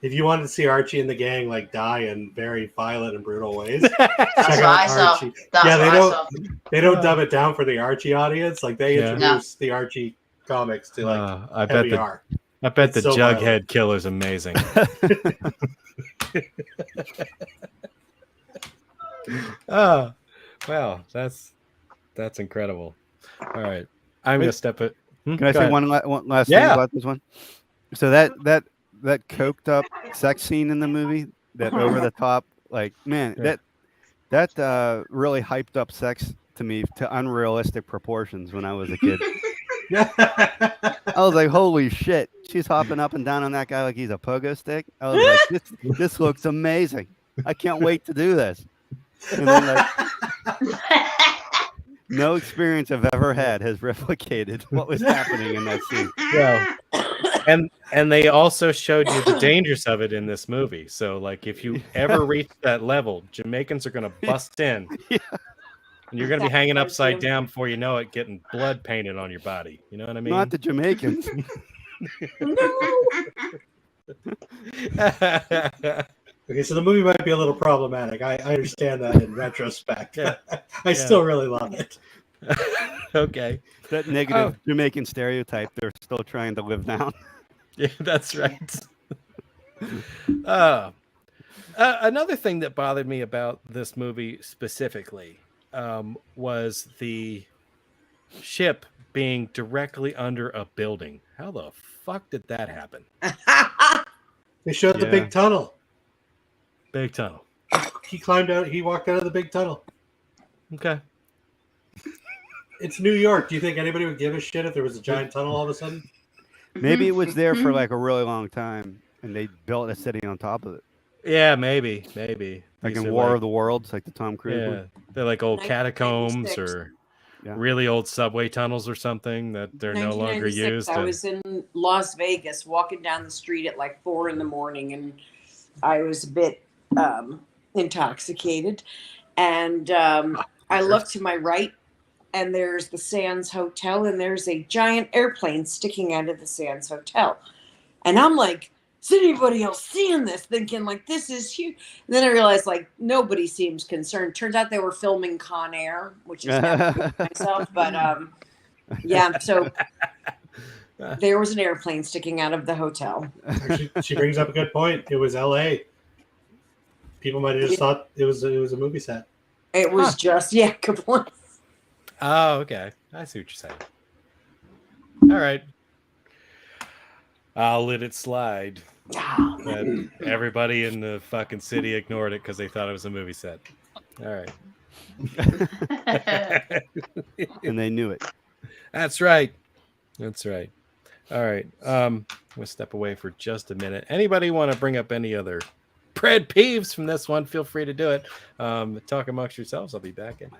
If you wanted to see Archie and the gang like die in very violent and brutal ways, That's what I saw. They don't dub it down for the Archie audience. Like they introduce the Archie comics to like I bet the so Jughead violent. killer's amazing. Oh, wow, that's incredible. All right, I'm gonna step it. Can I say one last thing about this one? So that coked up sex scene in the movie, that over the top, like man, that really hyped up sex to me to unrealistic proportions when I was a kid. I was like, holy shit, she's hopping up and down on that guy like he's a pogo stick. I was like, this looks amazing. I can't wait to do this. And then, like, no experience I've ever had has replicated what was happening in that scene. Yeah. And they also showed you the dangers of it in this movie. So like if you ever reach that level, Jamaicans are gonna bust in. Yeah. And you're gonna be hanging upside down before you know it, getting blood painted on your body. You know what I mean? Not the Jamaicans. Okay, so the movie might be a little problematic. I understand that in retrospect. I still really love it. Okay. That negative Jamaican stereotype they're still trying to live down. Yeah, that's right. Another thing that bothered me about this movie specifically was the ship being directly under a building. How the fuck did that happen? They showed the big tunnel. Big tunnel. He climbed out. He walked out of the big tunnel. Okay. It's New York. Do you think anybody would give a shit if there was a giant tunnel all of a sudden? Maybe it was there for like a really long time, and they built a city on top of it. Yeah, maybe. Like in War of the Worlds, like the Tom Cruise one. They're like old catacombs or really old subway tunnels or something that they're no longer used. I was in Las Vegas walking down the street at like 4 a.m, and I was a bit intoxicated. And I looked to my right, and there's the Sands Hotel, and there's a giant airplane sticking out of the Sands Hotel. And I'm like, is anybody else seeing this? Thinking like, this is huge. And then I realized like nobody seems concerned. Turns out they were filming Con Air, which is not myself, but yeah. So there was an airplane sticking out of the hotel. Actually, she brings up a good point. It was L.A. People might have just thought it was a movie set. It was just good point. Oh, okay. I see what you're saying. All right. I'll let it slide. But everybody in the fucking city ignored it because they thought it was a movie set. All right. And they knew it. That's right. All right. I'm gonna step away for just a minute. Anybody want to bring up any other pred peeves from this one? Feel free to do it. Talk amongst yourselves. I'll be back in.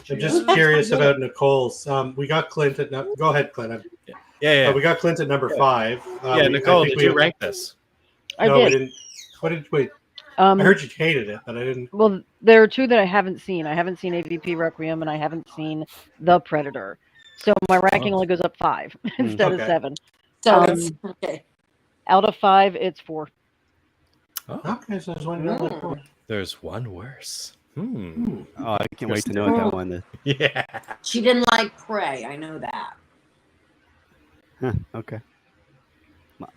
I'm just curious about Nicole's. We got Clint at go ahead, Clint. Yeah. We got Clint at number 5. Nicole, did you rank this? I no, did. we didn't. What did wait? I heard you hated it, but I didn't. Well, there are 2 that I haven't seen. I haven't seen AVP Requiem, and I haven't seen The Predator. So my ranking only goes up 5 instead of 7. So it's okay. Out of 5, it's 4. Oh. Okay, so there's one. There's one worse. Oh, I can't wait to know what that one is. Yeah. She didn't like Prey. I know that. Huh, okay.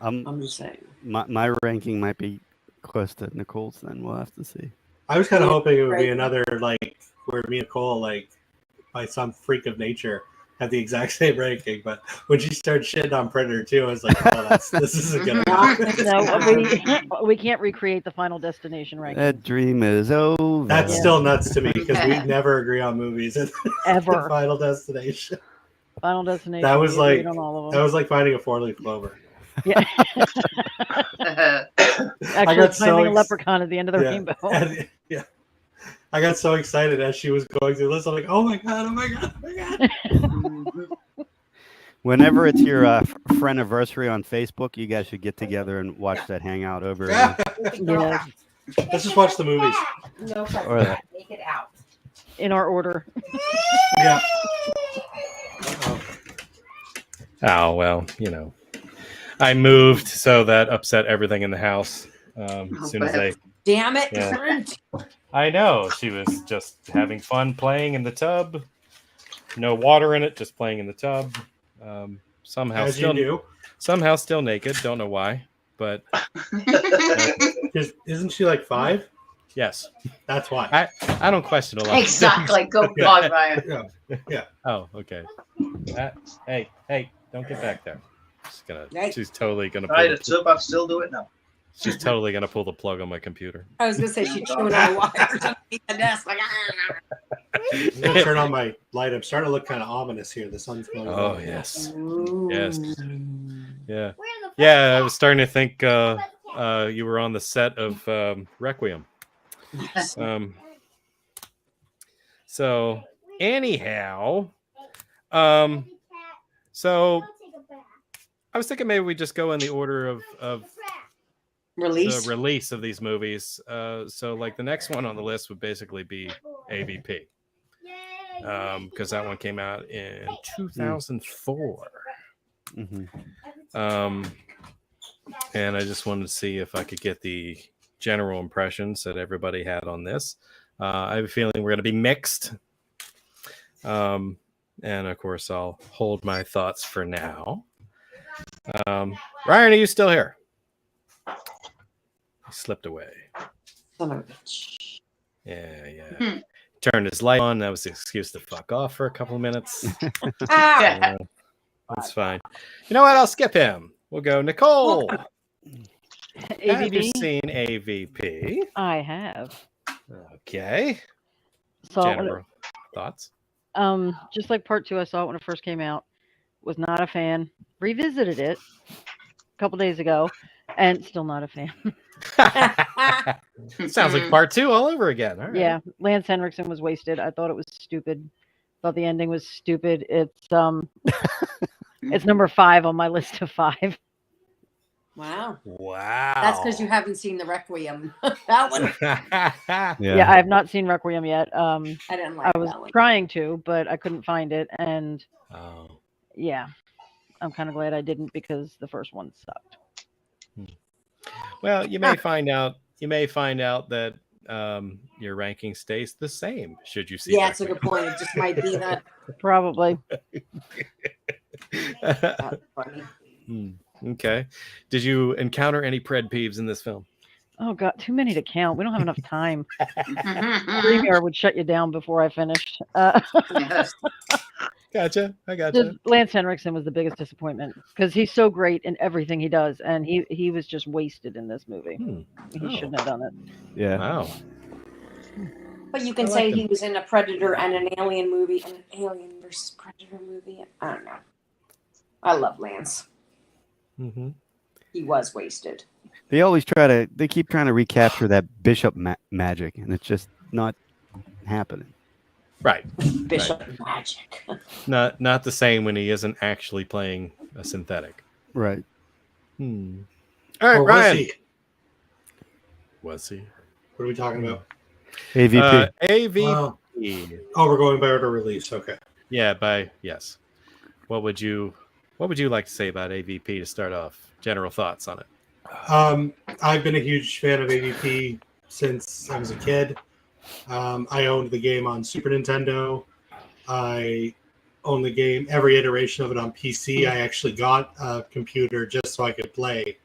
I'm just saying. My ranking might be close to Nicole's. Then we'll have to see. I was kind of hoping it would be another like where me and Nicole like by some freak of nature had the exact same ranking, but when she started shitting on Predator 2, I was like, oh, this isn't gonna happen. No, we can't recreate the Final Destination ranking. That dream is over. That's still nuts to me because we never agree on movies Ever. Final Destination. Final Destination. That was like all that was like finding a 4-leaf clover. Yeah. Actually, finding a leprechaun at the end of the rainbow. I got so excited as she was going through this. I'm like, oh my god, oh my god, oh my god. Whenever it's your friendiversary on Facebook, you guys should get together and watch that hangout over again. Yeah, Let's just watch the movies. No pressure. Or that. Make it out. in our order. Yeah. Oh, well, I moved, so that upset everything in the house. As soon as I... Damn it. Yeah. I know. She was just having fun playing in the tub. No water in it, just playing in the tub. Somehow As still you do. Somehow still naked. Don't know why, but Isn't she like 5? yes, That's why. I don't question a lot. Exactly. Good point, Ryan. Yeah. Oh, okay. Hey, don't get back there. Right. She's totally gonna. Right, it's up. I'll still do it now. She's totally gonna pull the plug on my computer. I was gonna say she's chewing on the wires underneath the desk, like I'm gonna turn on my light. I'm starting to look kind of ominous here. The sun's going. Oh down. yes, yes, yeah, yeah. I was starting to think you were on the set of Requiem. So anyhow, so I was thinking maybe we just go in the order of release. the release of these movies. So like the next one on the list would basically be AVP. Because that one came out in 2004. Mm-hmm. And I just wanted to see if I could get the general impressions that everybody had on this. I have a feeling we're going to be mixed. And of course, I'll hold my thoughts for now. Ryan, are you still here? He slipped away. Son of a bitch. Yeah. Turned his light on. That was the excuse to fuck off for a couple of minutes. That's fine. You know what? I'll skip him. We'll go Nicole. Have you seen AVP? I have. Okay. So General thoughts? just like part 2, I saw it when it first came out. Was not a fan. Revisited it a couple days ago, and still not a fan. Sounds like part 2 all over again. All right. Yeah, Lance Henriksen was wasted. I thought it was stupid. Thought the ending was stupid. It's it's number 5 on my list of 5. Wow. Wow. That's because you haven't seen the Requiem. That one. Yeah, I have not seen Requiem yet. I didn't like I was that one. trying to, but I couldn't find it, and Oh. yeah, I'm kind of glad I didn't because the first one sucked. Well, you may find out. You may find out that your ranking stays the same. Should you see? Yeah, it's a good point. It just might be that. Probably. That's funny. Okay. Did you encounter any pred peeves in this film? Oh god, too many to count. We don't have enough time. StreamYard would shut you down before I finished. Gotcha. I gotcha. Lance Henriksen was the biggest disappointment because he's so great in everything he does, and he was just wasted in this movie. He shouldn't have done it. Yeah. Wow. But you can I like say him. he was in a Predator and an Alien movie and an Alien versus Predator movie. I don't know. I love Lance. Mm-hmm. He was wasted. They keep trying to recapture that Bishop magic, and it's just not happening. Right. Bishop magic. Not the same when he isn't actually playing a synthetic. Right. All right, Or was Ryan. he? Was he? What are we talking about? AVP. AVP. Oh, we're going by order release. Okay. Yeah, yes. What would you like to say about AVP to start off? General thoughts on it. I've been a huge fan of AVP since I was a kid. I owned the game on Super Nintendo. I owned the game, every iteration of it on PC. I actually got a computer just so I could play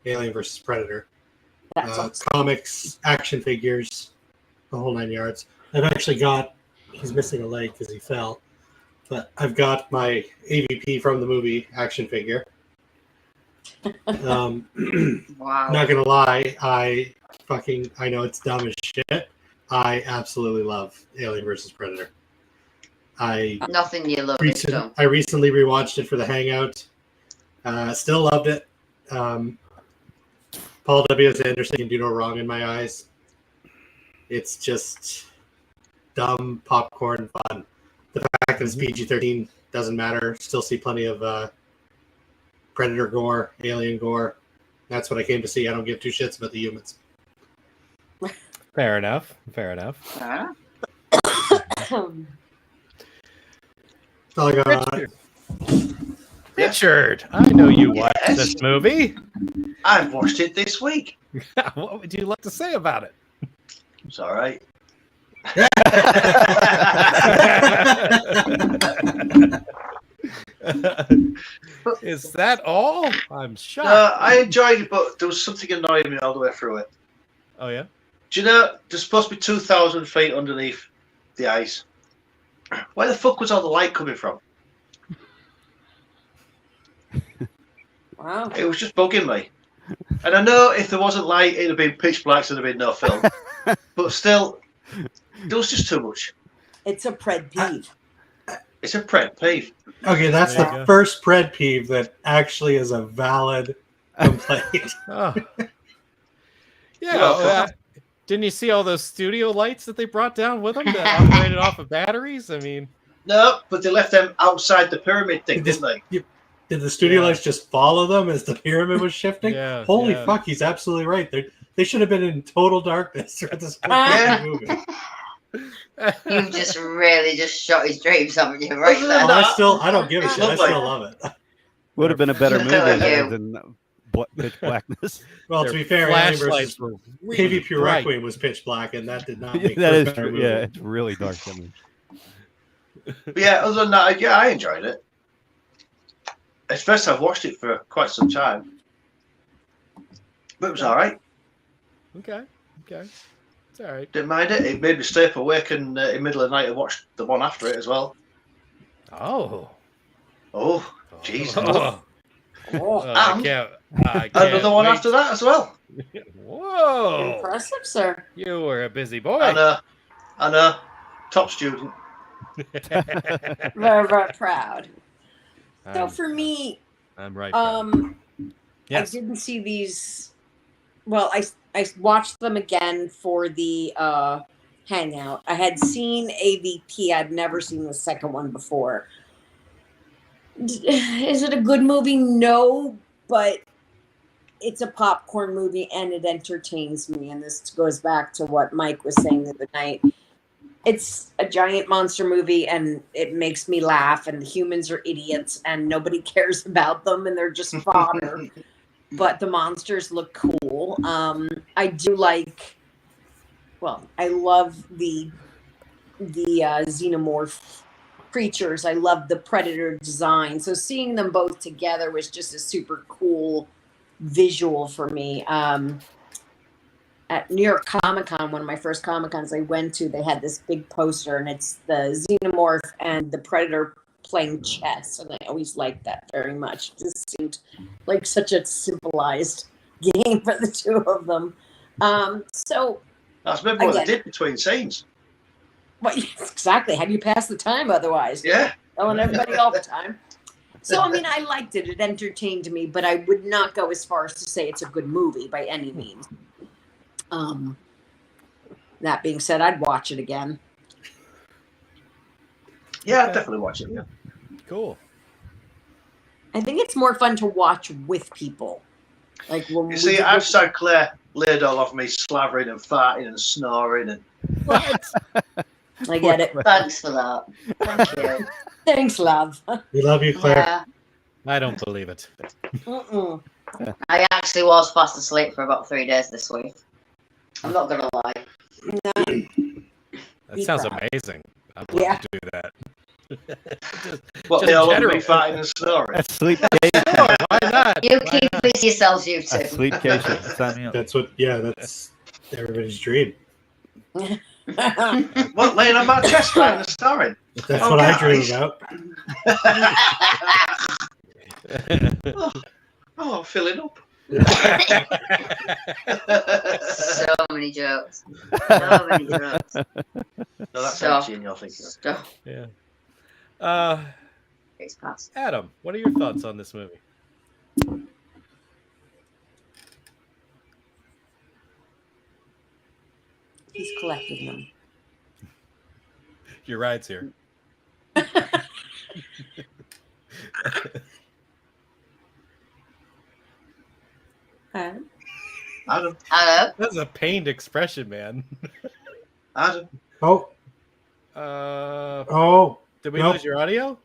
Alien vs. Predator. That's awesome. Comics, action figures, the whole 9 yards. I've actually got, he's missing a leg because he fell, but I've got my AVP from the movie action figure. Wow. Not gonna lie, I know it's dumb as shit. I absolutely love Alien vs. Predator. Nothing you love is dumb. I recently rewatched it for the Hangout. Still loved it. Paul W.S. Anderson can do no wrong in my eyes. It's just dumb popcorn fun. The fact that it's PG-13 doesn't matter. Still see plenty of predator gore, alien gore. That's what I came to see. I don't give two shits about the humans. Fair enough. Fair enough. All I got. Richard, I know you watched this movie. I've watched it this week. What would you like to say about it? It's all right. Is that all? I'm shocked. I enjoyed it, but there was something annoying me all the way through it. Oh, yeah? Do you know there's supposed to be 2,000 feet underneath the ice? Where the fuck was all the light coming from? Wow. It was just bugging me. And I know if there wasn't light, it'd have been pitch black, so there'd have been no film. But still, there was just too much. It's a pred peeve. It's a pred peeve. Okay, that's There the you go. first pred peeve that actually is a valid complaint. Oh. Yeah. Well, didn't you see all those studio lights that they brought down with them that operated off of batteries? I mean, No, but they left them outside the pyramid thing, didn't they? Did the studio Yeah. lights just follow them as the pyramid was shifting? Yeah, Holy yeah. fuck, he's absolutely right. They should have been in total darkness throughout this whole Yeah. fucking movie. You've just really just shot his dreams, haven't you? Right Other there. than I don't give a It's shit. I lovely. still love it. Would have been a better movie Look at you. than pitch blackness. Well, Their to be fair, Alien flashlights versus were really KV Pure bright. Requiem was pitch black, and that did not make That for a is better true. movie. Yeah, it's really dark. I mean. But yeah, other than that, yeah, I enjoyed it. It's first I've watched it for quite some time. But it was all right. Okay. It's all right. Didn't mind it. It made me stay up awake and in the middle of the night and watch the one after it as well. Oh. Oh, jeez. Oh. Oh, I And can't another one wait. after that as well. Whoa. impressive, sir. You were a busy boy. And a top student. Very, very proud. So I'm- for me, I'm right. I Yes. didn't see these. Well, I watched them again for the hangout. I had seen AVP. I'd never seen the second one before. Is it a good movie? No, but it's a popcorn movie and it entertains me. And this goes back to what Mike was saying the other night. It's a giant monster movie and it makes me laugh, and the humans are idiots and nobody cares about them and they're just fodder. But the monsters look cool. I do like, well, I love the xenomorph creatures. I love the predator design. So seeing them both together was just a super cool visual for me. At New York Comic Con, one of my first Comic Cons I went to, they had this big poster, and it's the xenomorph and the predator playing chess, and I always liked that very much. It just seemed like such a civilized game for the two of them. So, That's maybe what they Again. did between scenes. well, exactly. How do you pass the time otherwise? Yeah. Telling everybody all the time. So, I mean, I liked it. It entertained me, but I would not go as far as to say it's a good movie by any means. That being said, I'd watch it again. Yeah, I'd definitely watch it. Yeah. Cool. I think it's more fun to watch with people. Like when You see, outside Claire laid all of me slavering and farting and snoring and What? I get it. Thanks for that. Thank you. Thanks, love. We love you, Claire. Yeah. I don't believe it. Mm-mm. I actually was fast asleep for about 3 days this week. I'm not gonna lie. No. That Be sounds proud. amazing. I'd love Yeah. to do that. what Just they all of general. me farting and snoring. That's sleep Sure, why not? You Why keep not? busy yourselves, you two. That's sleep cation. Sign me up. That's what. Yeah, that's everybody's dream. What, laying on my chest farting and snoring? That's Oh, what I guys. dream about. Oh, I'm filling up. So many jokes. So many jokes. No, that's Stop. empty in your thinking. Stop. Yeah. It's past. Adam, what are your thoughts on this movie? He's collecting them. Your ride's here. Adam. Hello. That's a pained expression, man. Adam. Oh, Oh, did we nope. lose your audio?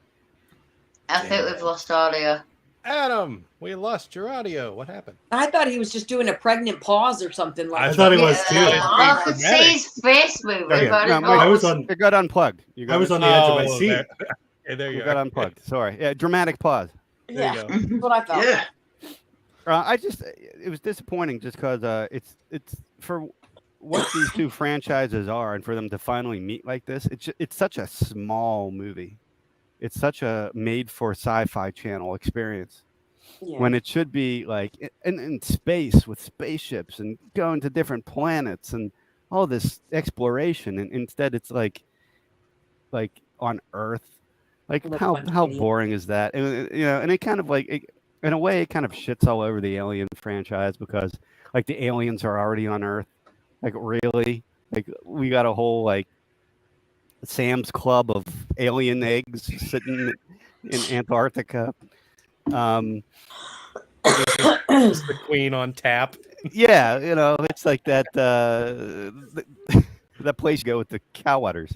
I think we've lost audio. Adam, we lost your audio. What happened? I thought he was just doing a pregnant pause or something like I that. thought he was too. I could see his face moving, Okay, but no, I was on. It got unplugged. I was on the edge of my Oh, seat. there, hey, there you You got are. unplugged. Sorry. Yeah, dramatic pause. There Yeah, you go. that's what I thought. Yeah. It was disappointing just because it's for what these two franchises are, and for them to finally meet like this. It's such a small movie. It's such a made for sci-fi channel experience. Yeah. When it should be like in space with spaceships and going to different planets and all this exploration, and instead it's like on Earth. Like Look, how bunch of boring is that? And and it kind of in a way it kind of shits all over the Alien franchise because like the aliens are already on Earth. Like really, like we got a whole like Sam's Club of alien eggs sitting in Antarctica. Just the queen on tap. Yeah, it's like that that place you go with the cow udders.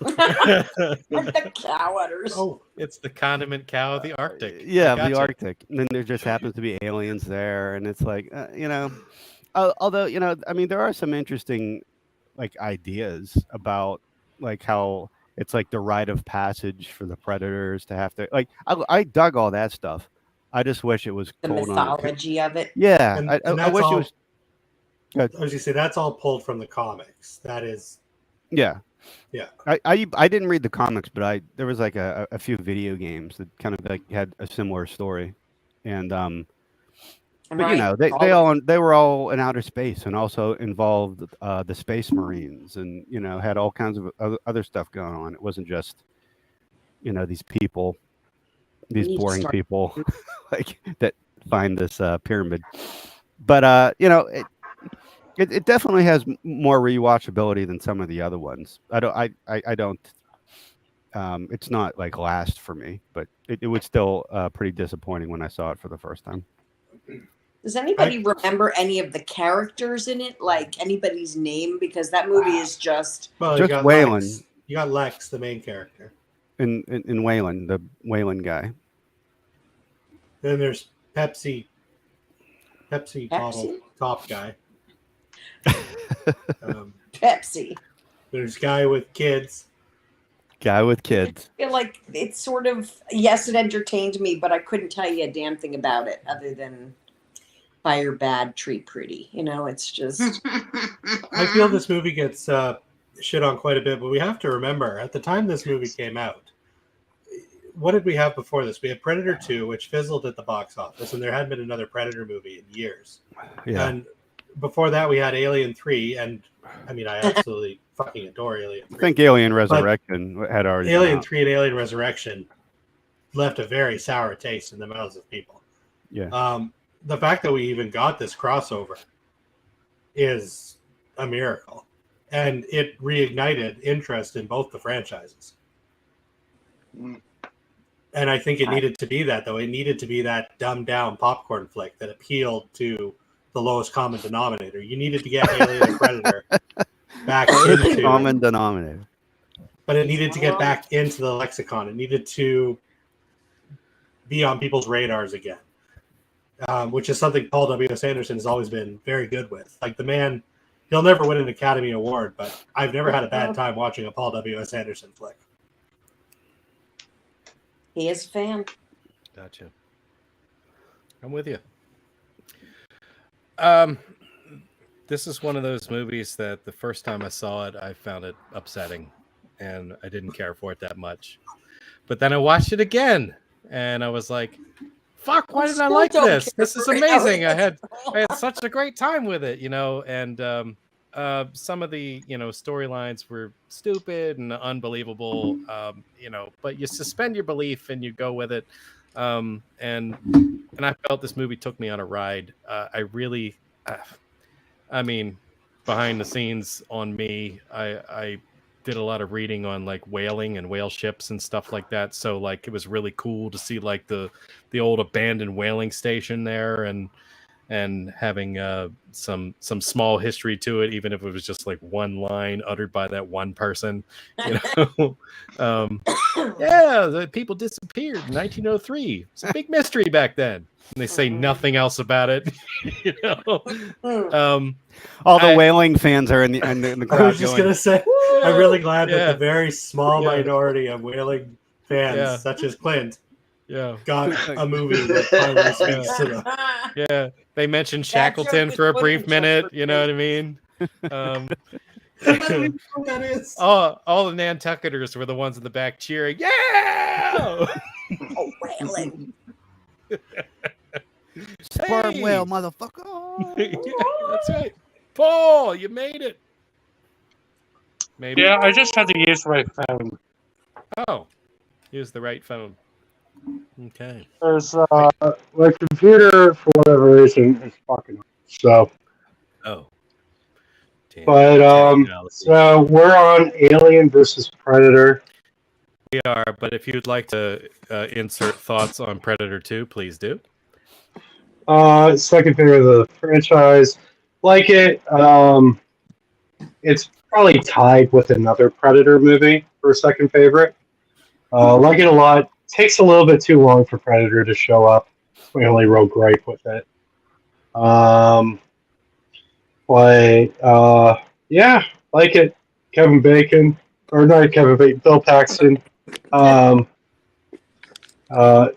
The cow udders. Oh, It's the condiment cow of the Arctic. Yeah, I the gotcha. Arctic. And then there just happens to be aliens there, and it's like although I mean there are some interesting like ideas about like how it's like the rite of passage for the predators to have to like I dug all that stuff. I just wish it was The told on mythology of it. yeah. and, I and that's wish all. it was I was gonna say that's all pulled from the comics. That is. yeah. Yeah. I didn't read the comics, but there was like a few video games that kind of like had a similar story, and but they were all in outer space and also involved the Space Marines and had all kinds of other stuff going on. It wasn't just these people, these boring people like that find this pyramid, but it definitely has more rewatchability than some of the other ones. I don't. It's not like last for me, but it was still pretty disappointing when I saw it for the first time. Does anybody remember any of the characters in it? Like anybody's name? Because that movie is just Well, Just you got Waylon. Lex. You got Lex, the main character. In Waylon, the Waylon guy. Then there's Pepsi bottle top guy. Pepsi. There's guy with kids. Guy with kids. I feel like it's sort of yes, it entertained me, but I couldn't tell you a damn thing about it other than fire bad, treat pretty. It's just I feel this movie gets shit on quite a bit, but we have to remember at the time this movie came out, what did we have before this? We had Predator 2, which fizzled at the box office, and there hadn't been another Predator movie in years. Yeah. And before that, we had Alien 3, and I mean, I absolutely fucking adore Alien 3. I think Alien Resurrection had already. Alien 3 and Alien Resurrection left a very sour taste in the mouths of people. Yeah. The fact that we even got this crossover is a miracle, and it reignited interest in both the franchises. And I think it needed to be that, though. It needed to be that dumbed down popcorn flick that appealed to the lowest common denominator. You needed to get Alien and Predator back into common denominator. But it needed to get back into the lexicon. It needed to be on people's radars again, which is something Paul W.S. Anderson has always been very good with. Like the man, he'll never win an Academy Award, but I've never had a bad time watching a Paul W.S. Anderson flick. he is a fan. Gotcha. I'm with you. This is one of those movies that the first time I saw it, I found it upsetting, and I didn't care for it that much. But then I watched it again, and I was like, "Fuck! Why didn't I like this? This is amazing! I had such a great time with it, And some of the storylines were stupid and unbelievable, But you suspend your belief and you go with it. And I felt this movie took me on a ride. I mean, behind the scenes on me, I did a lot of reading on like whaling and whale ships and stuff like that. So like it was really cool to see like the old abandoned whaling station there and having some small history to it, even if it was just like one line uttered by that one person. You know, yeah, the people disappeared in 1903. It's a big mystery back then. And they say nothing else about it. You know, all the whaling fans are in the crowd. I was just gonna say, I'm really glad Yeah. that the very small Yeah. minority of whaling fans, Yeah. such as Clint, yeah, got a movie that finally speaks to them. yeah. They mentioned That Shackleton joke for a is brief funny, minute. just You know what I mean? That is. All the Nantucketers were the ones in the back cheering. Yeah. Oh, whaling. Sperm Hey! whale, motherfucker. Yeah, that's right. Paul, you made it. Maybe. Yeah, I just had to use my phone. Oh, use the right phone. Okay. There's my computer for whatever reason is fucking up. So, Oh. Damn. but Technology. so we're on Alien versus Predator. We are, but if you'd like to insert thoughts on Predator 2, please do. Second favorite of the franchise. Like it. It's probably tied with another Predator movie for second favorite. Like it a lot. Takes a little bit too long for Predator to show up. My only real gripe with it. But yeah, like it. Kevin Bacon, or not Kevin Bacon, Bill Paxton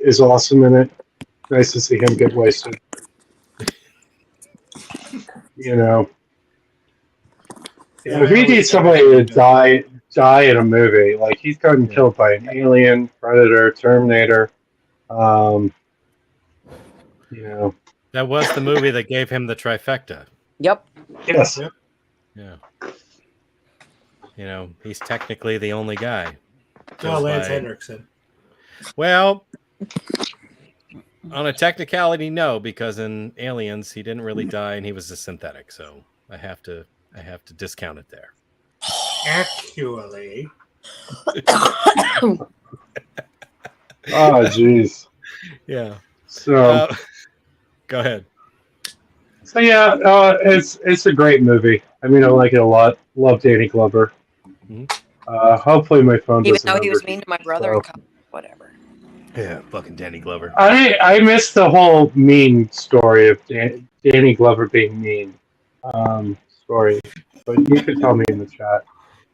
is awesome in it. Nice to see him get wasted. You know, if he needs somebody to die in a movie, like he's gotten killed by an alien, Predator, Terminator. You know, That was the movie that gave him the trifecta. Yep. yes. Yeah. You know, he's technically the only guy. No, Lance by- Henriksen. Well, on a technicality, no, because in Aliens he didn't really die and he was a synthetic, so I have to discount it there. Actually, Oh, jeez. Yeah. So, Go ahead. so yeah, it's a great movie. I mean, I like it a lot. Love Danny Glover. Mhm. Hopefully, my phone Even doesn't. though he was overheat, mean to my brother, so. and whatever. Yeah, fucking Danny Glover. I missed the whole mean story of Danny Glover being mean story, but you could tell me in the chat.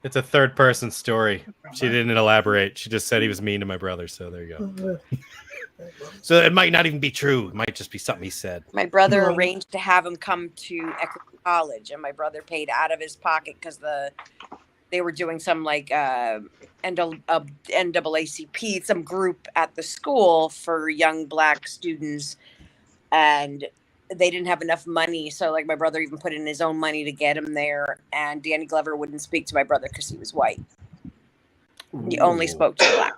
It's a third person story. She didn't elaborate. She just said he was mean to my brother, so there you go. So it might not even be true. It might just be something he said. My brother arranged to have him come to Equity College, and my brother paid out of his pocket because they were doing some like NAACP, some group at the school for young Black students, and they didn't have enough money. So like my brother even put in his own money to get him there, and Danny Glover wouldn't speak to my brother because he was white. He only spoke to Black.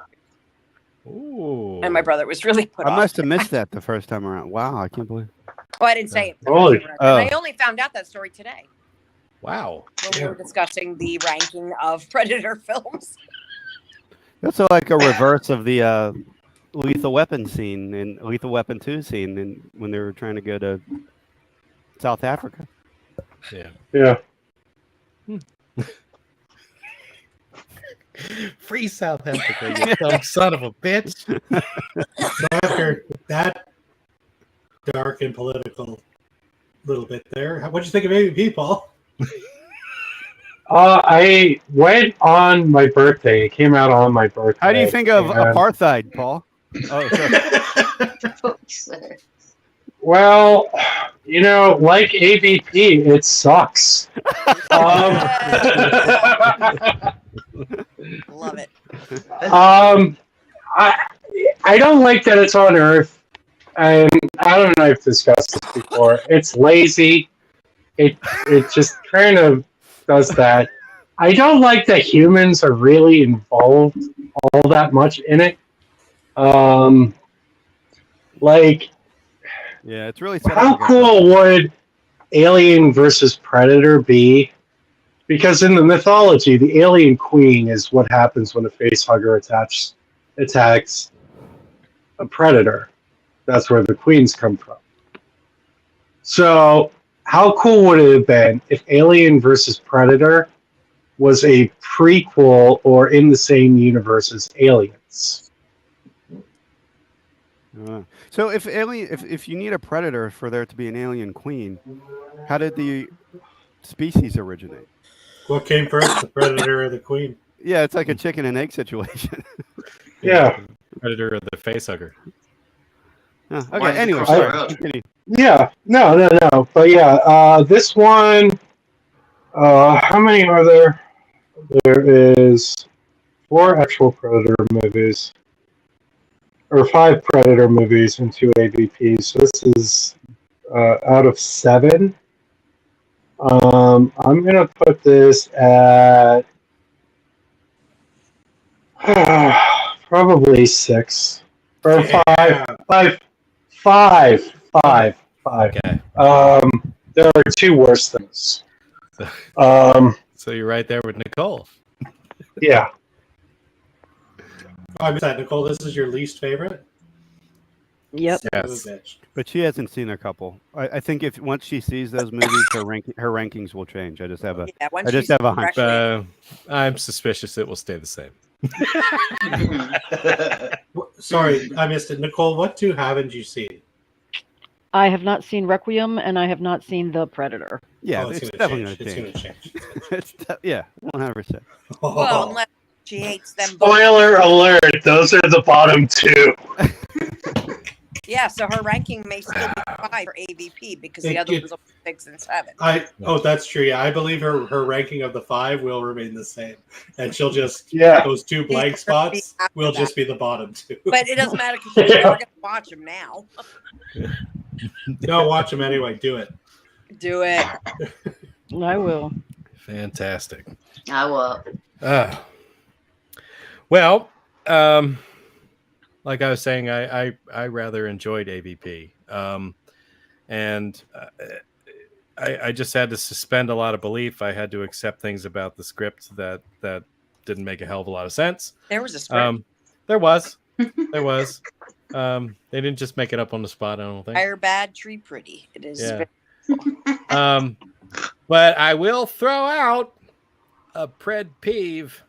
Ooh. And my brother was really put I off. must have missed that the first time around. Wow, I can't believe. Oh, I didn't say it. Holy- And I only found out that story today Wow. when we were discussing the ranking of Predator films. That's like a reverse of the Lethal Weapon scene in Lethal Weapon 2 scene when they were trying to go to South Africa. Yeah. Yeah. Free South Africa, you dumb son of a bitch. so after that dark and political little bit there, what'd you think of AVP, Paul? I went on my birthday. It came out on my birthday. How do you think of and- apartheid, Paul? Oh, sorry. Well, you know, like AVP, it sucks. Love it. I don't like that it's on Earth, and I don't know if I've discussed this before. It's lazy. It just kind of does that. I don't like that humans are really involved all that much in it. Like, yeah, it's really set up how against cool would Alien versus Predator be Because in the mythology, the alien queen is what happens when a facehugger attacks a predator. That's where the queens come from. So, how cool would it have been if Alien versus Predator was a prequel or in the same universe as Aliens? So if you need a predator for there to be an alien queen, how did the species originate? What came first, the predator or the queen? Yeah, it's like a chicken and egg situation. Yeah. Predator or the facehugger. Oh, Why okay. did it Anyway, cross sorry. the road? Continue. Yeah. No. But yeah, this one, how many are there? There is 4 actual Predator movies. Or 5 Predator movies and 2 AVPs. So this is out of 7. I'm gonna put this at probably 6 or 5. 5. Okay. There are 2 worse things. So you're right there with Nicole. Yeah. I missed that, Nicole. This is your least favorite? Yep. Yes. But she hasn't seen a couple. I think if once she sees those movies, her rankings will change. I just have a once I just she's have a hunch. I'm suspicious it will stay the same. Sorry, I missed it. Nicole, what 2 haven't you seen? I have not seen Requiem, and I have not seen The Predator. Yeah, Oh, it's gonna definitely change. going to change. It's gonna change. Yeah, 100%. Well, unless she hates them both. Spoiler alert, those are the bottom 2. Yeah, so her ranking may still be 5 for AVP because the other was 6 and 7. That's true. Yeah, I believe her ranking of the 5 will remain the same, and she'll just those 2 blank spots will just be the bottom 2. But it doesn't matter because she's never going to watch them now. No, watch them anyway. Do it. Do it. I will. Fantastic. I will. Well, like I was saying, I rather enjoyed AVP, and I just had to suspend a lot of belief. I had to accept things about the script that didn't make a hell of a lot of sense. There was a script. There was. They didn't just make it up on the spot. I don't think. Fire bad, tree pretty. It is. Yeah. But I will throw out a pred peeve,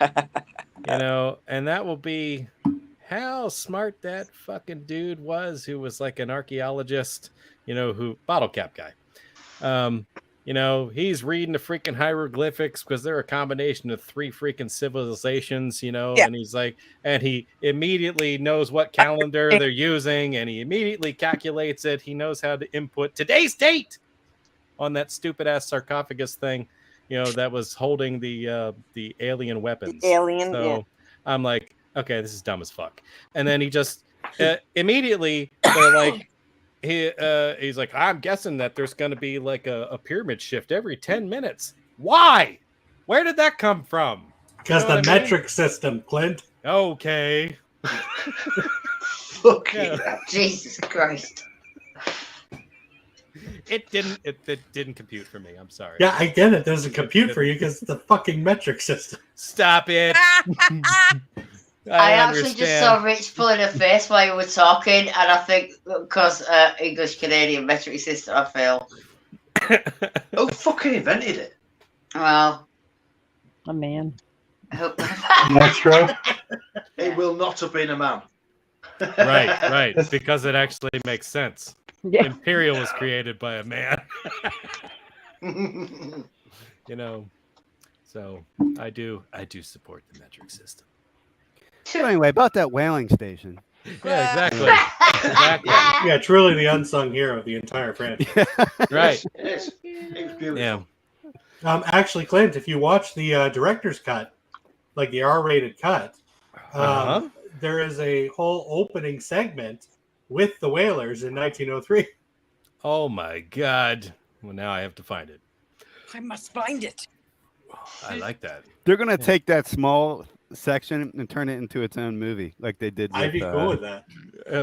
and that will be how smart that fucking dude was, who was like an archaeologist, who bottle cap guy. He's reading the freaking hieroglyphics because they're a combination of 3 freaking civilizations, and he's like, and he immediately knows what calendar they're using, and he immediately calculates it. He knows how to input today's date on that stupid ass sarcophagus thing, that was holding the alien weapons. So I'm like, okay, this is dumb as fuck. And then he just immediately they're like, he's like, I'm guessing that there's going to be like a pyramid shift every 10 minutes. Why? Where did that come from? Because the metric system, Clint. Okay. Fucking Jesus Christ. It didn't compute for me. I'm sorry. Yeah, I get it. There's a compute for you because it's the fucking metric system. Stop it. I actually just saw Rich pulling a face while you were talking, and I think because English Canadian metric system, I fail. Who fucking invented it? Well, A man. I hope Metro. It will not have been a man. Right, because it actually makes sense. Yeah. Imperial was created by a man. So I do support the metric system. So anyway, about that whaling station. Yeah, exactly. Yeah, truly the unsung hero of the entire franchise. Right. It is. It's beautiful. Yeah. Actually, Clint, if you watch the director's cut, like the R-rated cut, there is a whole opening segment with the Whalers in 1903. Oh my God. Well, now I have to find it. I must find it. I like that. They're gonna take that small section and turn it into its own movie, like they did with I'd be cool with that.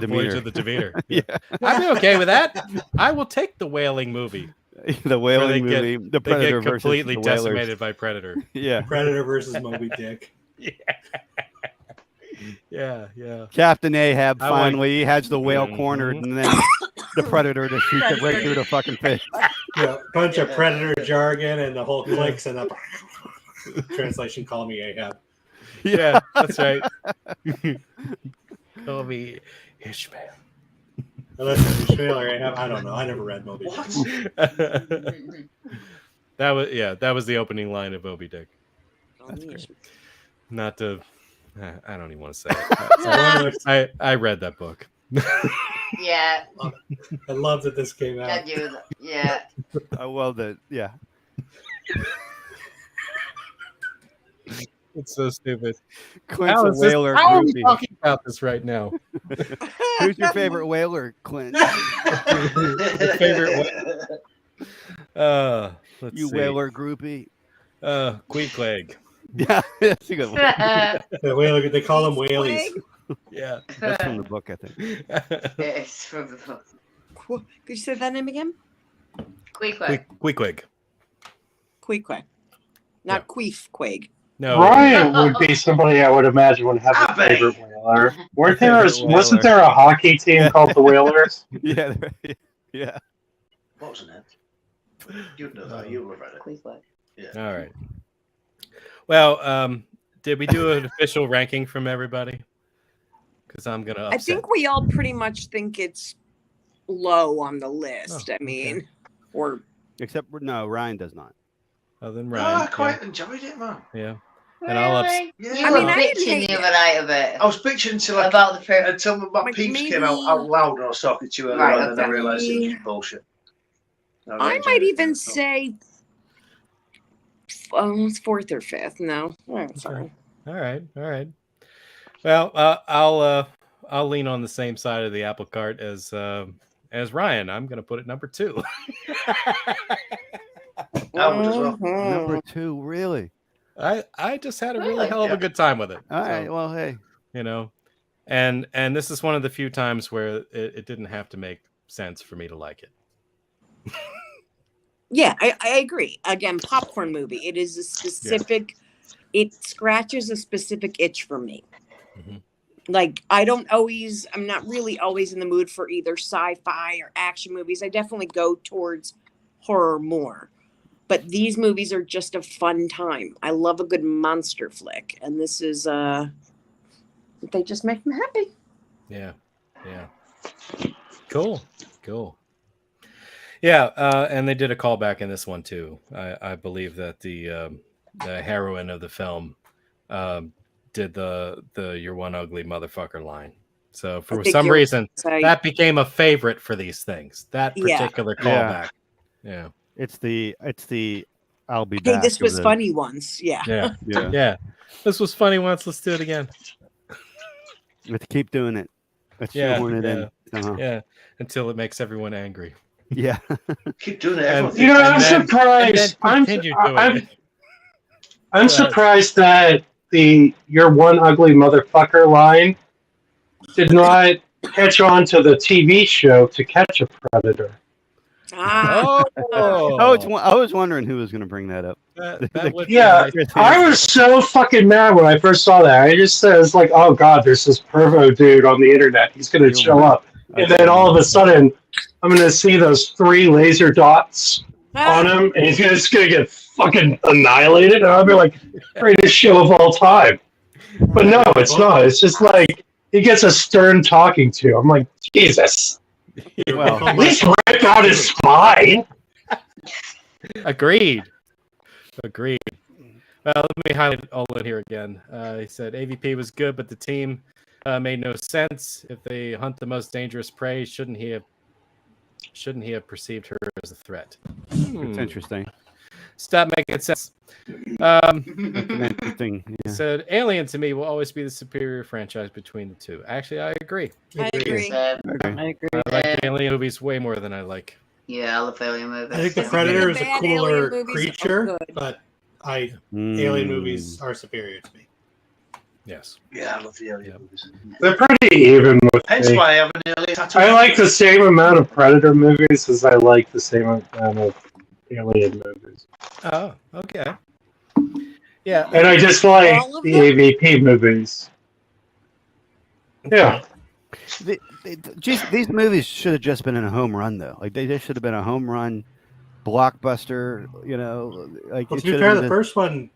Voyage of the Demeter. Yeah. I'd be okay with that. I will take the whaling movie The Where they whaling get- movie, the They Predator get completely versus the whalers. decimated by Predator. Yeah, Predator versus Moby Dick. Yeah, yeah. Captain Ahab I like- finally has the whale Mhm. cornered, and then the Predator just shoots it right through the fucking face. Yeah, bunch of Predator jargon and the whole clicks and the translation. Call me Ahab. Yeah, that's right. Call me Ishmael. Unless it's Ishmael or Ahab. I don't know. I never read Moby Dick. That was the opening line of Moby Dick. That's great. Not to, I don't even want to say it. I read that book. Yeah, I love that this came I out. do that. Yeah. Oh well, yeah. It's so stupid. Clint's How a is this- whaler. how are we groupie. talking about this right now? Who's your favorite whaler, Clint? Favorite let's You see. whaler groupie. Queequeg. Yeah, that's a good one. The whaler, they call them whalies. Yeah. That's from the book, I think. It's from the book. Could you say that name again? Quick. Queequeg. Queequeg. Not Queef-queg. No. Ryan would be somebody I would imagine would have a Abby. favorite whaler. Weren't there? Favorite Wasn't whaler. there a hockey team called the Whalers? Yeah, yeah. What was it? You'd know that. You would have read it. Yeah. All right. Well, did we do an official ranking from everybody? Because I'm gonna. I think we all pretty much think it's low on the list. Oh, I mean, or Except no, Ryan does not. Oh, then No, Ryan. I quite enjoyed it, man. Yeah. And I'll Really? Yeah. You I were mean, I didn't bitching hate the it. other night a bit I was bitching until my Like, peeps maybe- came out loud and I was talking to you earlier Right, on and I okay. realised it was just bullshit. really I enjoyed might it. even say it's fourth or fifth. No, oh, sorry. All right. Well, I'll lean on the same side of the apple cart as Ryan. I'm gonna put it number 2. I would as well. Number 2, really? I just had a really Really? hell of a good time with it. All right. So, Well, hey. you know, and this is one of the few times where it didn't have to make sense for me to like it. Yeah, I agree. Again, popcorn movie. It is a specific. It scratches a specific itch for me. Mhm. Like I'm not really always in the mood for either sci-fi or action movies. I definitely go towards horror more. But these movies are just a fun time. I love a good monster flick, and this is they just make me happy. Yeah. Cool. Yeah, and they did a callback in this one too. I believe that the heroine of the film did the "You're one ugly motherfucker" line. So for some reason, that became a favorite for these things. That particular callback. Yeah. It's the I'll be Hey, back. this was of the- funny once. Yeah. Yeah. This was funny once. Let's do it again. Let's keep doing it. Let's Yeah, shoehorn it in. yeah. Uh-huh. Yeah, until it makes everyone angry. Yeah. Keep doing it. And- everyone. You know, And I'm then- surprised. and then continue doing it. I'm Go ahead. surprised that the "You're one ugly motherfucker" line did not catch on to the TV show To Catch a Predator. Ah, I was wondering who was going to bring that up. That would be Yeah, nice. I was so fucking mad when I first saw that. I just was like, "Oh God, there's this pervo dude on the internet. He's going to show up," and then all of a sudden, I'm going to see those 3 laser dots on him, and he's just going to get fucking annihilated. And I'll be like, "Greatest show of all time." But no, it's not. It's just like he gets a stern talking to. I'm like, Jesus. Well, At least rip out his spine. Agreed. Well, let me highlight all in here again. He said AVP was good, but the team made no sense. If they hunt the most dangerous prey, shouldn't he have perceived her as a threat? it's interesting. Stop making sense. That's an interesting. He Yeah. said Alien to me will always be the superior franchise between the two. Actually, I agree. I agree. Okay. I agree. I like Alien movies way more than I like. Yeah, I love alien movies. I think the Even Predator is a bad cooler alien movies are creature, good. but alien Mm. movies are superior to me. Yes. Yeah, I love the Alien movies. They're pretty even with Hence me. why I have an Alien tattoo. I like the same amount of Predator movies as I like the same amount of Alien movies. Oh, okay. Yeah. And I just like All of the them? AVP movies. Yeah. These movies should have just been in a home run, though. Like they just should have been a home run blockbuster. You know, like Well, it to be should fair, have the been. first one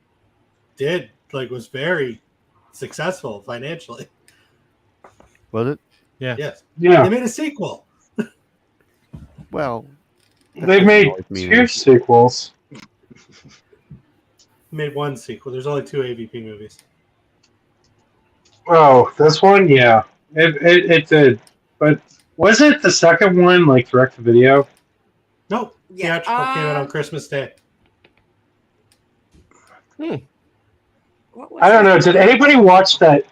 was very successful financially. Was it? Yeah. Yes. Yeah. They made a sequel. Well, They made two sequels. Made one sequel. There's only 2 AVP movies. Oh, this one, yeah, it did. But was it the second one like direct to video? Nope. Yeah. Theatrical came out on Christmas Day. What was I don't it? know. Did anybody watch that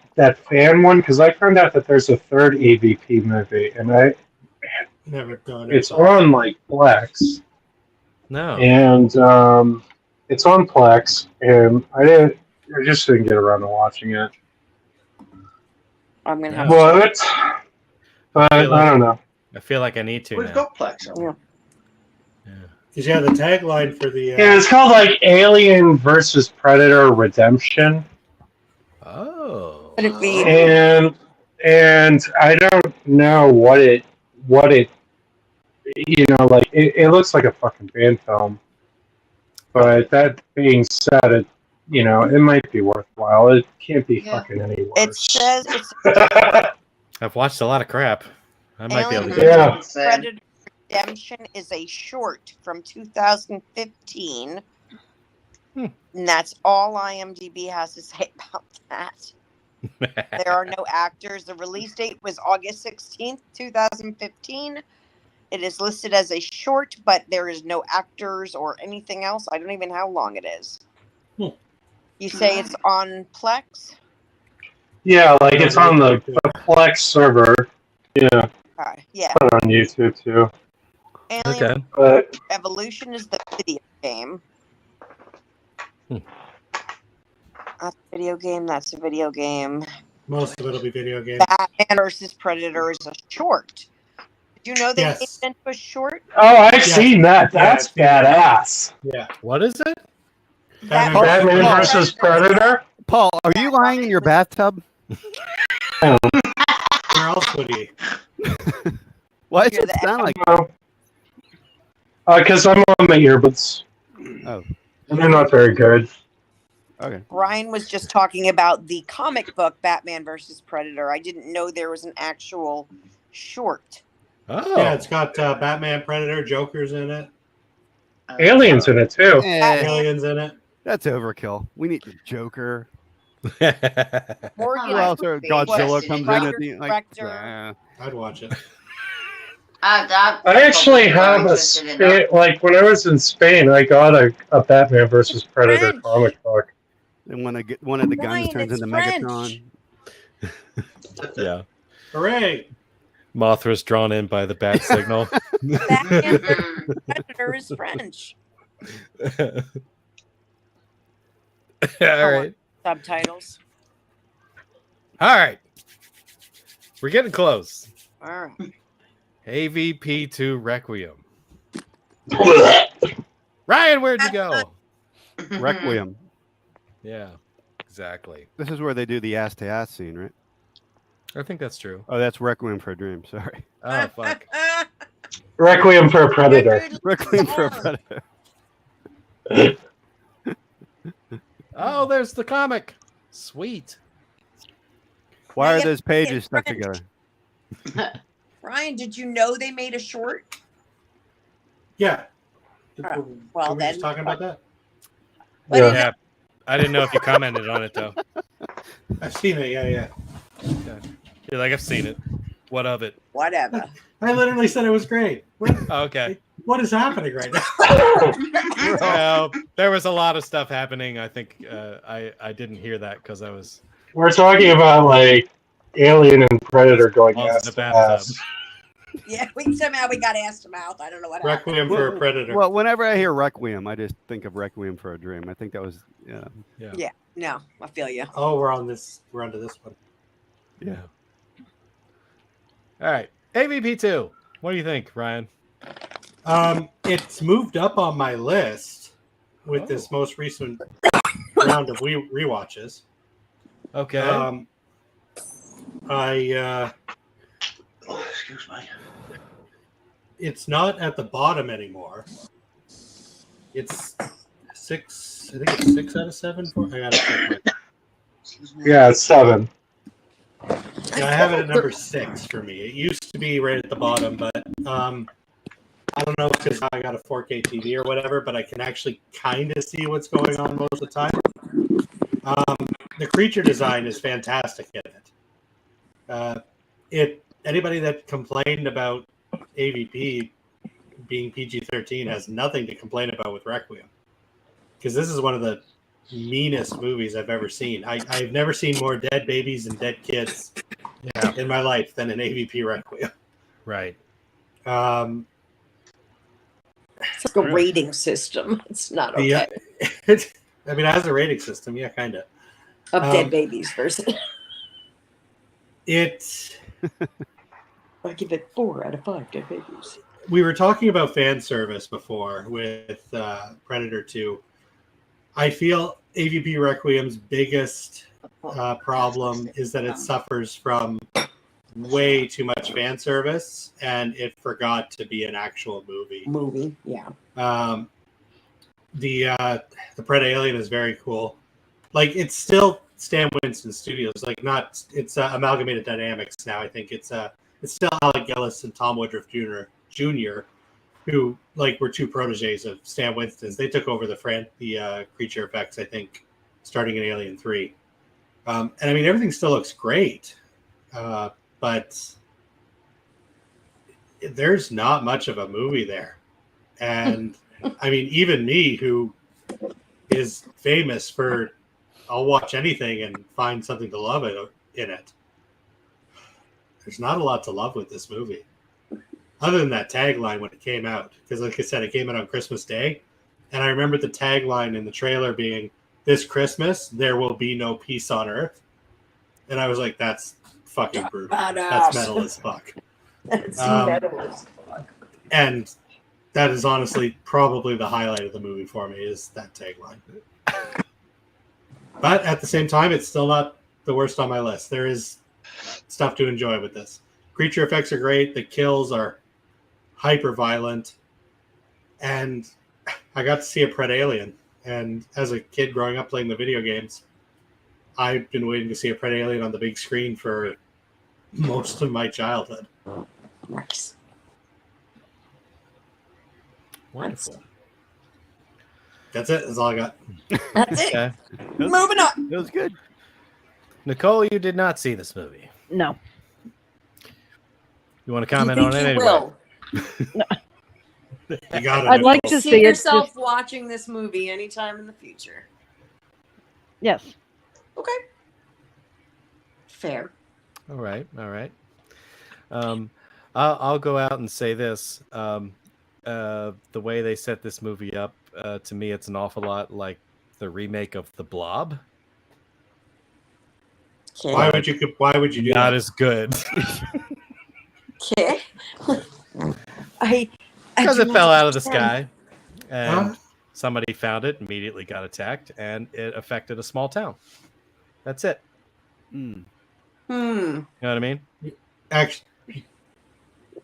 fan one? Because I found out that there's a third AVP movie, and Never done. it's on like Plex, No. and it's on Plex, and I just didn't get around to watching it. I'm gonna have What? But I feel like- I don't know. I feel like I need to We've now. got Plex. haven't we? Because yeah, the tagline for the Yeah, it's called like Alien versus Predator Redemption. Oh. Could it be? And I don't know what it like it looks like a fucking fan film, but that being said, it might be worthwhile. It can't be fucking any worse. It says it's I've watched a lot of crap. I might be able to Alien get Yeah. Predator Redemption is a short from 2015. Hmm. And that's all IMDb has to say about that. There are no actors. The release date was August 16th, 2015. It is listed as a short, but there is no actors or anything else. I don't even know how long it is. Hmm. You say it's on Plex? Yeah, like it's on the Plex server. Yeah, Yeah. put it on YouTube too. Alien Okay. But Evolution is the video game. Hmm. That's a video game. That's a video game. Most of it'll be video games. Batman versus Predator is a short. Did you know they made Yes. it into a short? oh, I've Yeah. seen that. That's badass. Yeah. What is it? Batman Batman versus versus Predator. Paul, are you lying in your bathtub? Where else would he? Why does You're it the sound like? Because I'm on my earbuds. Oh, And they're not very good. okay. Ryan was just talking about the comic book Batman versus Predator. I didn't know there was an actual short. Oh. Yeah, it's got Batman, Predator, Joker's in it. Aliens in it too. Aliens in it. That's overkill. We need the Joker. Morgan Who else? Or Godzilla What's comes it? in at the Director. I'd watch it. I I actually have like when I was in Spain, I got a Batman versus Predator French. comic book. And one of the guns Ryan, turns it's into French. Megatron. Yeah. Hooray! Mothra's drawn in by the bat signal. Batman versus Predator is French. All right. Subtitles. All right. We're getting close. All right. AVP2 Requiem. Ryan, where'd you go? Requiem. Yeah, exactly. This is where they do the ass to ass scene, right? I think that's true. Oh, that's Requiem for a Dream. Sorry. Oh, fuck. Requiem for a Predator. Requiem for a Predator. Oh, there's the comic. Sweet. Why are Yeah, those pages it's stuck French. together? Ryan, did you know they made a short? Yeah. Well, Were we then. just talking about that? What Yeah. is Yeah. I didn't know if you commented on it, though. I've seen it. Yeah. You're like, I've seen it. What of it? Whatever. I literally said it was great. Okay. What is happening right now? Well, there was a lot of stuff happening. I think I didn't hear that because I was We're talking about like Alien and Predator going on ass the to bathtub. ass. Yeah, somehow we got asked about. I don't know what happened. Requiem for a Predator. Well, whenever I hear Requiem, I just think of Requiem for a Dream. I think that was Yeah, no, I feel you. Oh, we're onto this one. yeah. All right, AVP2. What do you think, Ryan? It's moved up on my list with this most recent round of rewatches. Okay. Excuse me. It's not at the bottom anymore. It's 6. I think it's 6 out of 7. I gotta check my. Yeah, it's 7. Yeah, I have it at number 6 for me. It used to be right at the bottom, but I don't know because I got a 4K TV or whatever, but I can actually kind of see what's going on most of the time. The creature design is fantastic in it. Anybody that complained about AVP being PG-13 has nothing to complain about with Requiem, because this is one of the meanest movies I've ever seen. I've never seen more dead babies and dead kids in my life than an AVP Requiem. Right. It's like a rating system. It's not okay. Yeah, it has a rating system. Yeah, kind of. Of dead babies versus. I give it 4 out of 5 dead babies. We were talking about fan service before with Predator 2. I feel AVP Requiem's biggest problem is that it suffers from way too much fan service, and it forgot to be an actual movie. Yeah. The Pred Alien is very cool. Like, it's still Stan Winston Studios. Like, not it's Amalgamated Dynamics now. I think it's still Alec Gillis and Tom Woodruff Jr. who were two proteges of Stan Winston's. They took over the creature effects, I think, starting in Alien 3. And I mean, everything still looks great, but there's not much of a movie there. And I mean, even me, who is famous for I'll watch anything and find something to love in it. There's not a lot to love with this movie, other than that tagline when it came out. Because, like I said, it came out on Christmas Day, and I remember the tagline in the trailer being, "This Christmas there will be no peace on Earth," and I was like, "That's fucking brutal. That's metal as fuck." That's metal as fuck. And that is honestly probably the highlight of the movie for me, is that tagline. But at the same time, it's still not the worst on my list. There is stuff to enjoy with this. Creature effects are great. The kills are hyper violent. And I got to see a Pred Alien. And as a kid growing up playing the video games, I've been waiting to see a Pred Alien on the big screen for most of my childhood. Nice. Wonderful. That's it. That's all I got. That's it. Okay. Moving on. It was good. Nicole, you did not see this movie. No. You want to comment on it anyway? You got it. I'd like to See see it. yourself watching this movie anytime in the future. Yes. Okay. Fair. All right. I'll go out and say this. The way they set this movie up, to me, it's an awful lot like the remake of The Blob. Okay. Why would you do Not that? as good. Okay. Because it fell out of the sky, and Huh? somebody found it, immediately got attacked, and it affected a small town. That's it. You know what I mean? Actually,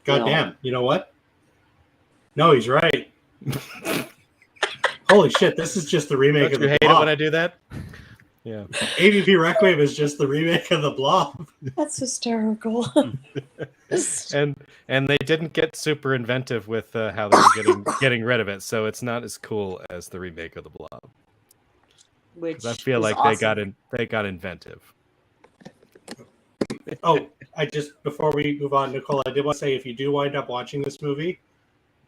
goddamn. You know what? No, he's right. Holy shit! This is just the remake Don't of you the hate it Blob. when I do that? Yeah. AVP Requiem is just the remake of the Blob. That's hysterical. And they didn't get super inventive with how they were getting rid of it, so it's not as cool as the remake of the Blob. Which 'Cause I feel is like awesome. they got inventive. Oh, before we move on, Nicole, I did want to say, if you do wind up watching this movie,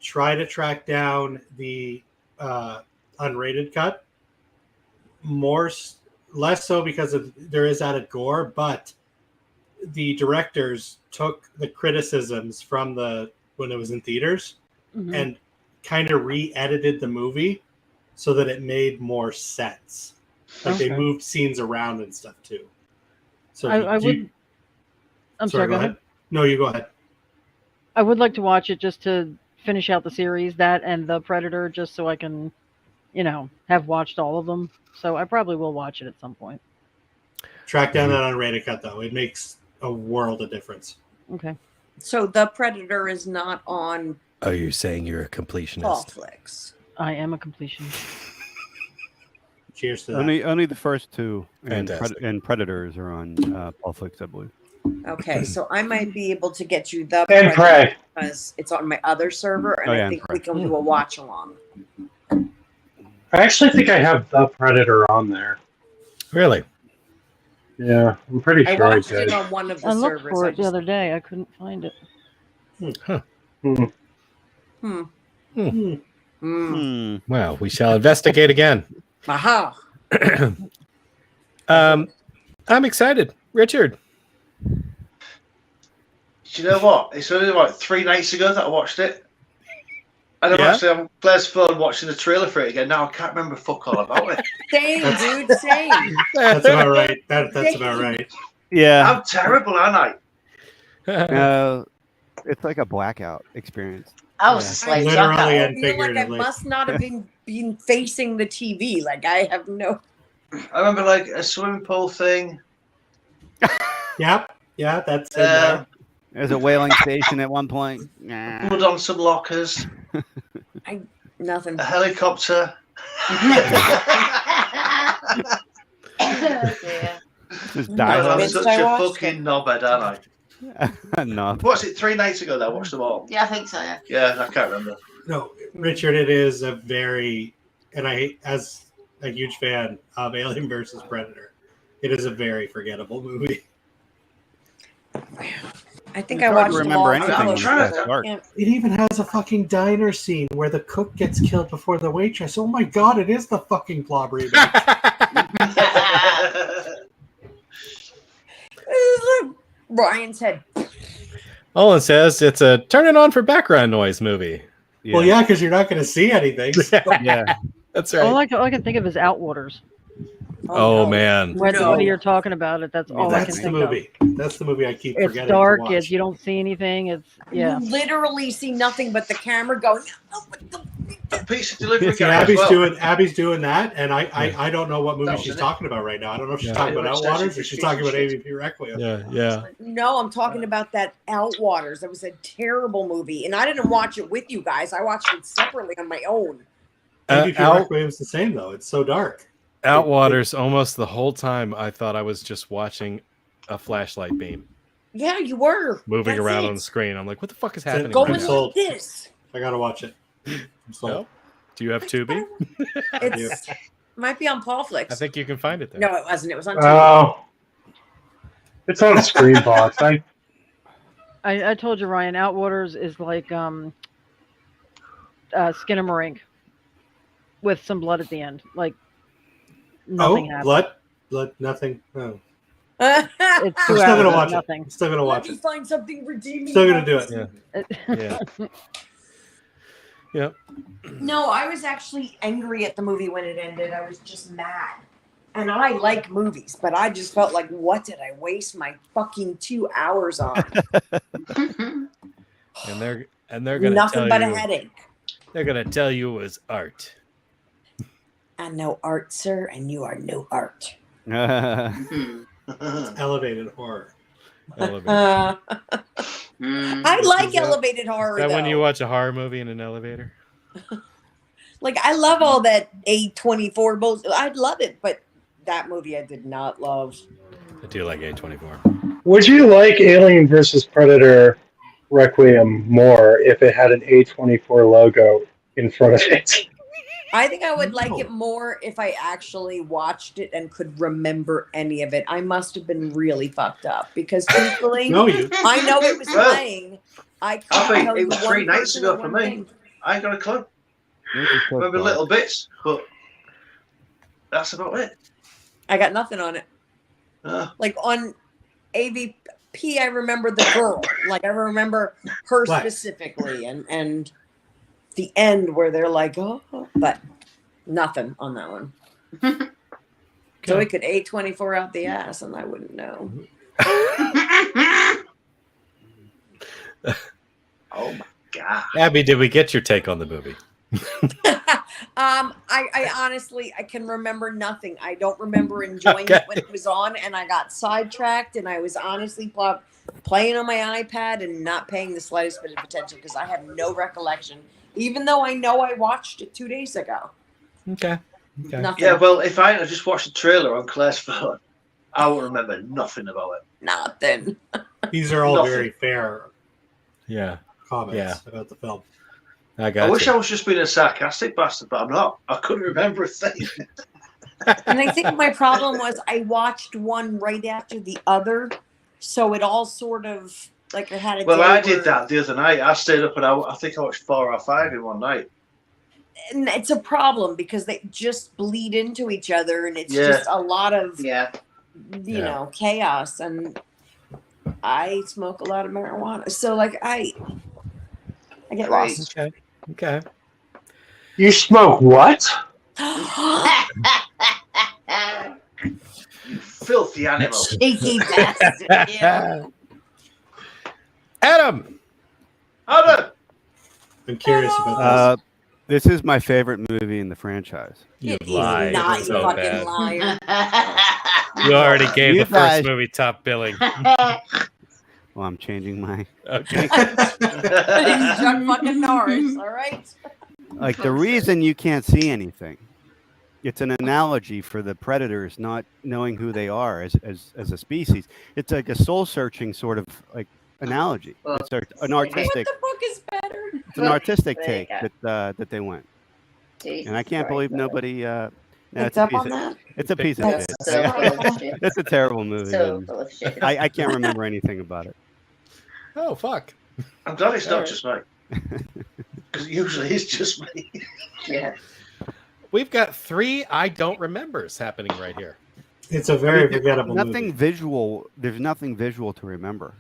try to track down the unrated cut. Less so because there is added gore, but the directors took the criticisms from when it was in theaters and kind of re-edited the movie so that it made more sense. Like they moved scenes around and stuff too. So I'm sorry, go ahead. No, you go ahead. I would like to watch it just to finish out the series, that and The Predator, just so I can, have watched all of them. So I probably will watch it at some point. Track down that unrated cut, though. It makes a world of difference. Okay. So The Predator is not on Are you saying you're a completionist? Netflix. I am a completionist. Cheers to that. Only the first two and, Fantastic. and Predators are on Netflix, I believe. Okay, so I might be able to get you The And Predator Prey. because it's on my other server, and I and think Prey. we can do a watch along. I actually think I have The Predator on there. Really? Yeah, I'm pretty I sure I watched it did. on one of the I looked servers. for I it the just- other day. I couldn't find it. Well, we shall investigate again. Aha! I'm excited. Richard. Do you know what? It's only like 3 nights ago that I watched it. And I'm actually on Claire's phone watching the trailer for it again. Now I can't remember fuck all about it. Same, dude, same. That's about right. That's about right. Yeah. I'm terrible, aren't I? It's like a blackout experience. I was asleep. Literally I and feel like I figuratively. must not have been facing the TV. Like I have no. I remember like a swimming pool thing. Yep. Yeah, that's in there. There's a whaling station at one point. Nah. Blood on some lockers. Nothing. A helicopter. Just die I'm hard. such I a watched fucking knobhead, aren't I? No. What's it, 3 nights ago that I watched them all? Yeah, I think so, yeah. Yeah, I can't remember. No, Richard, it is a very, and as a huge fan of Alien versus Predator, it is a very forgettable movie. I think It's I hard to watched them remember all. anything I'm when it's trying that to- dark. Yeah. It even has a fucking diner scene where the cook gets killed before the waitress. Oh my god, it is the fucking Blob remake. Ryan said, Olin says it's a turn it on for background noise movie. Yeah. Well, yeah, because you're not going to see anything. So. Yeah. That's All right. I can think of is Outwaters. Oh, no. man. When No. you're talking about it, that's all I can That's the think movie. That's the movie I keep of. It's forgetting dark. to watch. It's you don't see anything. It's You literally see nothing but the camera going. "Oh, what the-" A pizza delivery See, guy as well. Abby's doing that, and I don't know what movie That was she's it. talking about right now. I don't know if she's Yeah. talking about Pretty much Outwaters or she's talking about AVP Requiem. Yeah. No, I'm talking about that Outwaters. That was a terrible movie, and I didn't watch it with you guys. I watched it separately on my own. AVP Requiem's the same though. It's so dark. Outwaters, almost the whole time I thought I was just watching a flashlight beam Yeah, you were moving That's around it. on the screen. I'm like, what the fuck is It's happening? Going right now? Sold. like this. I gotta watch it. I'm sold. No? Do you have Tubi? It's might be on Paulflix. I think you can find it there. No, it wasn't. It was on. TV. Oh, it's on Screenbox. I told you, Ryan. Outwaters is like Skinamarink with some blood at the end. Like nothing happens. Blood, nothing. No. It's I'm 2 still hours gonna of watch nothing. it. I'm still gonna watch Let me it. find something redeeming. Still gonna do about it. this Yeah. Yeah. No, I was actually angry at the movie when it ended. I was just mad. And I like movies, but I just felt like, what did I waste my fucking 2 hours on? And they're gonna Nothing tell but you, a headache. They're gonna tell you it was art. I'm no art, sir, and you are no art. It's elevated horror. Elevator. I like elevated horror. Is that when though. you watch a horror movie in an elevator? Like, I love all that A24 bullshit. I love it, but that movie I did not love. I do like A24. Would you like Alien versus Predator Requiem more if it had an A24 logo in front of it? I think I would like it more if I actually watched it and could remember any of it. I must have been really fucked up because truthfully, No, you. I know it was Well, playing. I I can't think tell it you was one 3 nights person ago or for one me. thing. I ain't got a clue. Remember little bits, but that's about it. I got nothing on it. Uh, Like on P, I remember the girl. Like I remember her Right. specifically, and the end where they're like, oh, but nothing on that one. So we could A24 out the ass, and I wouldn't know. Oh my god. Abby, did we get your take on the movie? I honestly, I can remember nothing. I don't remember enjoying it when it was on, and I got sidetracked, and I was honestly playing on my iPad and not paying the slightest bit of attention because I have no recollection, even though I know I watched it 2 days ago. Okay. Nothing. Yeah, well, if I had just watched the trailer on Claire's phone, I would remember nothing about it. Nothing. These are all Nothing. very fair Yeah. comments about the film. I wish I was just being a sarcastic bastard, but I'm not. I couldn't remember a thing. And I think my problem was I watched one right after the other, so it all sort of like I had a Well, day I where- did that the other night. I stayed up and I think I watched 4 or 5 in one night. And it's a problem because they just bleed into each other, and it's Yeah. just a lot of Yeah. you know, chaos. And I smoke a lot of marijuana, so like I get lost. Okay. You smoke what? You filthy animal. Cheeky bastard. Yeah. Adam. Adam. I'm curious about This is my favorite movie in the franchise. You It is lied. not, It's you so fucking bad. liar. You already gave You the guys- first movie top billing. Well, I'm changing my. Okay. He's Chuck fucking Norris, all right? Like the reason you can't see anything, it's an analogy for the predators not knowing who they are as a species. It's like a soul searching sort of like analogy. It's an artistic. The book is better. It's an artistic There you take that they went, Jesus and I can't Christ. believe nobody. No, Picked it's a up piece on of, that? it's a piece of That's shit. so full of shit. That's a terrible movie. So and full of shit. I can't remember anything about it. Oh fuck. I'm glad it's not Alright. just me. Because usually it's just me. Yeah. We've got 3 I don't remembers happening right here. It's a very forgettable Nothing movie. visual. There's nothing visual to remember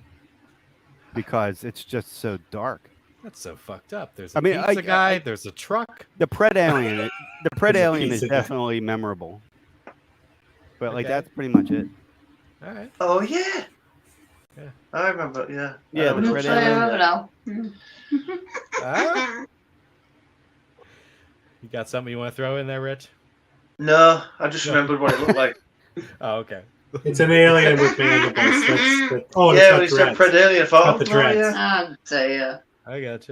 because it's just so dark. That's so fucked up. There's a I mean, pizza guy. There's a truck. The Pred Alien. The Pred There's a Alien is pizza guy. definitely memorable, but like Okay. that's pretty much it. All right. Oh, yeah. Yeah. I remember, yeah. Yeah, I the remember Red that. Alien. Ah. You got something you want to throw in there, Rich? No, I just remembered what it looked like. Oh, okay. It's an alien with mandibles. And Yeah, it's when he said got dreads. Predalien, I thought, Got the oh, dreads. yeah. Oh dear. I got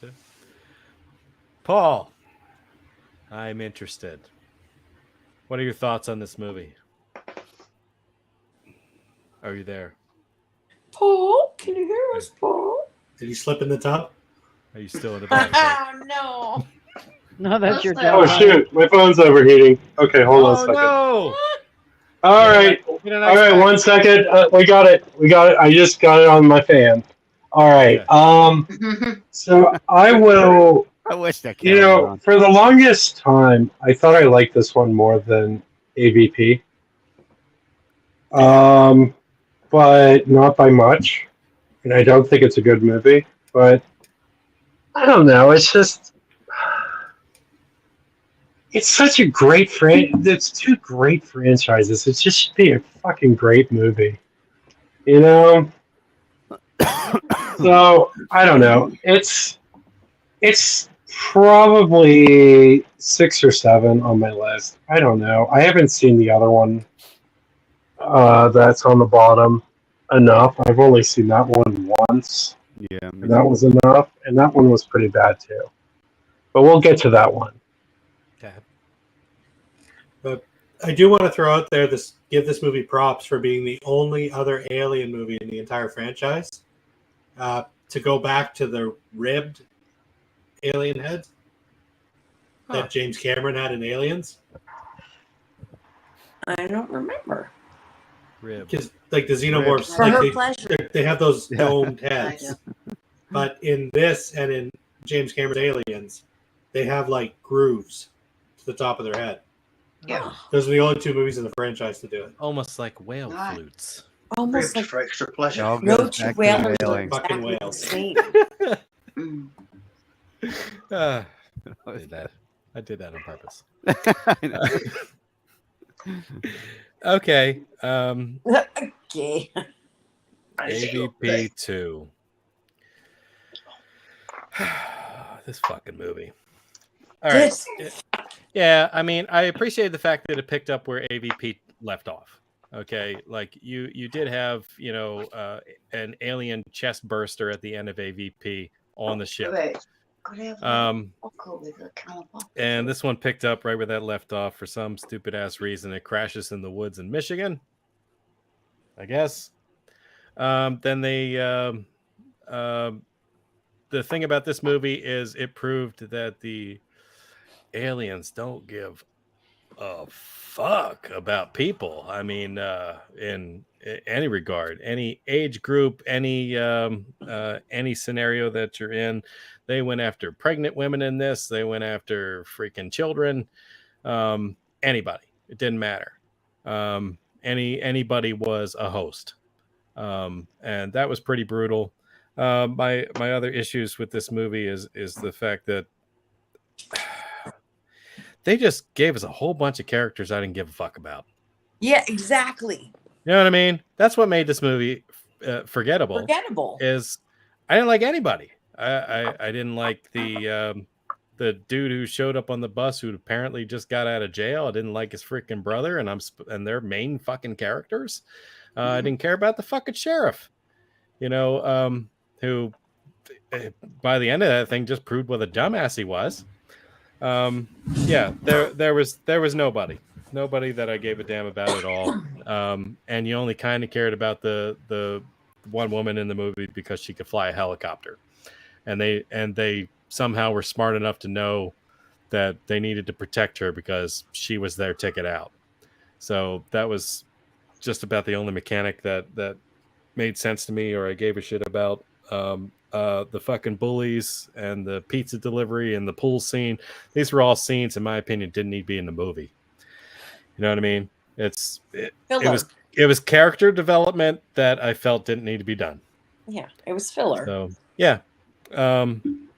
you. Paul, I'm interested. What are your thoughts on this movie? Are you there? Paul, can you hear us, Paul? Did he slip in the tub? Are you still in the back? Oh, no. No, that's your Oh, dad. Oh shoot, my phone's overheating. Okay, hold on a Oh second. no! All right, Get a all nice right, back. 1 second. We got it. I just got it on my fan. All right. So I will. I wish that. You know, for the longest time, I thought I liked this one more than AVP. But not by much. And I don't think it's a good movie. But I don't know. It's just. It's such a great It's 2 great franchises. It just should be a fucking great movie. You know? So, I don't know. It's probably 6 or 7 on my list. I don't know. I haven't seen the other one that's on the bottom enough. I've only seen that one once. Yeah, And that was enough. And that one was pretty bad too. But we'll get to that one. Okay. But I do want to throw out there give this movie props for being the only other alien movie in the entire franchise to go back to the ribbed alien head that James Cameron had in Aliens. I don't remember. Rib. Because like the xenomorphs, For like her pleasure. they have those Yeah. domed heads. But in this and in James Cameron's Aliens, they have like grooves to the top of their head. Yeah. Those are the only 2 movies in the franchise to do it. Almost like whale Ah. flutes. almost like for extra It pleasure. all no goes two back to whalers are whaling. Fucking exactly the whales. same. Mm. I did that. I did that on purpose. I know. Okay. Okay. AVP 2. This fucking movie. All right. Yeah, I mean, I appreciate the fact that it picked up where AVP left off. Okay, like you did have, an alien chest burster at the end of AVP on the ship. Right. Could I have vodka with a can of vodka? And this one picked up right where that left off for some stupid ass reason. It crashes in the woods in Michigan, I guess. Then the thing about this movie is it proved that the aliens don't give a fuck about people. I mean, in any regard, any age group, any scenario that you're in, they went after pregnant women in this. They went after freaking children. Anybody, it didn't matter. Anybody was a host, and that was pretty brutal. My other issues with this movie is the fact that they just gave us a whole bunch of characters I didn't give a fuck about. Yeah, exactly. You know what I mean? That's what made this movie forgettable. Is I didn't like anybody. I didn't like the dude who showed up on the bus who apparently just got out of jail. I didn't like his freaking brother and their main fucking characters. I didn't care about the fucking sheriff. Who by the end of that thing just proved what a dumbass he was. There was nobody that I gave a damn about at all. And you only kind of cared about the one woman in the movie because she could fly a helicopter, and they somehow were smart enough to know that they needed to protect her because she was their ticket out. So that was just about the only mechanic that made sense to me or I gave a shit about. The fucking bullies and the pizza delivery and the pool scene. These were all scenes, in my opinion, didn't need to be in the movie. You know what I mean? It was character development that I felt didn't need to be done. Yeah, it was filler. So yeah. And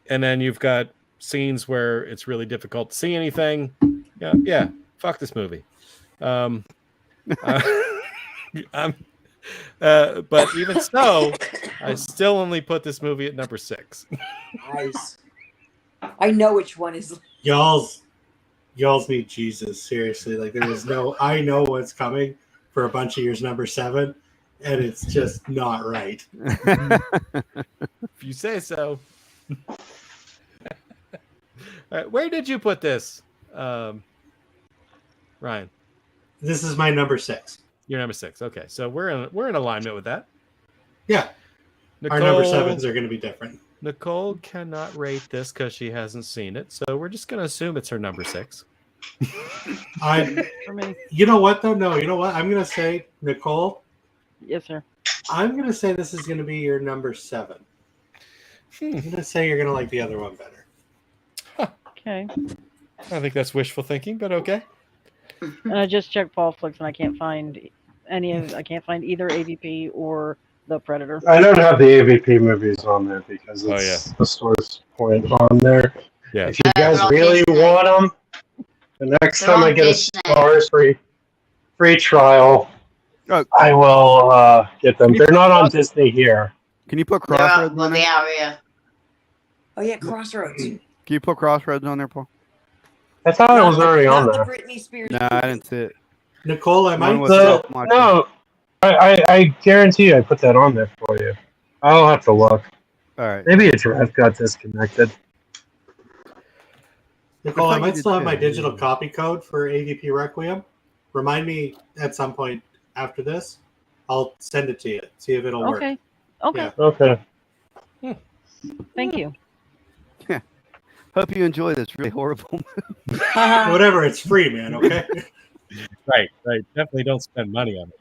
then you've got scenes where it's really difficult to see anything. Yeah. Fuck this movie. But even so, I still only put this movie at number 6. Nice. I know which one is. Y'all's need Jesus, seriously. Like I know what's coming for a bunch of years number 7, and it's just not right. If you say so. Where did you put this, Ryan? This is my number 6. You're number 6. Okay, so we're in alignment with that. Yeah. Our number 7s are going to be different. Nicole cannot rate this because she hasn't seen it, so we're just going to assume it's her number 6. You know what, though? No, you know what? I'm going to say, Nicole. Yes, sir. I'm going to say this is going to be your number 7. I'm going to say you're going to like the other one better. Okay. I think that's wishful thinking, but okay. And I just checked Paulflix and I can't find either AVP or the Predator. I don't have the AVP movies on there because it's the source point on there. Yeah. If you guys really want them, the next time I get a Stars free trial, I will get them. They're not on Disney here. Can you put Crossroads on the there? area. Oh yeah, Crossroads. Can you put Crossroads on there, Paul? I thought it was already on there. Britney Spears. No, I didn't see it. Nicole, I might. No, I guarantee you I put that on there for you. I'll have to look. All right. Maybe a drive got disconnected. Nicole, I might still have my digital copy code for AVP Requiem. Remind me at some point after this. I'll send it to you. See if it'll work. Okay. Yeah. Okay. Thank you. Yeah. Hope you enjoy this really horrible movie. Whatever, it's free, man. Okay. Right. Definitely don't spend money on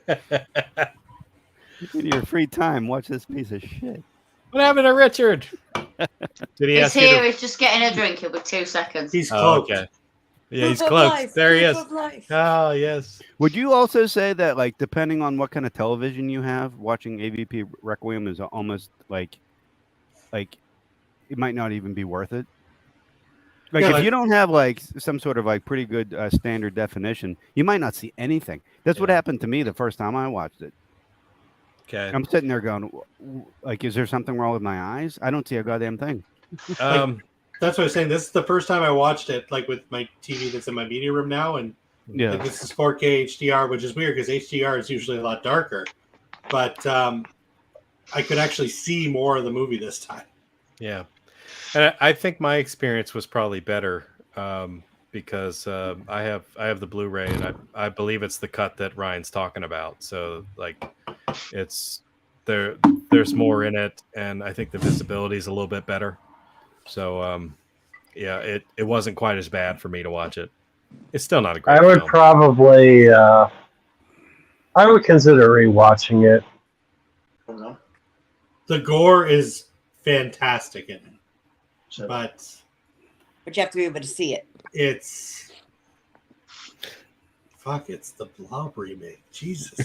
it. In your free time, watch this piece of shit. What happened to Richard? Did he He's ask here. you He's just getting a drink. It'll be 2 seconds. He's cloaked. okay. Yeah, he's Proof of close. life, There he proof is. of life. Oh, yes. Would you also say that, like, depending on what kind of television you have, watching AVP Requiem is almost like it might not even be worth it? Like, Yeah, if like- you don't have like some sort of like pretty good standard definition, you might not see anything. That's what Yeah. happened to me the first time I watched it. Okay. I'm sitting there going, like, is there something wrong with my eyes? I don't see a goddamn thing. That's what I was saying. This is the first time I watched it, like with my TV that's in my media room now, and Yeah. like, this is 4K HDR, which is weird because HDR is usually a lot darker. But I could actually see more of the movie this time. Yeah. And I think my experience was probably better because I have the Blu-ray, and I believe it's the cut that Ryan's talking about. So like, it's there's more in it, and I think the visibility is a little bit better. So yeah, it wasn't quite as bad for me to watch it. It's still not a great I would film. probably, I would consider rewatching it. The gore is fantastic in it, So, but But you have to be able to see it. it's the Blob remake. Jesus.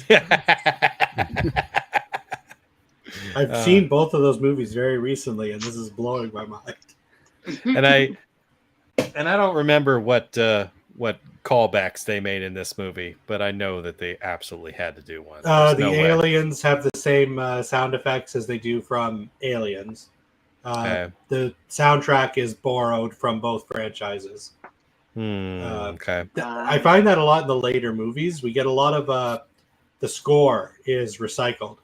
I've seen both of those movies very recently, and this is blowing my mind. and I don't remember what callbacks they made in this movie, but I know that they absolutely had to do one. There's The no way. aliens have the same sound effects as they do from Aliens. Okay. The soundtrack is borrowed from both franchises. Okay. I find that a lot in the later movies. We get a lot of the score is recycled.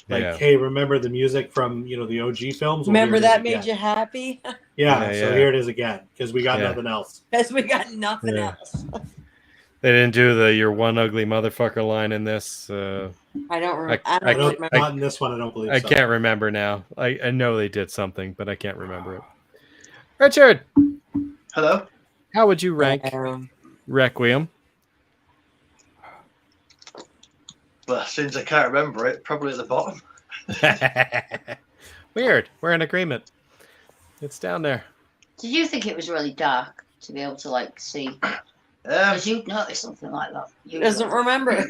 Like, Yeah. hey, remember the music from the OG films? Well, Remember here it is that made again. you happy? Yeah, Yeah, so yeah. here it is again because we got Yeah. nothing else. Because we got nothing Yeah. else. They didn't do the "you're one ugly motherfucker" line in this. I don't remember. I I don't remember. Not in this one, I don't believe I so. can't remember now. I know they did something, but I can't remember it. Richard, hello. how would you rank Requiem? Well, since I can't remember it, probably at the bottom. Weird. We're in agreement. It's down there. Did you think it was really dark to be able to like see? Because you'd notice something like that. He doesn't remember.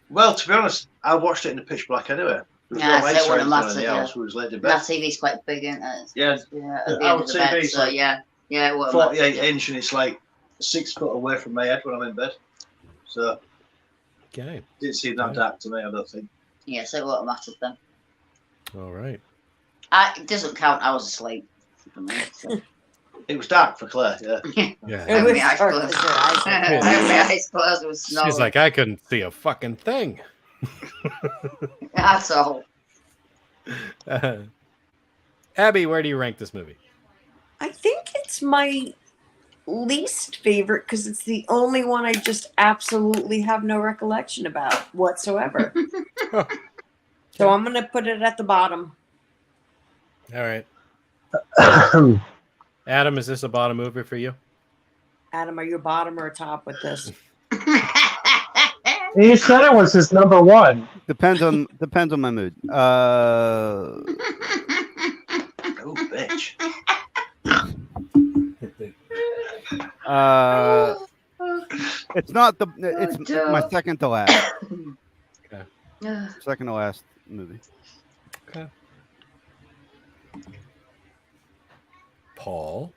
Well, to be honest, I watched it in the pitch black anyway. Yeah, so it wouldn't matter. The Yeah. house, we was laid in That bed. TV's quite big, isn't it? Yeah, At the our end of the bed, TV's so like yeah, it wouldn't 48 matter. inch, and it's like 6 foot away from my head when I'm in bed. So, Okay. didn't seem that dark to me, I don't think. Yeah, so it wouldn't matter then. All right. It doesn't count. I was asleep. So. It was dark for Claire, yeah. Yeah. It was My eyes dark closed. as your eyes were closed. My eyes closed. It was snowing. She's like, I couldn't see a fucking thing. That's all. Abby, where do you rank this movie? I think it's my least favorite because it's the only one I just absolutely have no recollection about whatsoever. So I'm going to put it at the bottom. All right. Adam, is this a bottom movie for you? Adam, are you a bottom or a top with this? He said it was his number one. Depends on my mood. Oh, bitch. It's not the. It's my second to last. Okay. Second to last movie. Okay. Paul,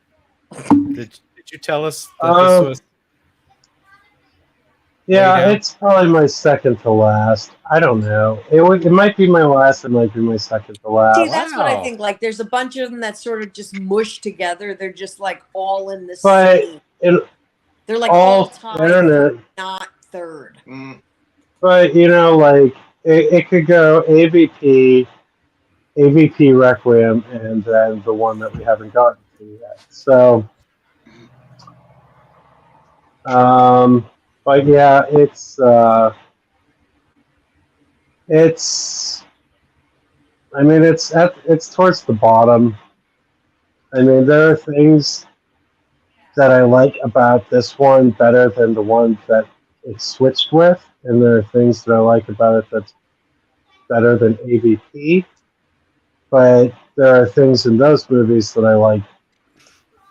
did you tell us that this was? Yeah, down? it's probably my second to last. I don't know. It might be my last. It might be my second to last. See, that's what I Wow. think. Like, there's a bunch of them that sort of just mush together. They're just like all in the But same. it, They're like all all time, internet. not third. But like it could go AVP Requiem, and then the one that we haven't gotten to yet. So, but yeah, it's. I mean, it's towards the bottom. I mean, there are things that I like about this one better than the one that it's switched with, and there are things that I like about it that's better than AVP. But there are things in those movies that I like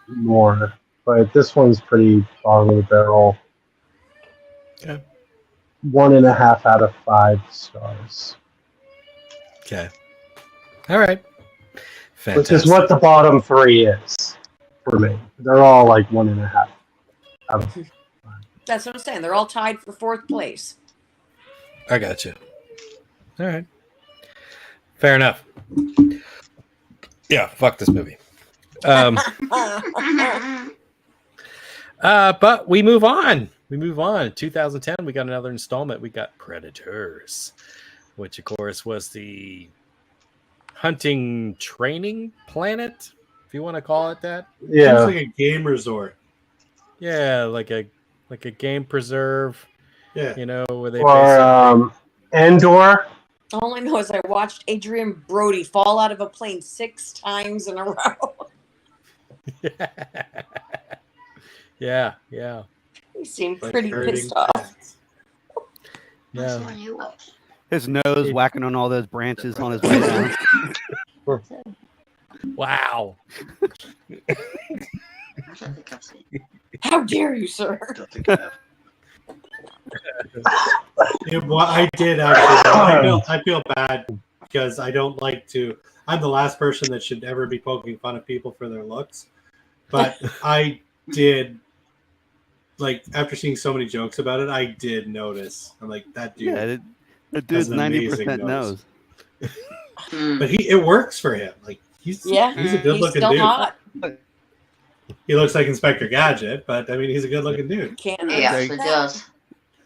more. but this one's pretty bottom of the barrel. Okay. 1.5 out of 5 stars. Okay. All right. Fantastic. Which is what the bottom 3 is for me. They're all like 1.5 out of 5. That's what I'm saying. They're all tied for 4th place. I got you. All right. Fair enough. Yeah, fuck this movie. But we move on. We move on. 2010, we got another installment. We got Predators, which of course was the hunting training planet, if you want to call it that. Yeah, it's like a game resort. Yeah, like a game preserve. Yeah, you know, where they or Endor. All I know is I watched Adrian Brody fall out of a plane 6 times in a row. Yeah. He seemed pretty pissed off. Yeah. His nose whacking on all those branches on his way down. Wow. How dare you, sir? I did actually. I feel bad because I don't like to. I'm the last person that should ever be poking fun of people for their looks, but I did. Like after seeing so many jokes about it, I did notice. I'm like that dude. Yeah, the dude's 90% nose. But it works for him. Like he's a good looking dude. Hot. He looks like Inspector Gadget, but I mean he's a good looking dude. He actually does.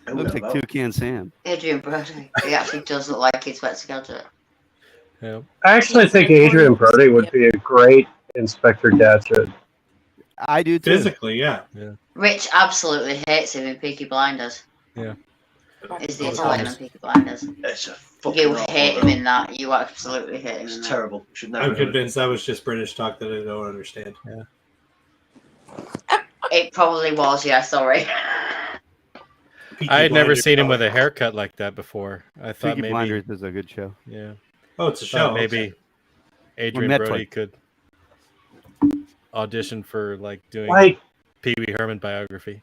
Looks like Toucan Sam. Adrian Brody. He actually does look like Inspector Gadget. Yeah. I actually think Adrian Brody would be a great Inspector Gadget. I do too. Physically, yeah. Rich absolutely hates him in Peaky Blinders. Yeah. Is the Italian in Peaky Blinders? It's a fucking You awful hate him film. in that. You absolutely hate him. It's in that. terrible. Should never I'm have it. convinced that was just British talk that I don't understand. Yeah. It probably was. Yeah. Sorry. I had never seen him with a haircut like that before. I thought Peaky maybe Blinders is a good show. Yeah. Oh, it's a Thought show. maybe Adrian Netflix. Brody could audition for like doing Like, Pee Wee Herman biography.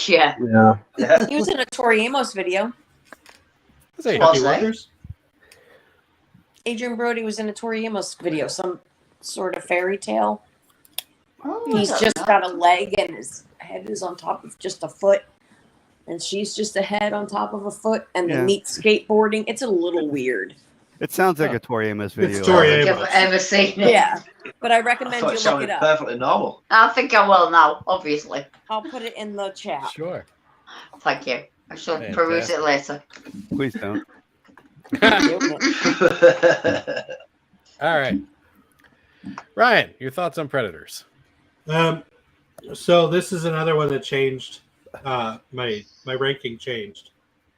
Yeah. yeah. He was in a Tori Amos video. Was he? Was Happy he? Workers? Adrian Brody was in a Tori Amos video, some sort of fairy tale. Oh, I He's don't just know. got a leg and his head is on top of just a foot. And she's just a head on top of a foot. And they Yeah. meet skateboarding. It's a little weird. It sounds like a Tori Amos video. It's Tori I don't think Amos. I've ever seen it. Yeah. But I I recommend thought you it look sounded it up. perfectly normal. I think I will now. Obviously. I'll put it in the chat. Sure. Thank you. I shall peruse it later. Please don't. All right. Ryan, your thoughts on Predators? So this is another one that changed. My ranking changed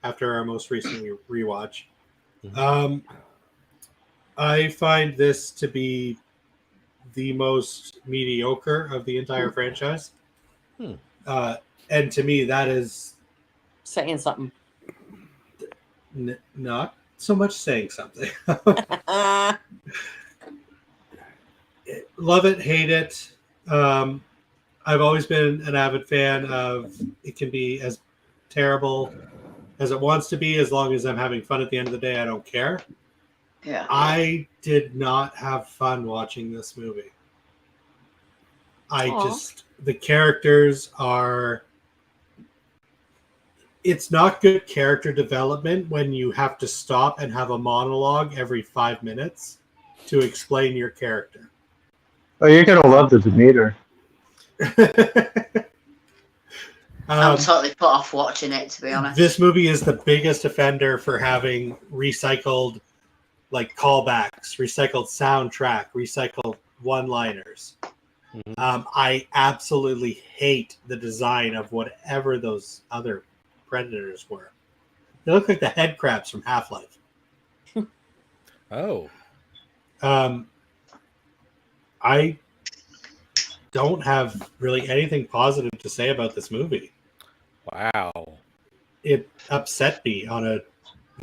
after our most recent rewatch. I find this to be the most mediocre of the entire franchise. And to me, that is Saying something. not so much saying something. Love it, hate it. I've always been an avid fan of it can be as terrible as it wants to be, as long as I'm having fun at the end of the day, I don't care. Yeah. I did not have fun watching this movie. The characters are, it's not good character development when you have to stop and have a monologue every 5 minutes to explain your character. Oh, you're gonna love the Demeter. I'm totally put off watching it, to be honest. This movie is the biggest offender for having recycled like callbacks, recycled soundtrack, recycled one-liners. I absolutely hate the design of whatever those other Predators were. They look like the head crabs from Half-Life. Oh. I don't have really anything positive to say about this movie. Wow. It upset me on a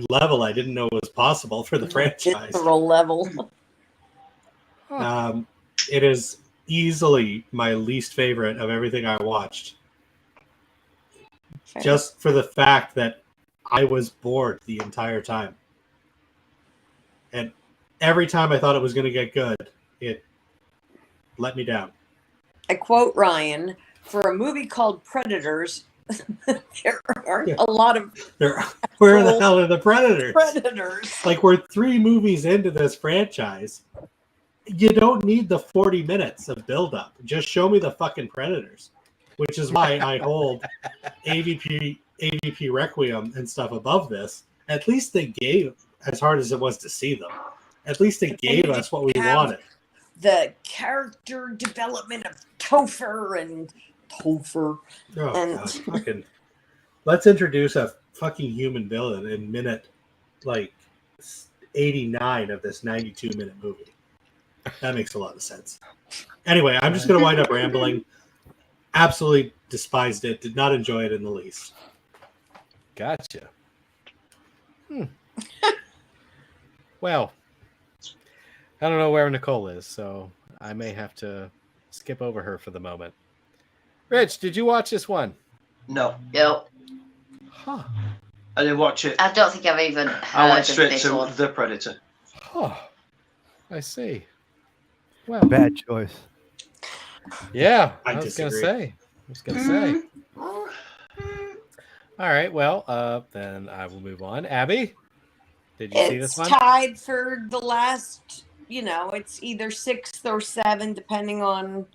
level I didn't know was possible for the franchise. Visceral level. It is easily my least favorite of everything I watched. Fair. Just for the fact that I was bored the entire time. And every time I thought it was going to get good, it let me down. I quote Ryan, for a movie called Predators, there aren't a lot of Where the hell are the Predators? Predators. Like, we're 3 movies into this franchise. You don't need the 40 minutes of build-up. Just show me the fucking Predators. Which is why I hold AVP Requiem and stuff above this. At least they gave, as hard as it was to see them, at least they gave us what we wanted. The character development of Topher and Topher. Oh, and God, fucking. Let's introduce a fucking human villain in minute, like, 89 of this 92-minute movie. That makes a lot of sense. Anyway, I'm just going to wind up rambling. Absolutely despised it. Did not enjoy it in the least. Gotcha. Well, I don't know where Nicole is, so I may have to skip over her for the moment. Rich, did you watch this one? No. Nope. Huh. I didn't watch it. I don't think I've even I heard went of straight this to one. The Predator. Huh. I see. Well, Bad choice. yeah, I I was going to disagree. say. All right, well, then I will move on. Abby, did you see this It's one? tied for the last, it's either 6th or 7th, depending on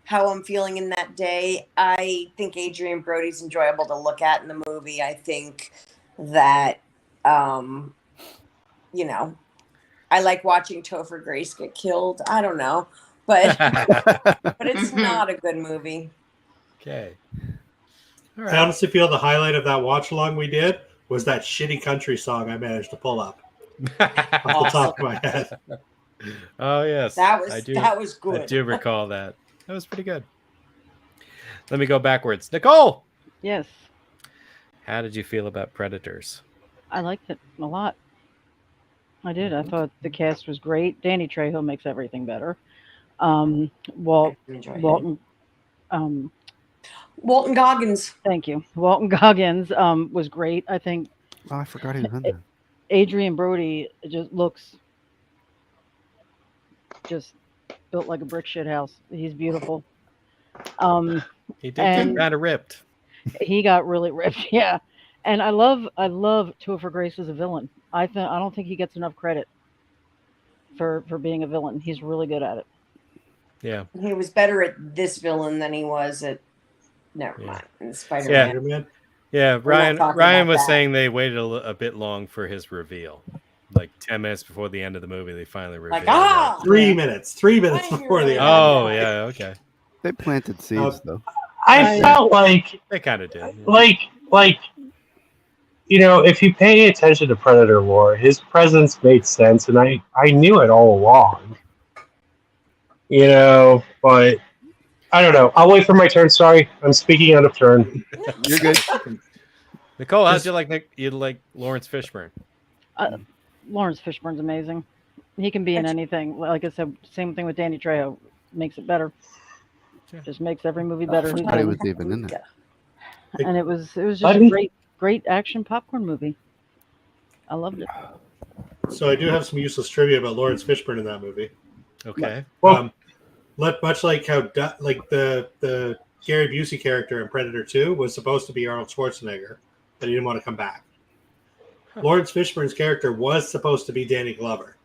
how I'm feeling in that day. I think Adrian Brody's enjoyable to look at in the movie. I think that, I like watching Topher Grace get killed. I don't know, but it's not a good movie. Okay. All I right. honestly feel the highlight of that watch along we did was that shitty country song I managed to pull up off the top of my head. Oh yes, That was I good. do recall that. That was pretty good. Let me go backwards. Nicole, Yes, how did you feel about Predators? I liked it a lot. I did. I thought the cast was great. Danny Trejo makes everything better. Enjoy him. Walton. Walton Goggins. Thank you. Walton Goggins was great. I think Oh, I forgot he was in there. Adrian Brody just looks just built like a brick shit house. He's beautiful. He did get And- kind of ripped. He got really ripped, yeah. And I love Topher Grace as a villain. I don't think he gets enough credit for being a villain. He's really good at it. Yeah. He was better at this villain than he was at. Never Yeah. mind. In Spider-Man. Spider-Man. Yeah, Ryan talking Ryan about was that. saying they waited a bit long for his reveal. Like 10 minutes before the end of the movie, they finally revealed. Like, 3 minutes. 3 minutes Why before the you're end. Oh, yeah, okay. They planted seeds, though. I felt like They kind of did. if you pay attention to Predator lore, his presence made sense, and I knew it all along. But I don't know. I'll wait for my turn. Sorry, I'm speaking out of turn. You're good. Nicole, how'd you like Lawrence Fishburne? Lawrence Fishburne's amazing. He can be in anything. Like I said, same thing with Danny Trejo. Makes it better. Yeah. Just makes every movie better. I forgot he was even in there. And it was just a great action popcorn movie. I loved it. So I do have some useless trivia about Lawrence Fishburne in that movie. Okay. Much like how the Gary Busey character in Predator 2 was supposed to be Arnold Schwarzenegger, but he didn't want to come back. Lawrence Fishburne's character was supposed to be Danny Glover.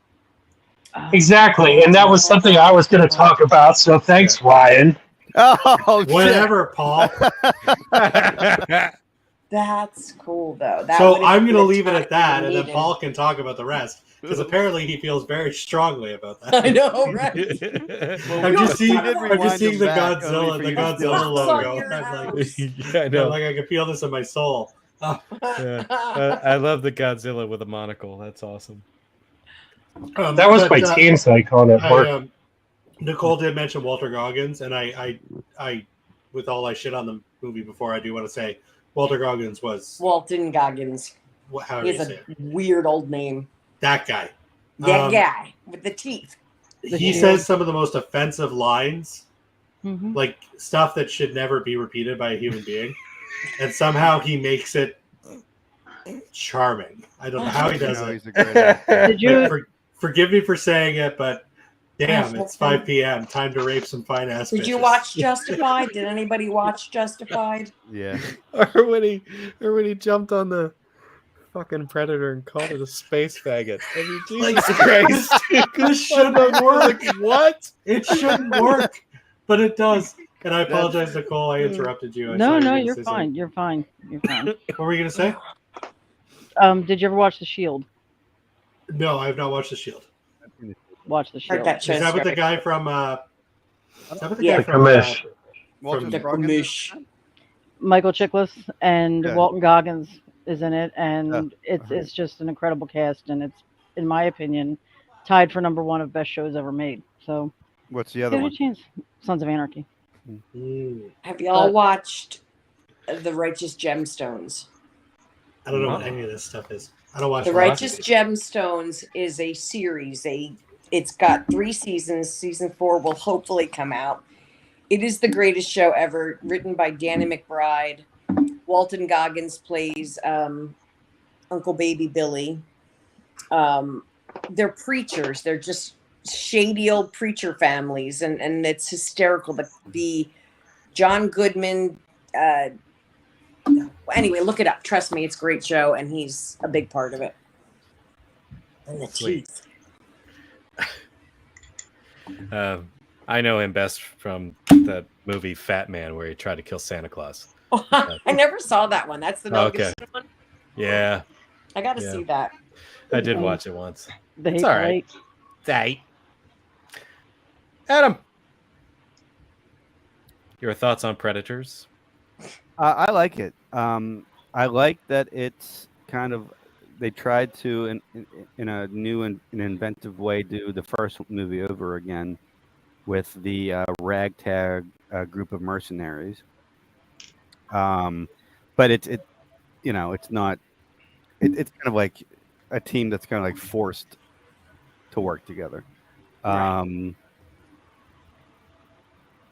Exactly, and that was something I was going to talk about. So thanks, Ryan. Oh, Whatever, Paul. That's cool, though. So I'm going to leave it at that, and then Paul can talk about the rest, because apparently he feels very strongly about that. I know, right? I'm just seeing did the rewind them back, Godzilla, only the for you to feel Godzilla it. logo. Yeah, I know. Like I can feel this in my soul. Yeah. I love the Godzilla with a monocle. That's awesome. That was my team's icon at work. Nicole did mention Walter Goggins, and I, with all I shit on the movie before, I do want to say Walter Goggins was Walton Goggins. How do He you has say a it? weird old name. That guy. That guy with the teeth. he says some of the most offensive lines, Mhm. like stuff that should never be repeated by a human being, and somehow he makes it charming. I don't know how he does No, it. he's a great actor. Did you? Forgive me for saying it, but damn, it's 5 p.m. Time to rape some fine ass. Did you bitches. watch Justified? Did anybody watch Justified? Yeah. Or when he jumped on the fucking Predator and called it a space faggot. I mean, Jesus Christ. This shouldn't work. Like, what? It shouldn't work, but it does. And I apologize, Nicole. I interrupted you. I saw No, you no, gonna you're say fine. something. You're fine. You're fine. What were you going to say? Did you ever watch The Shield? No, I have not watched The Shield. Watch The Heard Shield. that show's Is that with the great. guy from? Is that with the Yeah. guy from? Commish. Walter The Scroggins? commish. Michael Chiklis and Yeah. Walton Goggins is in it, and Yeah. it's just an incredible cast, and it's, in my opinion, tied for #1 of best shows ever made. So What's the other give it one? a chance. Sons of Anarchy. Have y'all watched The Righteous Gemstones? I don't know what any of this stuff is. I don't watch. The a lot of Righteous these. Gemstones is a series. It's got 3 seasons. Season 4 will hopefully come out. It is the greatest show ever, written by Danny McBride. Walton Goggins plays Uncle Baby Billy. They're preachers. They're just shady old preacher families, and it's hysterical. The John Goodman. Anyway, look it up. Trust me, it's a great show, and he's a big part of it. And the Sweet. teeth. I know him best from that movie Fat Man, where he tried to kill Santa Claus. I never saw that one. That's the Mel Okay. Gibson one. Yeah, I got to Yeah. see that. I did watch it once. The It's Hateful all right. Eight. Hey, Adam, your thoughts on Predators? I like it. I like that it's kind of they tried to in a new and an inventive way do the first movie over again with the ragtag group of mercenaries. But it's not. It's kind of like a team that's kind of like forced to work together.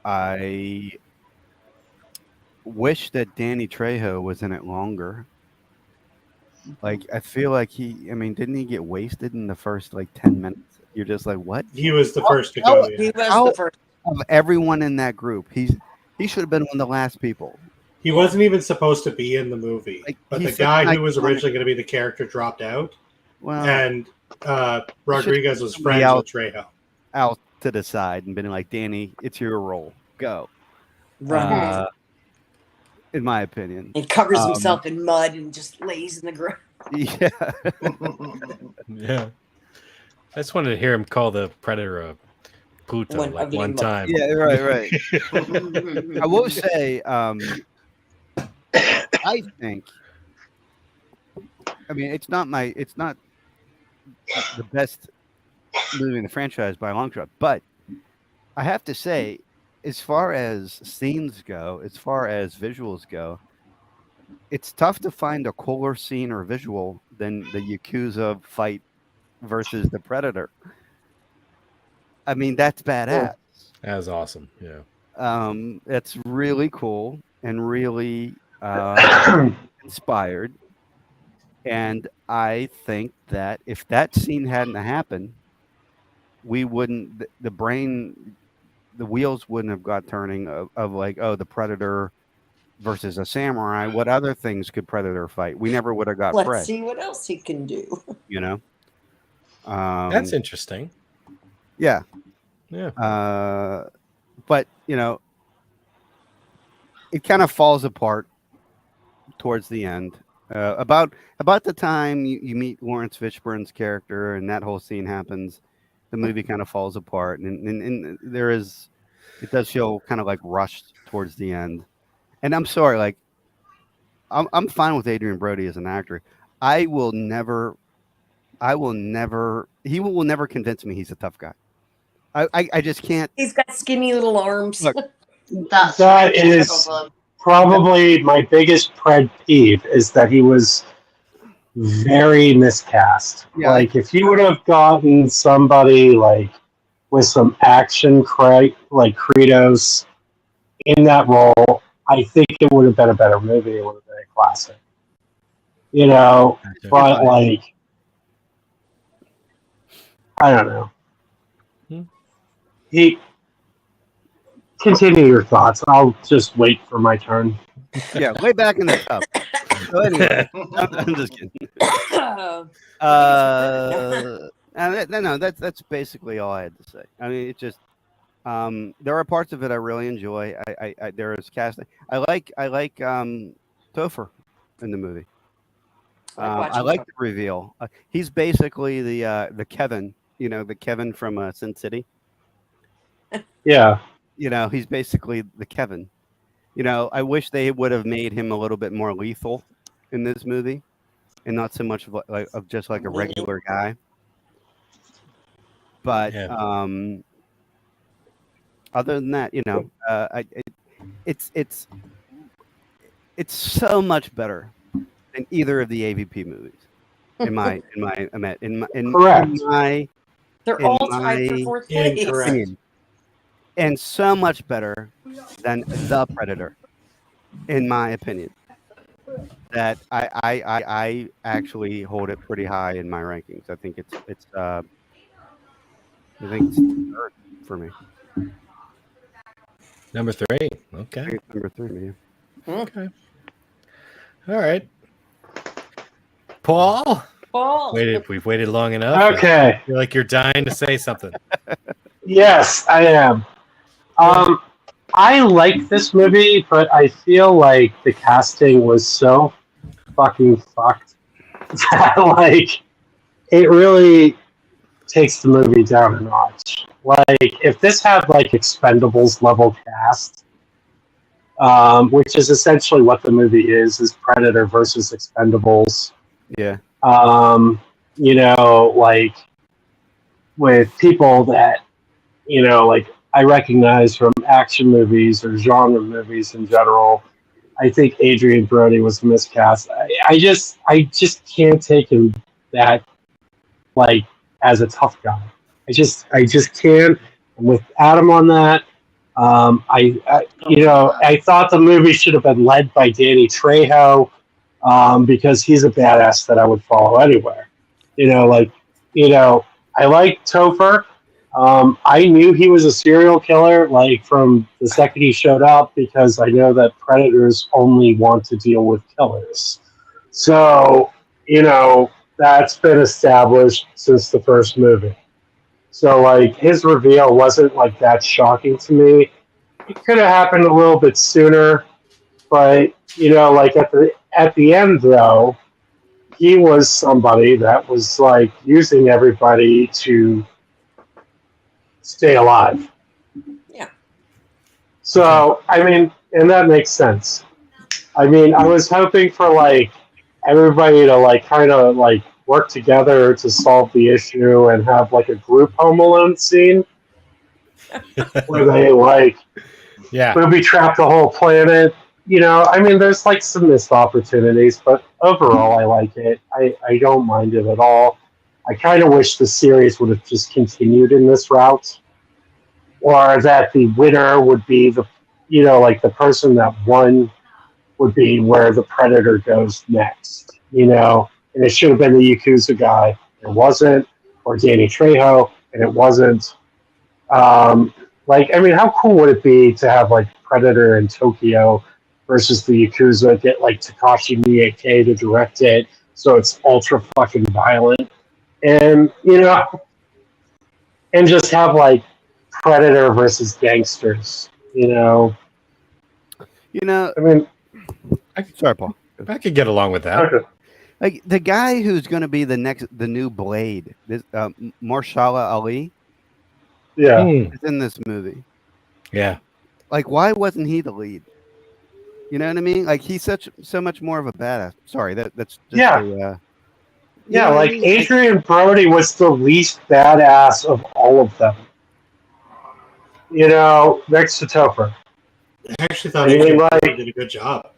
I wish that Danny Trejo was in it longer. Like, I feel like didn't he get wasted in the first like 10 minutes? You're just like, what? He was the first to go. He Yeah. was the first. Of everyone in that group, he should have been one of the last people. He wasn't even supposed to be in the movie, Like, but he's the such guy an who was iconic- originally going to be the character dropped out, Well, and Rodriguez was somebody friends else. with Trejo. out to the side and been like, Danny, it's your role. Go. Right. In my opinion. He covers himself in mud and just lays in the ground. Yeah. Yeah, I just wanted to hear him call the Predator a puto One like ugly one look. time. Yeah, right. I will say, I think, it's not the best movie in the franchise by a long shot, but I have to say, as far as scenes go, as far as visuals go, it's tough to find a cooler scene or visual than the Yakuza fight versus the Predator. I mean, that's badass. That was awesome. Yeah. It's really cool and really inspired. And I think that if that scene hadn't happened, we wouldn't, the wheels wouldn't have got turning of like, oh, the Predator versus a samurai. What other things could Predator fight? We never would have got Let's Fred, see what else he can do. you know? That's interesting. Yeah. Yeah. But, it kind of falls apart towards the end. About the time you meet Lawrence Fishburne's character and that whole scene happens, the movie kind of falls apart, and it does feel kind of like rushed towards the end. And I'm sorry, like I'm fine with Adrian Brody as an actor. He will never convince me he's a tough guy. I just can't. He's got skinny little arms. Look, That is probably my biggest pet peeve is that he was very miscast. Yeah. Like, if you would have gotten somebody like with some action, like Kratos in that role, I think it would have been a better movie. It would have been a classic. You know, but like, I don't know. He continue your thoughts. I'll just wait for my turn. Yeah, way back in the tub. So anyway, I'm just kidding. No, that's basically all I had to say. I mean, it just there are parts of it I really enjoy. I there is casting. I like Topher in the movie. I like the reveal. He's basically the Kevin, the Kevin from Sin City. Yeah. He's basically the Kevin. I wish they would have made him a little bit more lethal in this movie, and not so much of just like a regular guy. But other than that, it's so much better than either of the AVP movies. They're all tied for fourth place. Opinion. And so much better than The Predator, in my opinion. That I actually hold it pretty high in my rankings. I think it's third for me. Number 3. Okay. Number 3, man. Okay. All right. Paul. We've waited long enough. Okay. I feel like you're dying to say something. Yes, I am. I like this movie, but I feel like the casting was so fucking fucked that like it really takes the movie down a notch. Like if this had like Expendables level cast, which is essentially what the movie is Predator versus Expendables. Yeah. Like with people that like I recognize from action movies or genre movies in general. I think Adrian Brody was miscast. I just can't take him that like as a tough guy. I just can't. I'm with Adam on that. I thought the movie should have been led by Danny Trejo because he's a badass that I would follow anywhere. I like Topher. I knew he was a serial killer, like from the second he showed up, because I know that predators only want to deal with killers. So, that's been established since the first movie. So, like, his reveal wasn't like that shocking to me. It could have happened a little bit sooner, but like at the end though, he was somebody that was like using everybody to stay alive. Yeah. So, I mean, and that makes sense. I mean, I was hoping for like everybody to like kind of like work together to solve the issue and have like a group Home Alone scene where they like booby trap the whole planet. I mean, there's like some missed opportunities, but overall, I like it. I don't mind it at all. I kind of wish the series would have just continued in this route, or that the winner would be the the person that won would be where the Predator goes next, and it should have been the Yakuza guy. It wasn't, or Danny Trejo, and it wasn't. I mean, how cool would it be to have like Predator in Tokyo versus the Yakuza, get like Takashi Miike to direct it, so it's ultra fucking violent, and and just have like Predator versus gangsters, I mean, sorry, Paul. I could get along with that. Okay. Like the guy who's going to be the new Blade, this Marshala Ali. Yeah, is in this movie. Yeah. Like, why wasn't he the lead? You know what I mean? Like, he's so much more of a badass. Sorry, that's just like Adrian Brody was the least badass of all of them. Next to Topher. I actually thought he did a good job.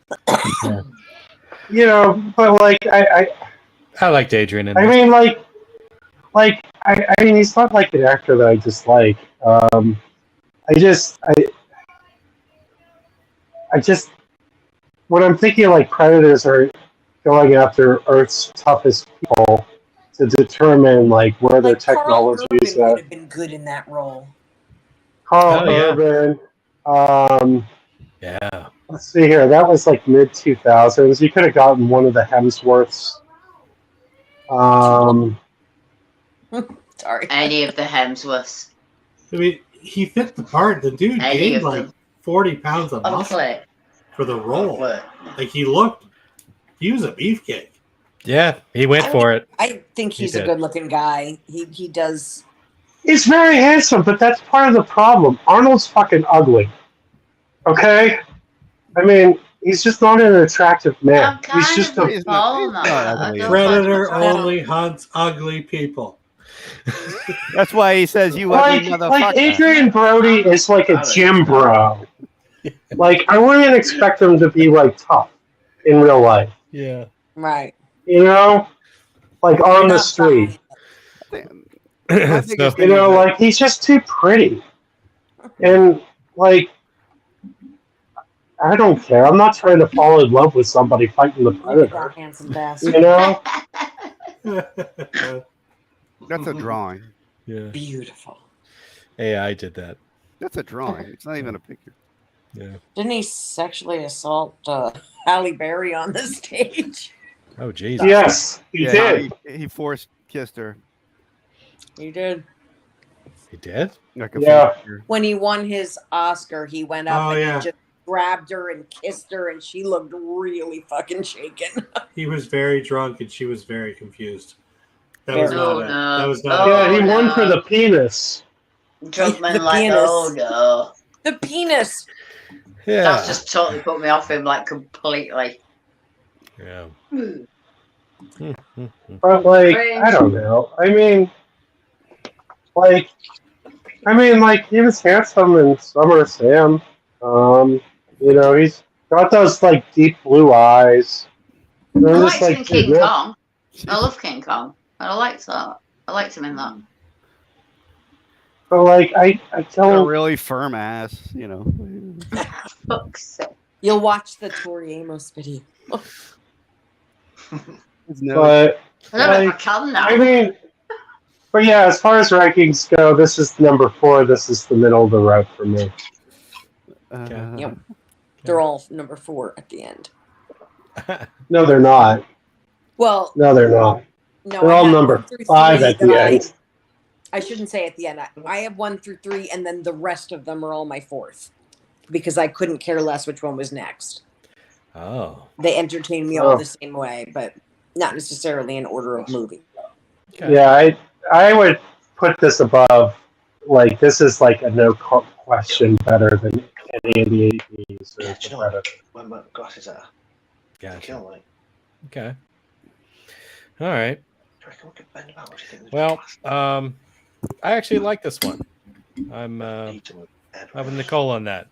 But like I liked Adrian. I mean, like I mean, he's not like an actor that I dislike. I just, when I'm thinking like predators are going after Earth's toughest people to determine like where their Like Carl technology is Urban would at. have been good in that role. Carl Oh, yeah. Urban. Yeah. Let's see here. That was like mid 2000s. You could have gotten one of the Hemsworths. Sorry. Any of the Hemsworths. I mean, he fit the part. The dude Any gained of like them. 40 pounds of muscle Honestly. for the role. Where? Like he was a beefcake. Yeah, he went for it. I think he's He a did. good-looking guy. He does. He's very handsome, but that's part of the problem. Arnold's fucking ugly. Okay? I mean, he's just not an attractive man. I'm kind He's just of a. with Paul on not that. I ugly. don't Predator find myself- only hunts ugly people. That's why he says you ugly Like motherfucker. Adrian Brody is like a gym bro. Like, I wouldn't expect him to be like tough in real life. Yeah. Right. You know? Like on the Not street. My So- biggest You thing know, is that- like he's just too pretty. And like I don't care. I'm not trying to fall in love with somebody fighting the Look at predator. that handsome bastard. You know? that's a drawing. Yeah. Beautiful. AI did that. That's a drawing. It's not even a picture. Yeah. Didn't he sexually assault Halle Berry on the stage? Oh, Jesus. Yes, he did. He forced kissed her. He did. He did? Like a Yeah. finger. When he won his Oscar, he went up Oh, and yeah. he just grabbed her and kissed her, and she looked really fucking shaken. He was very drunk and she was very confused. That Very. was not Oh, it. no. That was not Yeah, it. he Oh, won no. for the penis. Drunk men The like, penis. oh no. The penis. Yeah. That's just totally put me off him, like, completely. Yeah. But like, Cringe. I don't know. I mean, like he was handsome in Summer Sam. You know, he's got those like deep blue eyes. I They're liked just, him in King yeah. Kong. I love King Kong. And I liked that. I liked him in that. But like, I Got a don't. really firm ass, you know. Fuck's sake. You'll watch the Tori Amos video. His nose. But I don't know if I Like, can now. I mean, but yeah, as far as rankings go, this is number 4. This is the middle of the road for me. Yep. They're all number 4 at the end. No, they're not. Well, No, they're not. no, They're I all have number 1 through 5 3 at the that end. I shouldn't say at the end. I have 1 through 3, and then the rest of them are all my 4th because I couldn't care less which one was next. Oh. They entertain me all Oh. the same way, but not necessarily in order of movie. Okay. Yeah, I would put this above. Like, this is like a no question better than any of the 80s. Yeah, do you know what? When my glasses are, I Gotcha. can't like. Okay. All right. Do you reckon we could bend about? What do you think? Well, I actually like this one. I'm Eat 'em with head. I'm with Nicole on that.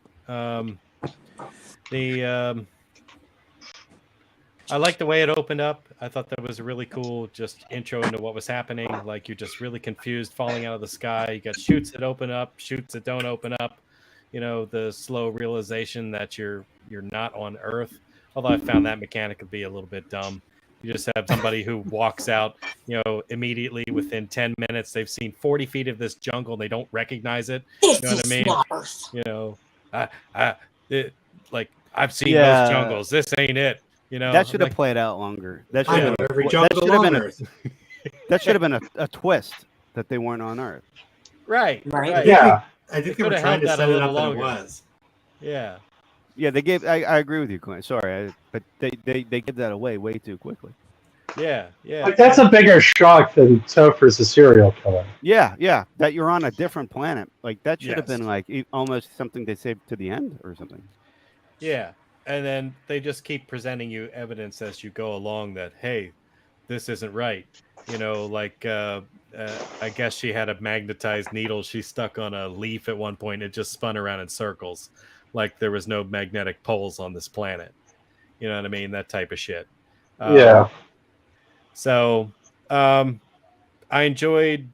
I like the way it opened up. I thought that was a really cool just intro into what was happening. Like, you're just really confused, falling out of the sky. You got shoots that open up, shoots that don't open up. You know, the slow realization that you're not on Earth. Although I found that mechanic to be a little bit dumb. You just have somebody who walks out, you know, immediately within 10 minutes. They've seen 40 feet of this jungle. They don't recognize it. This You know what I is mean? not Earth. You know, like, I've seen Yeah. those jungles. This ain't it. You know, That should have like, played out longer. That I should know have every that jungle should have on been a, Earth. that should have been a twist that they weren't on Earth. right. Right. Right. Yeah. I think They they were coulda trying held to that set a it little up that it longer. was. Yeah. Yeah, they gave. I agree with you, Clint. Sorry, but they give that away way too quickly. Yeah. Yeah. Like, that's a bigger shock than Topher's a serial killer. Yeah, that you're on a different planet. Like that should have Yes. been like almost something they saved to the end or something. Yeah. And then they just keep presenting you evidence as you go along that, hey, this isn't right. You know, like, I guess she had a magnetized needle she stuck on a leaf at one point. It just spun around in circles. Like there was no magnetic poles on this planet. You know what I mean? That type of shit. Yeah. So I enjoyed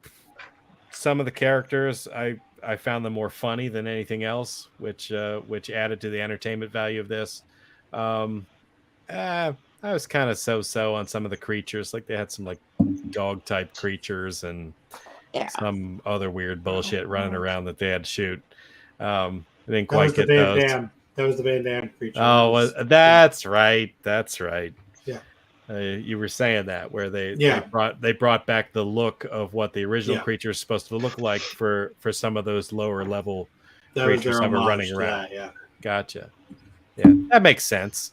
some of the characters I found them more funny than anything else, which added to the entertainment value of this. I was kind of so on some of the creatures. Like they had some like dog type creatures and some other weird bullshit running around that they had to shoot. I didn't quite get those. That was the Van Damme creature. Oh, that's right. That's right. Yeah. You were saying that where they brought back the look of what the original creature is supposed to look like for some of those lower level creatures that were running around. Gotcha. Yeah, that makes sense.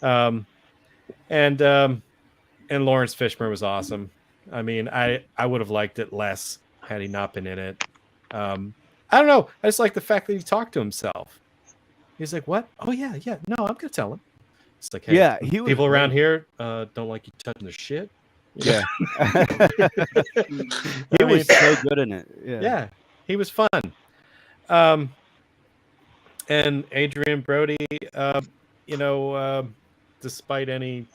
And Lawrence Fishburne was awesome. I mean, I would have liked it less had he not been in it. I don't know. I just like the fact that he talked to himself. He's like, "What? Oh yeah. No, I'm gonna tell him." It's like, hey, people around here don't like you touching their shit. Yeah. He was so good in it. Yeah, he was fun. And Adrian Brody, despite any,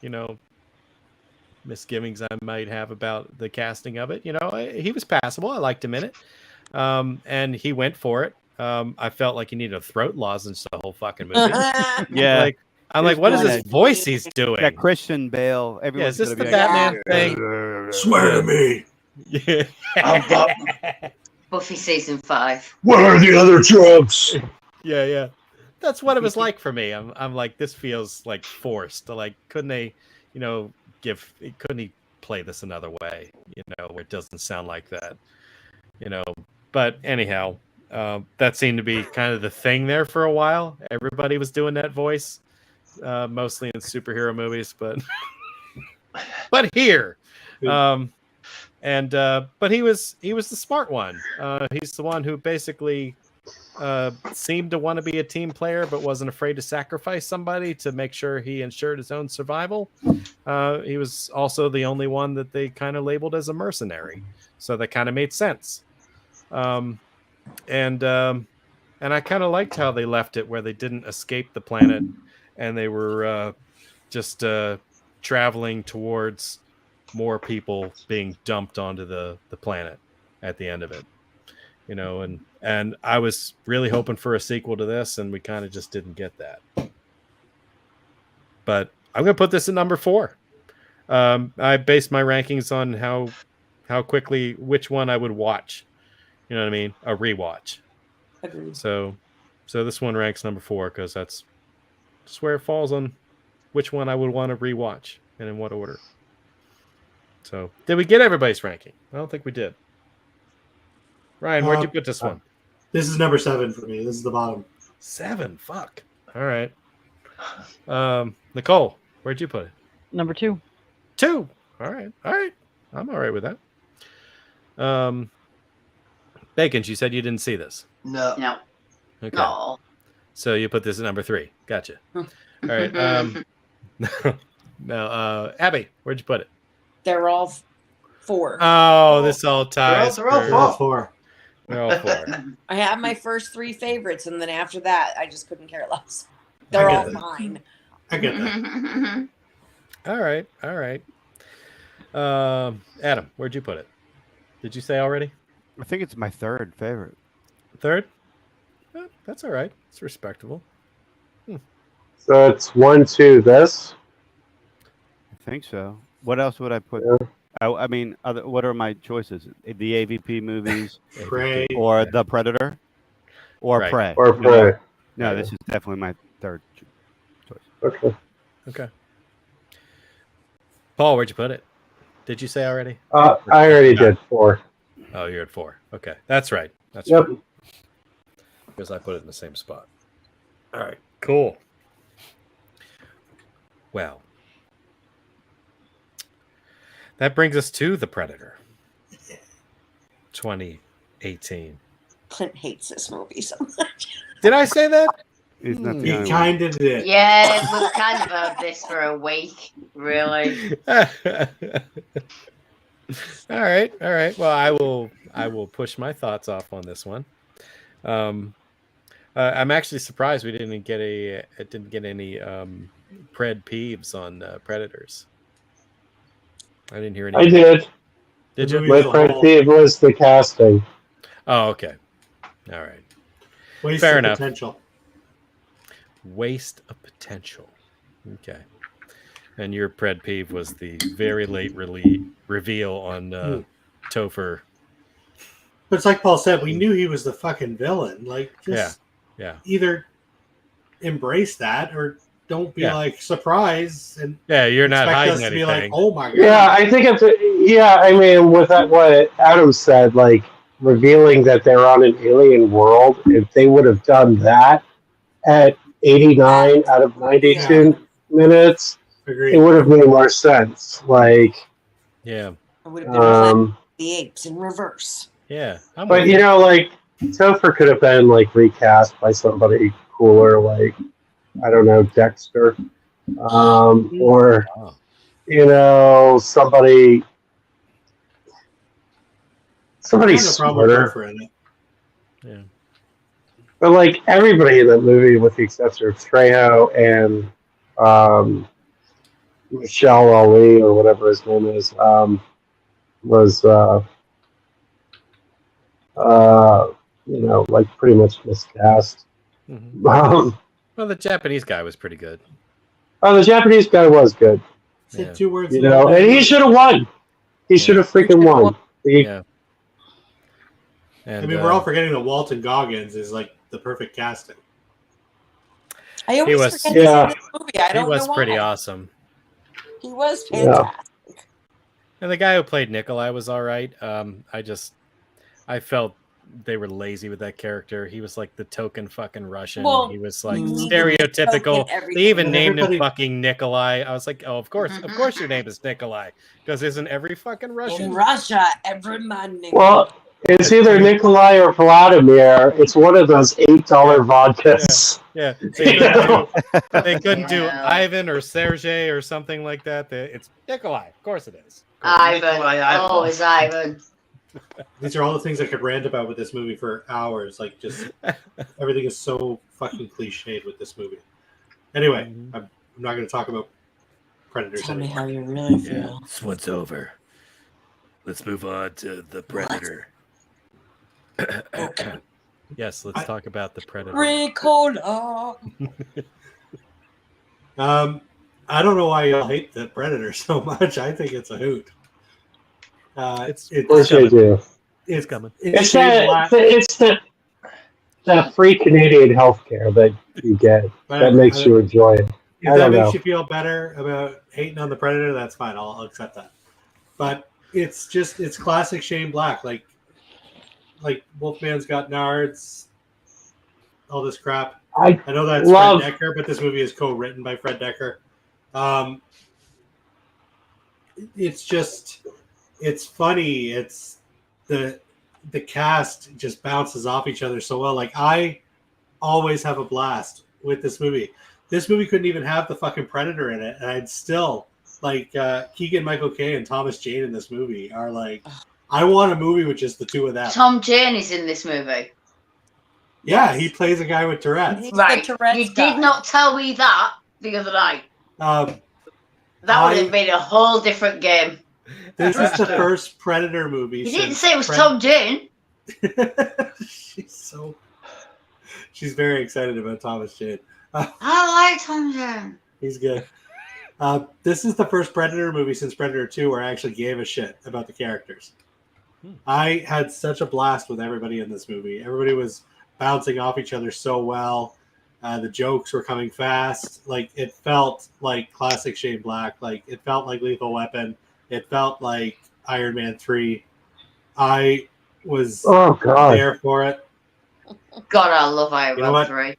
misgivings I might have about the casting of it, he was passable. I liked him in it. And he went for it. I felt like he needed a throat lozenge the whole fucking movie. Yeah. I'm like, what is this voice he's doing? That Christian Bale. Is this the Batman thing? Swear to me. Yeah. Buffy season 5. What are the other drugs? Yeah. That's what it was like for me. I'm like, this feels like forced. Like, couldn't they, couldn't he play this another way? Where it doesn't sound like that. But anyhow, that seemed to be kind of the thing there for a while. Everybody was doing that voice. Mostly in superhero movies, but here, but he was the smart one. He's the one who basically seemed to want to be a team player, but wasn't afraid to sacrifice somebody to make sure he ensured his own survival. He was also the only one that they kind of labeled as a mercenary, so that kind of made sense. And I kind of liked how they left it, where they didn't escape the planet. And they were just traveling towards more people being dumped onto the planet at the end of it, and I was really hoping for a sequel to this, and we kind of just didn't get that. But I'm going to put this at number 4. I based my rankings on how quickly, which one I would watch. You know what I mean? A rewatch. Agreed. So this one ranks number 4 because that's just where it falls on which one I would want to rewatch and in what order. So, did we get everybody's ranking? I don't think we did. Ryan, where'd you put this one? This is number 7 for me. This is the bottom. 7? Fuck. All right. Nicole, where'd you put it? Number 2. 2. All right. I'm all right with that. Bacon, you said you didn't see this. No. Okay. No. So you put this at number 3. Gotcha. All right. Now, Abby, where'd you put it? They're all 4. Oh, this all ties. They're all 4. They're all 4. I have my first 3 favorites, and then after that, I just couldn't care less. They're all mine. I get that. All right. Adam, where'd you put it? Did you say already? I think it's my 3rd favorite. 3rd? That's all right. It's respectable. So it's 1, 2, this? I think so. What else would I put? Yeah. I mean, what are my choices? The AVP movies? Prey. Or The Predator? Or Right. Prey? Or Prey. No, this is definitely my 3rd choice. Okay. Paul, where'd you put it? Did you say already? I already did 4. Oh, you're at 4. Okay. That's right. That's Yep. right. Because I put it in the same spot. All right. Cool. Well, that brings us to The Predator. 2018. Clint hates this movie so much. Did I say that? He's not the You only kind of did. Yeah, we've kind of heard this for a week, really. All right. Well, I will push my thoughts off on this one. I'm actually surprised we didn't get any pred peeves on Predators. I didn't hear any. I did. Did you? My pet peeve was the casting. Oh, okay. All right. Waste Fair of enough. potential. Waste of potential. Okay. And your pred peeve was the very late reveal on Topher. But it's like Paul said, we knew he was the fucking villain. Like, just Yeah. either embrace that or don't be like surprised and you're not expect hiding us to anything. be like, oh my god. Yeah, I think I mean, with that, what Adam said, like revealing that they're on an alien world, if they would have done that at 89 out of 92 minutes, Agreed. it would have made more sense. Like, It would have been Planet of the Apes in reverse. Yeah. But you know, like Topher could have been like recast by somebody cooler, like I don't know, Dexter, or you know, somebody smarter. In it. Yeah. But like everybody in that movie, with the exception of Trejo and Michelle Ali or whatever his name is, was you know, like pretty much miscast. Mm-hmm. Well, the Japanese guy was pretty good. Oh, the Japanese guy was good. Said 2 words. You know, and he should have won. He should have freaking won. Yeah. And, I mean, we're all forgetting that Walton Goggins is like the perfect casting. I always forget he's in this movie. I don't know why. He was pretty awesome. He was fantastic. And the guy who played Nikolai was all right. I felt they were lazy with that character. He was like the token fucking Russian. Well, he was like stereotypical. They even named him fucking Nikolai. I was like, oh, of course your name is Nikolai. Because isn't every fucking Russian? In Russia, every man named Well, it's either Nikolai or Vladimir. It's one of those $8 vodkas. Yeah. They couldn't do Ivan or Sergei or something like that. It's Nikolai. Of course it is. Ivan. Oh, it's Ivan. These are all the things I could rant about with this movie for hours. Like, just everything is so fucking cliched with this movie. Anyway, I'm not going to talk about Predators Tell me anymore. how you really feel. This one's over. Let's move on to the Predator. Yes, let's talk about the Predator. Ricola. I don't know why y'all hate the Predator so much. I think it's a hoot. It's coming. It's coming. It's the free Canadian healthcare that you get that makes you enjoy it. If that makes you feel better about hating on the Predator, that's fine. I'll accept that. But it's classic Shane Black. Like Wolfman's Got Nards, all this crap. I know that's Fred Decker, but this movie is co-written by Fred Decker. It's funny. It's the cast just bounces off each other so well. Like, I always have a blast with this movie. This movie couldn't even have the fucking Predator in it, and I'd still like Keegan-Michael Kay and Thomas Jane in this movie are like, I want a movie with just the two of them. Tom Jane is in this movie. Yeah, he plays a guy with Tourette's. Right. You did not tell me that the other night. That would have been a whole different game. This is the first Predator movie. You didn't say it was Tom Jane. She's very excited about Thomas Jane. I like Tom Jane. He's good. This is the first Predator movie since Predator 2 where I actually gave a shit about the characters. I had such a blast with everybody in this movie. Everybody was bouncing off each other so well. The jokes were coming fast. Like, it felt like classic Shane Black. Like, it felt like Lethal Weapon. It felt like Iron Man 3. I was there for it. God, I love Iron Man 3.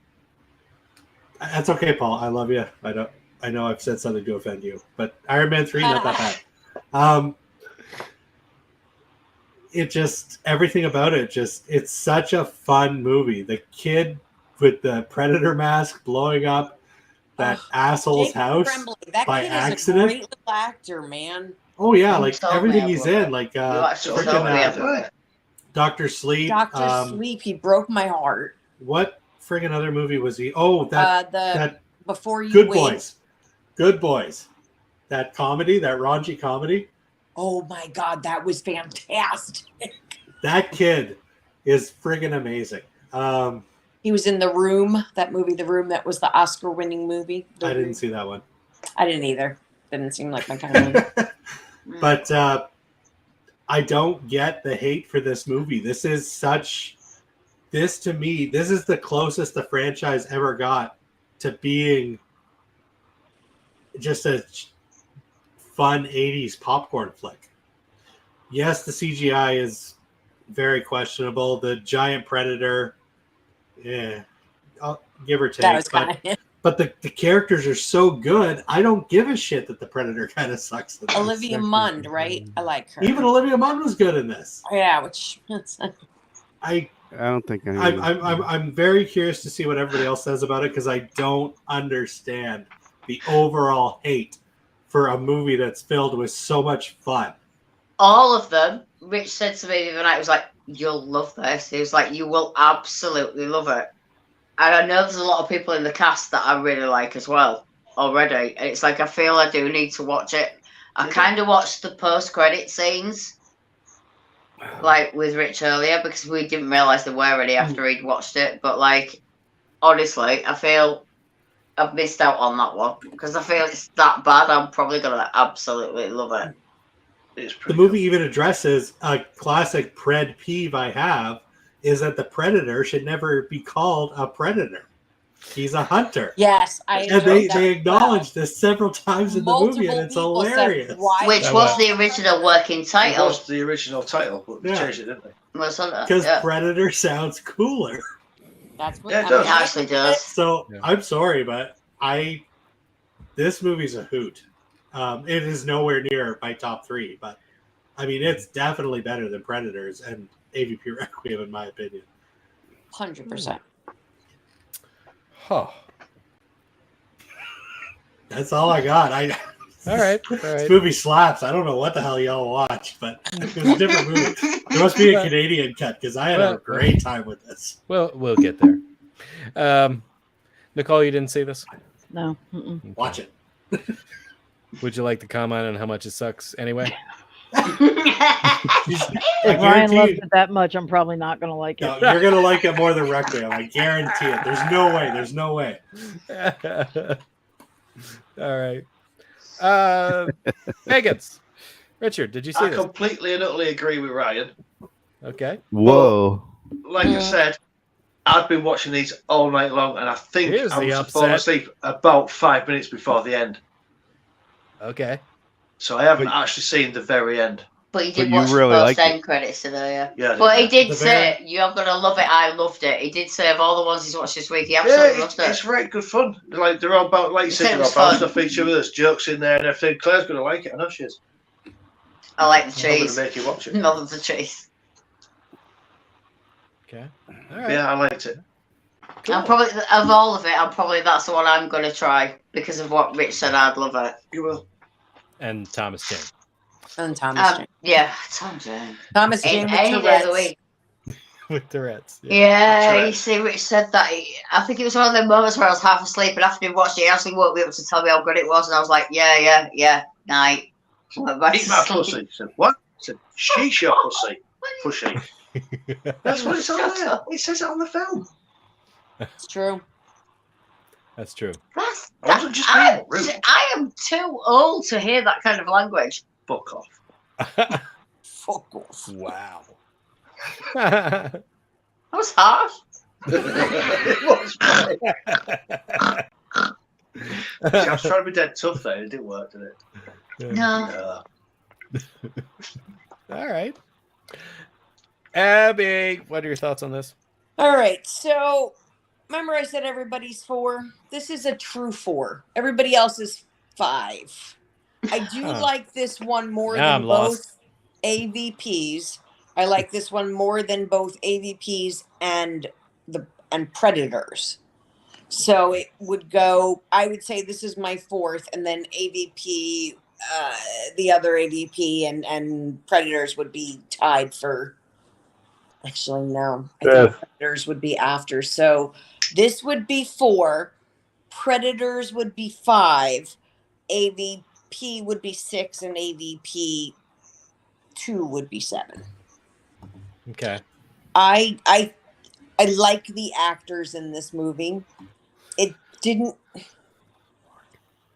That's okay, Paul. I love you. I know I've said something to offend you, but Iron Man 3, not that bad. It just, everything about it, it's such a fun movie. The kid with the Predator mask blowing up that asshole's house by accident. Is a great little actor, man. Oh yeah, like everything he's in, like Dr. Sleep. Dr. Sleep, he broke my heart. What friggin' other movie was he? Oh, that Before You Good Wake. Boys. Good Boys. That comedy, that raunchy comedy. Oh my God, that was fantastic. That kid is friggin' amazing. He was in The Room, that movie, The Room, that was the Oscar-winning movie. I didn't see that one. I didn't either. Didn't seem like my kind of movie. But I don't get the hate for this movie. This to me, this is the closest the franchise ever got to being just a fun 80s popcorn flick. Yes, the CGI is very questionable. The giant predator, I'll give or take. That was kind of but the characters are so good. I don't give a shit that the predator kind of sucks. Olivia Munn, right? I like her. Even Olivia Munn was good in this. Yeah, which I don't think I'm very curious to see what everybody else says about it because I don't understand the overall hate for a movie that's filled with so much fun. All of them. Rich said to me the other night, he was like, "You'll love this." He was like, "You will absolutely love it." And I know there's a lot of people in the cast that I really like as well already. And it's like, I feel I do need to watch it. I kind of watched the post-credit scenes, like with Rich earlier, because we didn't realise they were ready after he'd watched it. But like, honestly, I feel I've missed out on that one because I feel it's that bad. I'm probably going to absolutely love it. The movie even addresses a classic pred peeve I have, is that the predator should never be called a predator. He's a hunter. Yes, and they acknowledge this several times in the movie, and it's hilarious. Which was the original working title. It was the original title, but they changed it, didn't they? Because predator sounds cooler. That's what it actually does. So I'm sorry, but this movie's a hoot. It is nowhere near my top 3, but I mean, it's definitely better than Predators and AVP Requiem, in my opinion. 100%. Huh. That's all I got. All right. This movie slaps. I don't know what the hell y'all watch, but it was a different movie. There must be a Canadian cut because I had a great time with this. Well, we'll get there. Nicole, you didn't see this? No. Watch it. Would you like to comment on how much it sucks anyway? If Ryan loves it that much, I'm probably not going to like it. No, you're going to like it more than Requiem. I guarantee it. There's no way. There's no way. All right. Megan's. Richard, did you see this? I completely and utterly agree with Ryan. Okay. Whoa. Like I said, I've been watching these all night long, and I think I was falling asleep about 5 minutes before the end. Okay. So I haven't actually seen the very end. But he did watch really the post-end credits today, yeah. But he did say, "You're gonna love it." I loved it. He did say of all the ones he's watched this week, he absolutely loved it. It's very good fun. Like they're all about, like you said, they're all bouncing off each other. There's jokes in there and everything. Claire's gonna like it. I know she is. I like the cheese. I'm gonna make you watch it. Love the cheese. Okay. All right. Yeah, I liked it. Cool. I'm probably of all of it. That's the one I'm gonna try because of what Rich said. I'd love it. You will. And Thomas Jane. And Thomas Jane. Yeah, Thomas Jane. Thomas Jane any day of the week. With Tourette's. Yeah, you see, Rich said that. I think it was one of the moments where I was half asleep, and after we watched it, he actually woke me up to tell me how good it was, and I was like, yeah, night. Eat my pussy. He said, what? I said, she's your pussy. Pussy. That's what it's on there. It says it on the film. It's true. That's true. I am too old to hear that kind of language. Fuck off. Fuck off. Wow. That was harsh. It was. I was trying to be dead tough there. It didn't work, did it? No. All right. Abby, what are your thoughts on this? All right. So, remember I said everybody's 4? This is a true 4. Everybody else is 5. I do like this one more than both AVPs. I like this one more than both AVPs and Predators. So it would go, I would say this is my 4th, and then AVP, the other AVP and Predators would be tied for, actually, no. I think Predators would be after. So this would be 4. Predators would be 5. AVP would be 6, and AVP 2 would be 7. Okay. I like the actors in this movie. It didn't.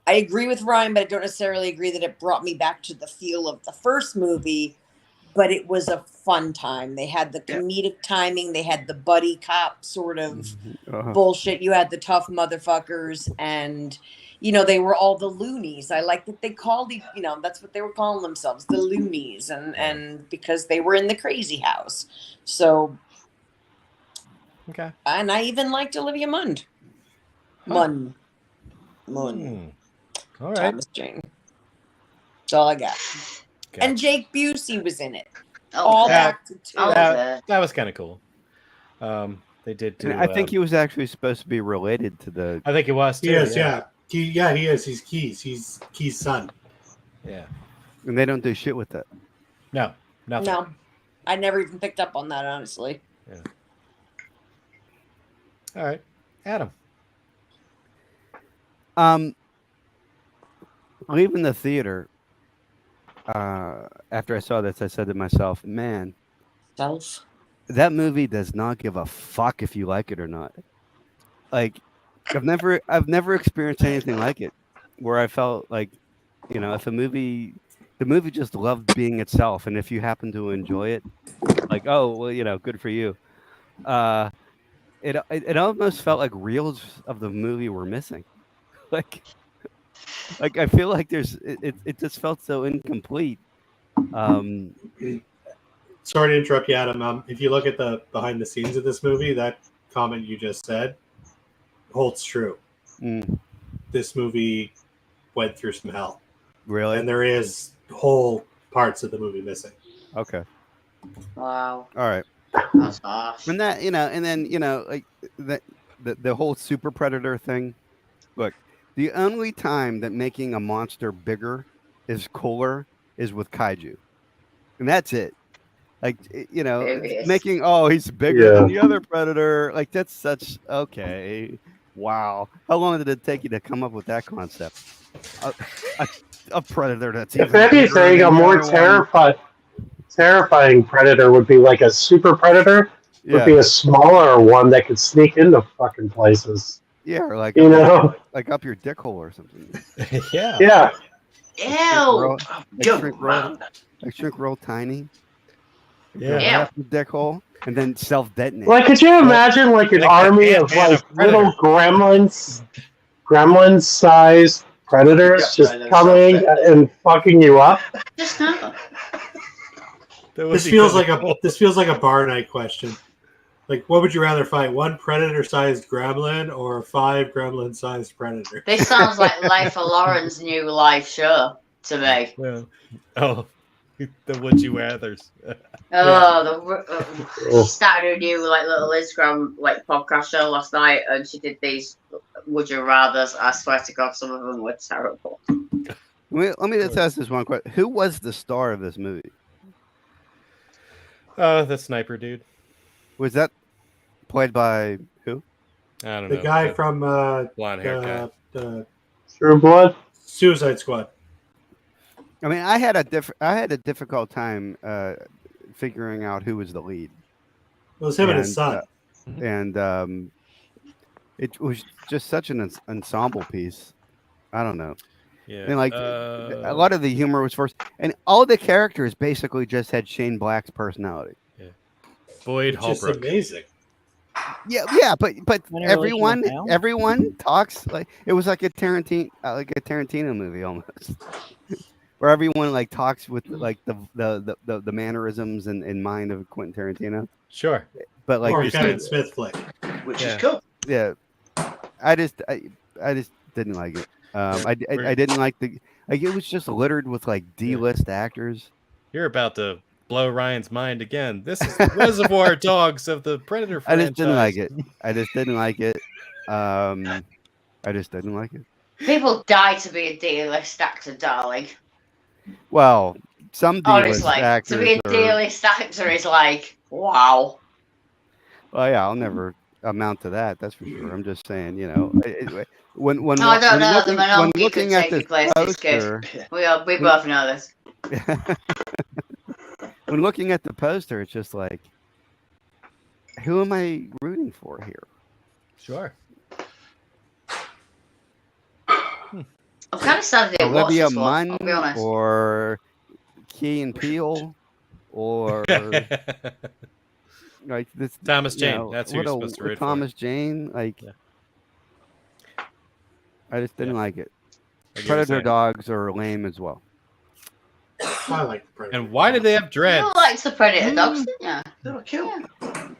I agree with Ryan, but I don't necessarily agree that it brought me back to the feel of the first movie. But it was a fun time. They had the comedic timing. They had the buddy cop sort of bullshit. You had the tough motherfuckers, and they were all the loonies. I like that they called that's what they were calling themselves, the loonies, and because they were in the crazy house. So, okay. And I even liked Olivia Munn. Munn. All right. Thomas Jane. That's all I got. Okay. And Jake Busey was in it. Oh, all yeah. acted too. That was kind of cool. They did too. I think he was actually supposed to be related to the. I think he was too. He is, yeah. He is. He's Keys. He's Keys' son. Yeah. And they don't do shit with that. No, nothing. No, I never even picked up on that, honestly. Yeah. All right, Adam. Leaving the theater. After I saw this, I said to myself, "Man, that movie does not give a fuck if you like it or not." Like, I've never experienced anything like it, where I felt like, if the movie just loved being itself, and if you happen to enjoy it, like, oh well, good for you. It almost felt like reels of the movie were missing, like I feel like it just felt so incomplete. Sorry to interrupt you, Adam. If you look at the behind the scenes of this movie, that comment you just said holds true. This movie went through some hell. Really? And there is whole parts of the movie missing. Okay. Wow. All right. That's harsh. And that, and then, like the whole super predator thing. Look, the only time that making a monster bigger is cooler is with kaiju. And that's it. Like, making, he's bigger than the other predator. Like, that's such, okay. Wow. How long did it take you to come up with that concept? A predator that's if anything, a more terrifying predator would be like a super predator. Would be a smaller one that could sneak into fucking places. Yeah, or like like up your dick hole or something. Yeah. Yeah. Ew. Shrink real tiny. Yeah. Your dick hole and then self detonate. Like, could you imagine like an army of like little gremlin-sized predators just coming and fucking you up? Just now. This feels like a bar night question. Like, what would you rather fight? One predator-sized gremlin or 5 gremlin-sized predators? This sounds like Life of Lauren's new live show to me. Well, the Would You Rathers. She started a new little Instagram podcast show last night, and she did these Would You Rathers. I swear to God, some of them were terrible. Let me just ask this one question: who was the star of this movie? The sniper dude. Was that played by who? I don't know. The guy from blonde hair guy. True Blood, Suicide Squad. I mean, I had a difficult time figuring out who was the lead. It was him and his son. And it was just such an ensemble piece. I don't know. Yeah. And a lot of the humor was forced, and all the characters basically just had Shane Black's personality. Yeah. Boyd Holbrook. Amazing. Yeah, but everyone talks like it was like a Tarantino movie almost. Where everyone talks with the mannerisms and mind of Quentin Tarantino. Sure. But or Kevin Smith flick. Which is cool. Yeah. I just didn't like it. I didn't like it was just littered with D-list actors. You're about to blow Ryan's mind again. This is the Reservoir Dogs of the Predator franchise. I just didn't like it. I just didn't like it. People die to be a D-list actor, darling. Well, some D-list actors to be a D-list actor is wow. Well, yeah, I'll never amount to that. That's for sure. I'm just saying, when I don't know. The when Mononki could take the place. It's good. We both know this. When looking at the poster, it's just like, who am I rooting for here? Sure. I'm kind of sad I didn't watch Olivia this one. Munn I'll be honest. or Key and Peele or like this Thomas you Jane. know, That's who you're supposed to root for. Thomas Jane. Like, Yeah. I just didn't like it. I get what you're Predator saying. dogs are lame as well. I like the Predator. And why did they have You dreads? don't like the Predator dogs, didn't you? They were cute.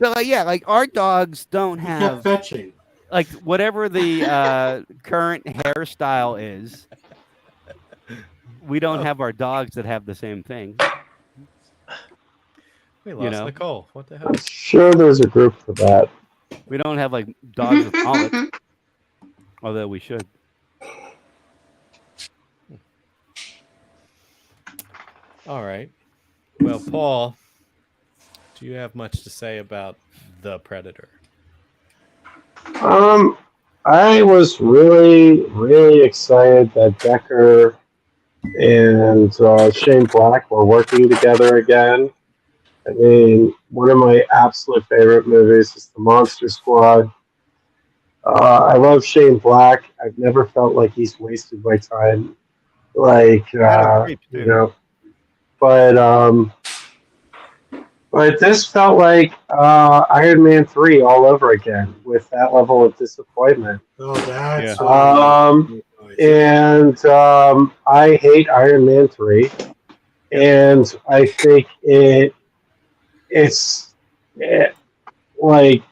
So, like, yeah, like our dogs don't He kept have fetching. like whatever the current hairstyle is. We don't have our dogs that have the same thing. We lost know? Nicole. What the hell? I'm sure there's a group for that. We don't have like dogs with mullets, although we should. All right. Well, Paul, do you have much to say about the Predator? I was really, really excited that Decker and Shane Black were working together again. I mean, one of my absolute favorite movies is The Monster Squad. I love Shane Black. I've never felt like he's wasted my time. Like, you know, but this felt like Iron Man 3 all over again with that level of disappointment. Oh, that's I hate Iron Man 3, and I think it's like,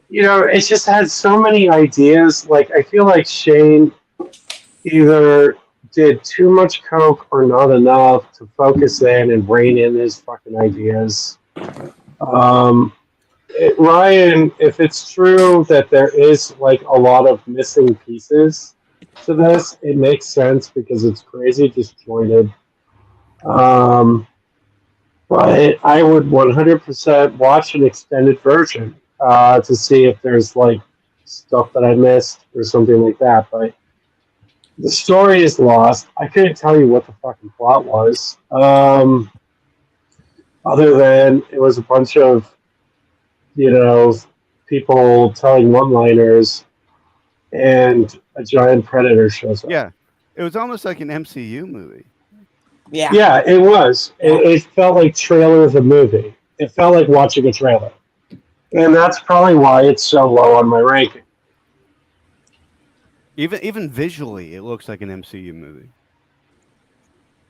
you know, it just had so many ideas. Like, I feel like Shane either did too much coke or not enough to focus in and rein in his fucking ideas. Ryan, if it's true that there is like a lot of missing pieces to this, it makes sense because it's crazy disjointed. But I would 100% watch an extended version to see if there's like stuff that I missed or something like that. But the story is lost. I couldn't tell you what the fucking plot was, other than it was a bunch of, you know, people telling one-liners, and a giant predator shows up. Yeah, it was almost like an MCU movie. Yeah, it was. It felt like trailer of a movie. It felt like watching a trailer, and that's probably why it's so low on my ranking. Even visually, it looks like an MCU movie.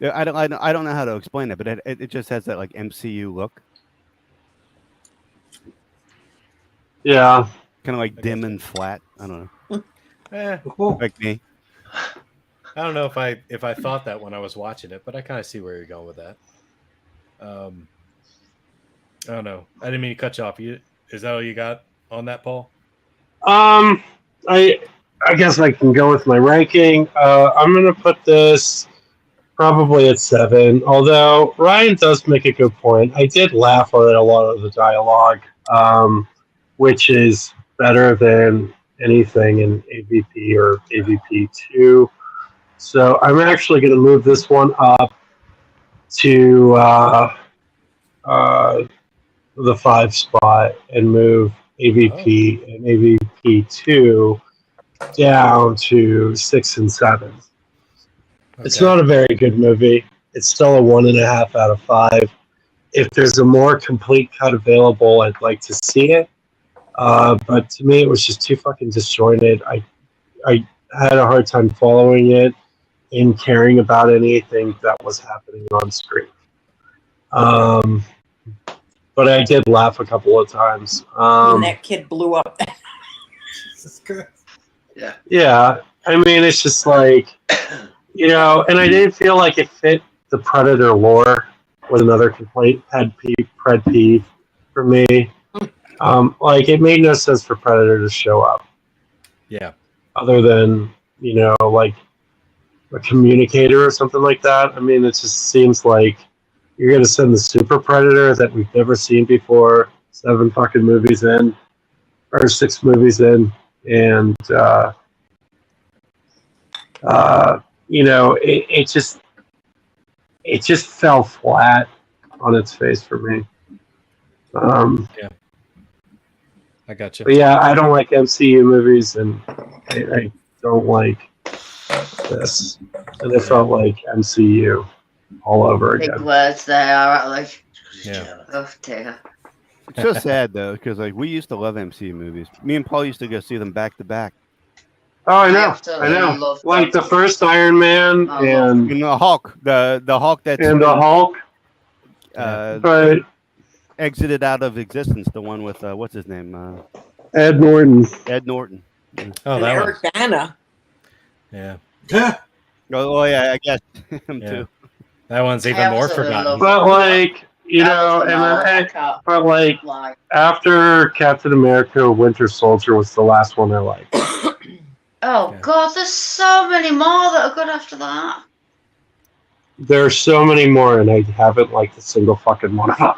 I don't know how to explain it, but it just has that like MCU look. Yeah, kind of like dim and flat. I don't know. Like me. I don't know if I thought that when I was watching it, but I kind of see where you're going with that. I don't know. I didn't mean to cut you off. Is that all you got on that, Paul? I guess I can go with my ranking. I'm going to put this probably at 7, although Ryan does make a good point. I did laugh at a lot of the dialogue, which is better than anything in AVP or AVP 2. So I'm actually going to move this one up to the 5 spot and move AVP and AVP 2 down to 6 and 7. Okay. It's not a very good movie. It's still a 1.5 out of 5. If there's a more complete cut available, I'd like to see it. But to me, it was just too fucking disjointed. I had a hard time following it and caring about anything that was happening on screen. But I did laugh a couple of times. When that kid blew up. Jesus Christ. Yeah, I mean, it's just like, you know, and I didn't feel like it fit the Predator lore. Was another complaint, pet peeve for me. Like, it made no sense for Predator to show up. Yeah. Other than, you know, like a communicator or something like that. I mean, it just seems like you're going to send the Super Predator that we've never seen before 7 fucking movies in, or 6 movies in, and you know, it just fell flat on its face for me. I got you. But yeah, I don't like MCU movies, and I don't like this. And it felt like MCU all over Big again. words there, aren't they? Yeah. Oh dear. It's so sad though, because like we used to love MCU movies. Me and Paul used to go see them back to back. Oh, I know. absolutely love Like them. the first Iron Man I love and And the Hulk, the Hulk that's the Hulk. But exited out of existence. The one with what's his name? Ed Norton. Ed Norton. Oh, And that Eric one. Bana. Yeah. Oh yeah, I guess him Yeah. too. That one's even more absolutely forgotten. love But like, you That know, was the and Marvel. I then, can't but like lie. after Captain America: Winter Soldier was the last one I liked. Oh Yeah. God, there's so many more that are good after that. There are so many more, and I haven't liked a single fucking one of them.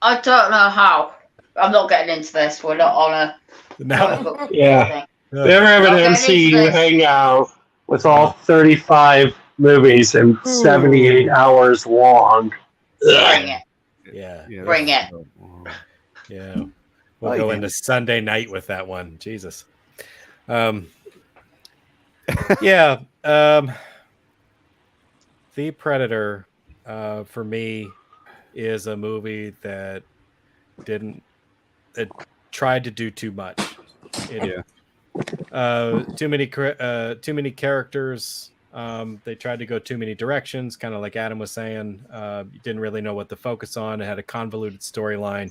I don't know how. I'm not getting into this. We're not on a comic No. book Yeah. thing. They ever have an Okay, next MCU list. hangout with all 35 movies and 78 hours long. Bring it. Yeah. Yeah, Bring that's- Yeah. We'll Like go it. into Sunday night with that one. Jesus. Yeah. The Predator, for me, is a movie that it tried to do too much. Too many characters. They tried to go too many directions, kind of like Adam was saying. You didn't really know what to focus on. It had a convoluted storyline.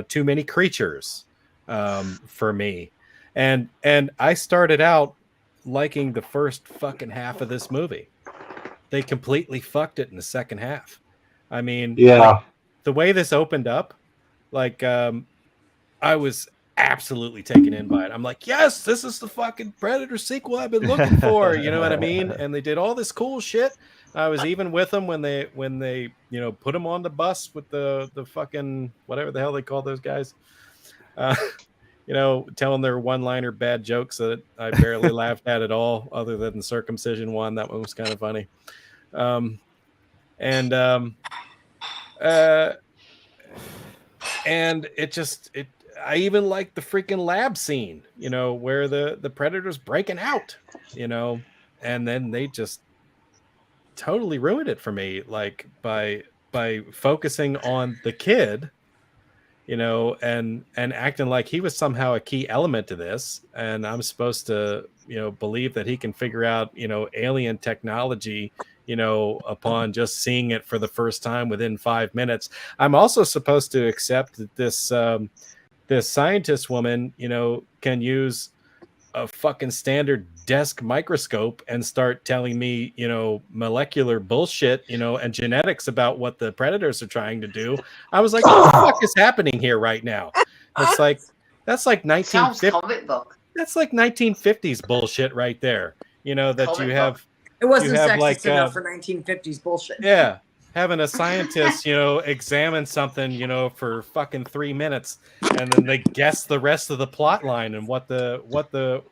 Too many creatures for me. And I started out liking the first fucking half of this movie. They completely fucked it in the second half. I mean, like, the way this opened up, like, I was absolutely taken in by it. I'm like, yes, this is the fucking Predator sequel I've been looking for. You know what I mean? And they did all this cool shit. I was even with them when they put them on the bus with the fucking whatever the hell they call those guys. Telling their one-liner bad jokes that I barely laughed at all, other than the circumcision one. That one was kind of funny. And I even like the freaking lab scene, where the Predator's breaking out, and then they just totally ruined it for me, like by focusing on the kid, and acting like he was somehow a key element to this, and I'm supposed to believe that he can figure out alien technology upon just seeing it for the first time within 5 minutes. I'm also supposed to accept that this scientist woman can use a fucking standard desk microscope and start telling me molecular bullshit and genetics about what the predators are trying to do. I was like, what the fuck is happening here right now? It's like that's like 1950 comic book. That's like 1950s bullshit right there. That Comic you have book. It wasn't you have sexist like, enough for 1950s bullshit. yeah, having a scientist examine something for fucking 3 minutes, and then they guess the rest of the plot line and what the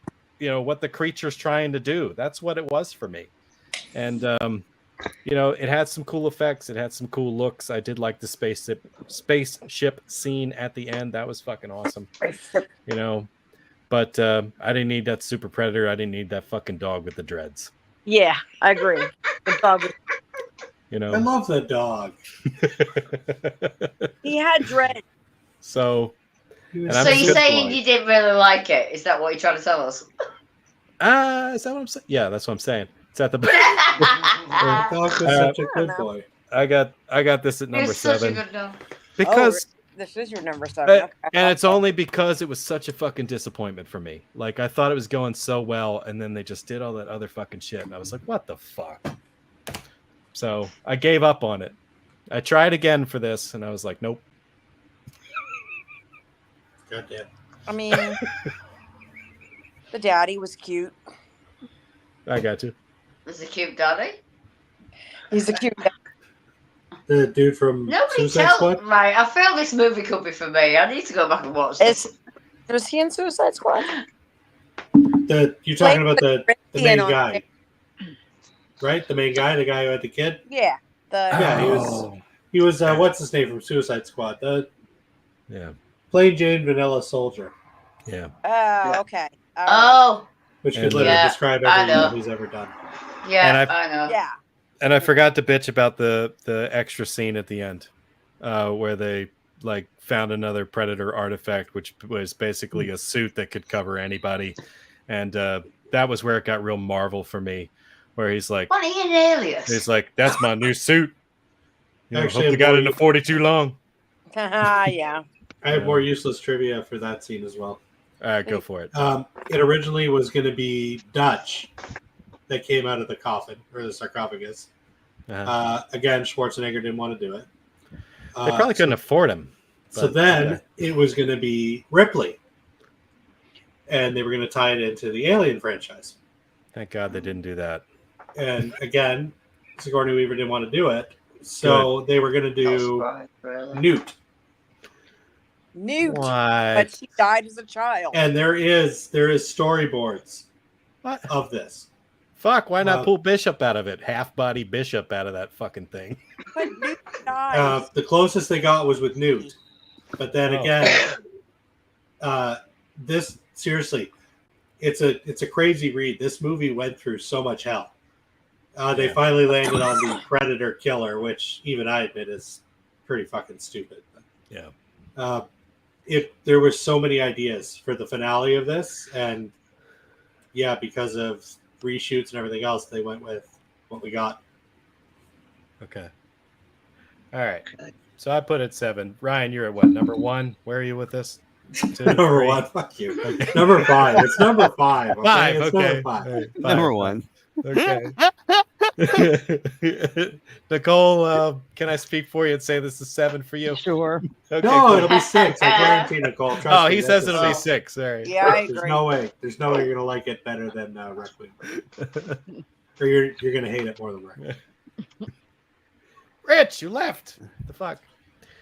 creature's trying to do. That's what it was for me. And it had some cool effects, it had some cool looks. I did like the spaceship scene at the end. That was fucking awesome. But I didn't need that super predator. I didn't need that fucking dog with the dreads. Yeah, I agree. The dog was, I love the dog. he had dread. So He was So a you're good saying boy. you didn't really like it? Is that what you're trying to tell us? is that what I'm saying? Yeah, that's what I'm saying. It's at the The dog was such a good boy. I got this at number You're such a 7 good dog. because This is your number 7. Okay. and it's only because it was such a fucking disappointment for me. Like, I thought it was going so well, and then they just did all that other fucking shit, and I was like, what the fuck? So I gave up on it. I tried again for this, and I was like, nope. Goddamn. I mean, the daddy was cute. I got you. There's a cute daddy. He's a cute daddy. The dude from Nobody Suicide tell Squad? right. I feel this movie could be for me. I need to go back and watch this. Was he in Suicide Squad? You're talking about the main on guy, right? The main guy, the guy who had the kid. Yeah. Yeah, he He was what's his name from Suicide Squad? The Yeah. plain Jane Vanilla Soldier. Yeah. Oh, okay. All right. Oh, Which could And, literally yeah, describe I every know. role he's ever done. yeah, And I know. Yeah. And I forgot to bitch about the extra scene at the end, where they like found another Predator artifact, which was basically a suit that could cover anybody, and that was where it got real Marvel for me, where he's like, What are you an alias? he's like, that's my new suit. You know, Actually, hope they got more it into 42 long. Yeah. I have more useless trivia for that scene as well. All right, go for it. It originally was going to be Dutch that came out of the coffin or the sarcophagus. Again, Schwarzenegger didn't want to do it. They probably couldn't afford him. So then it was going to be Ripley, and they were going to tie it into the Alien franchise. Thank God they didn't do that. And again, Sigourney Weaver didn't want to do it, so they were going to do Newt. Newt. What? But she died as a child. And there is storyboards What? of this. Fuck, why not pull Bishop out of it? Half-body Bishop out of that fucking thing. But Newt died. The closest they got was with Newt. But then again, this seriously, it's a crazy read. This movie went through so much hell. They finally landed on the Predator killer, which even I admit is pretty fucking stupid. Yeah. There were so many ideas for the finale of this, and yeah, because of reshoots and everything else, they went with what we got. Okay. All right. So I put it 7. Ryan, you're at what? Number 1? Where are you with this? 2, Number 3? 1, fuck you. Okay. Number 5. It's number 5. Okay? 5. It's Okay. number 5. All right, 5. Number 1. Okay. Nicole, can I speak for you and say this is 7 for you? Sure. Okay, No, cool. it'll be 6. I guarantee, Nicole. Trust me, he says that's it'll a be six. 6. All right. Yeah, I There's agree. no way. There's no way you're gonna like it better than Requiem, or you're gonna hate it more than Requiem. Rich, you left. The fuck?